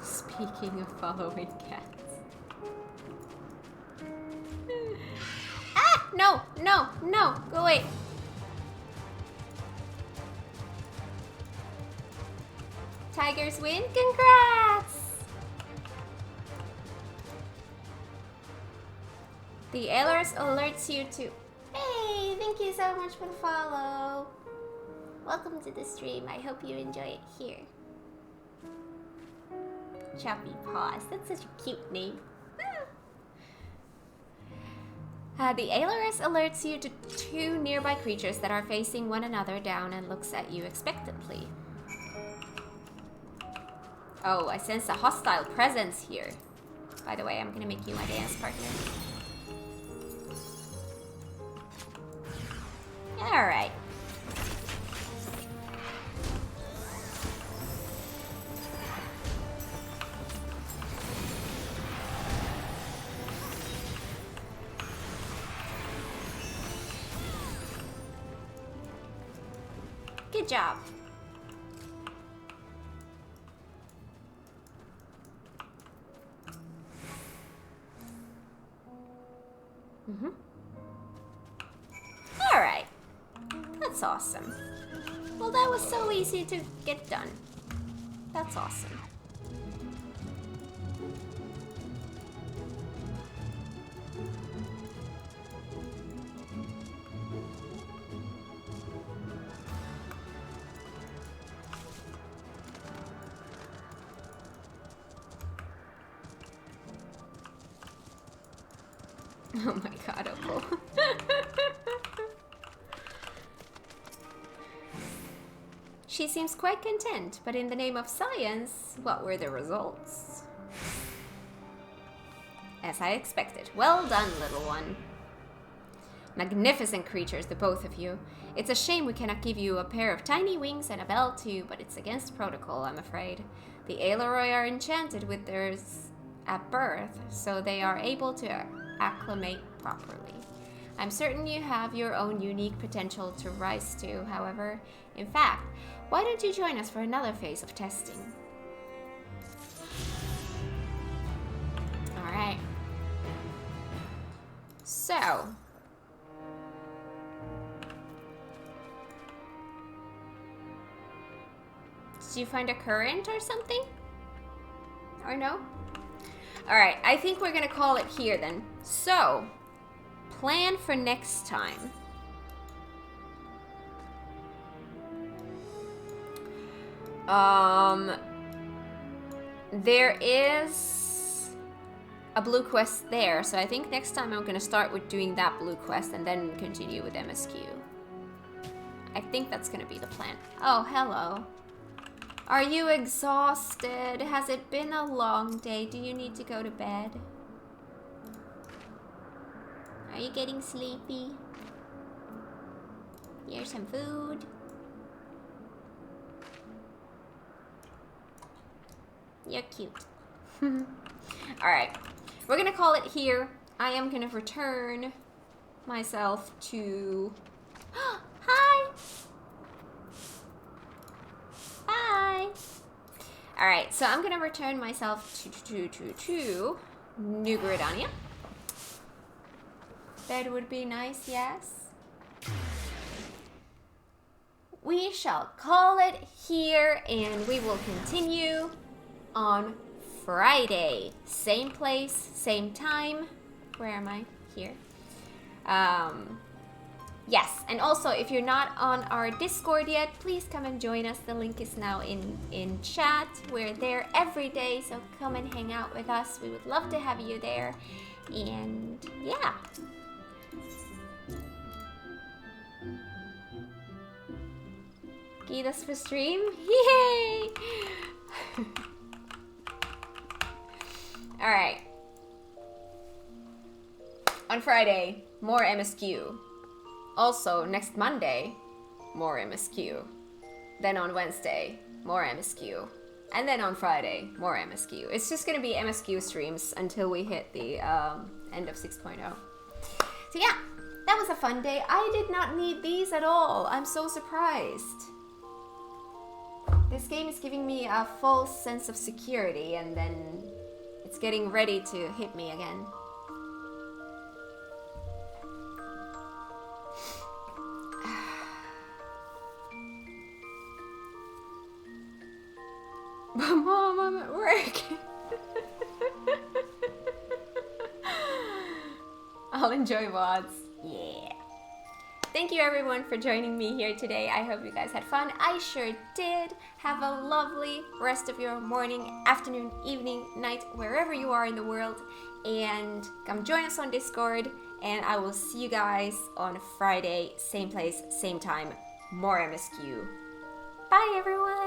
Speaking of following cats. Ah! No! No! No! Go away! Tigers win? Congrats! The Ailerus alerts you to... Hey! Thank you so much for the follow! Welcome to the stream. I hope you enjoy it here. Choppy Paws. That's such a cute name. The Ailerus alerts you to 2 nearby creatures that are facing one another down and looks at you expectantly. Oh, I sense a hostile presence here. By the way, I'm gonna make you my dance partner. Alright. Good job. Alright. That's awesome. Well, that was so easy to get done. That's awesome. Oh my god, Opal. She seems quite content, but in the name of science, what were the results? As I expected. Well done, little one. Magnificent creatures, the both of you. It's a shame we cannot give you a pair of tiny wings and a bell too, but it's against protocol, I'm afraid. The Aeloroi are enchanted with theirs at birth, so they are able to acclimate properly. I'm certain you have your own unique potential to rise to, however. In fact, why don't you join us for another phase of testing? Alright. So. Did you find a current or something? Or no? Alright, I think we're gonna call it here then. So, plan for next time. There is a blue quest there, so I think next time I'm gonna start with doing that blue quest and then continue with MSQ. I think that's gonna be the plan. Oh, hello. Are you exhausted? Has it been a long day? Do you need to go to bed? Are you getting sleepy? Here's some food. You're cute. Alright. We're gonna call it here. I am gonna return myself to... Hi! Bye! Alright, so I'm gonna return myself to New Gridania. Bed would be nice, yes. We shall call it here, and we will continue on Friday. Same place, same time. Where am I? Here. Yes, and also if you're not on our Discord yet, please come and join us. The link is now in chat. We're there every day, so come and hang out with us. We would love to have you there. And yeah. Get us for stream? Yay! Alright. On Friday, more MSQ. Also, next Monday, more MSQ. Then on Wednesday, more MSQ. And then on Friday, more MSQ. It's just gonna be MSQ streams until we hit the end of 6.0. So yeah, that was a fun day. I did not need these at all. I'm so surprised. This game is giving me a false sense of security, and then it's getting ready to hit me again. Mom, I'm at work. I'll enjoy VODs. Yeah. Thank you everyone for joining me here today. I hope you guys had fun. I sure did. Have a lovely rest of your morning, afternoon, evening, night, wherever you are in the world. And come join us on Discord. And I will see you guys on Friday. Same place, same time. More MSQ. Bye everyone.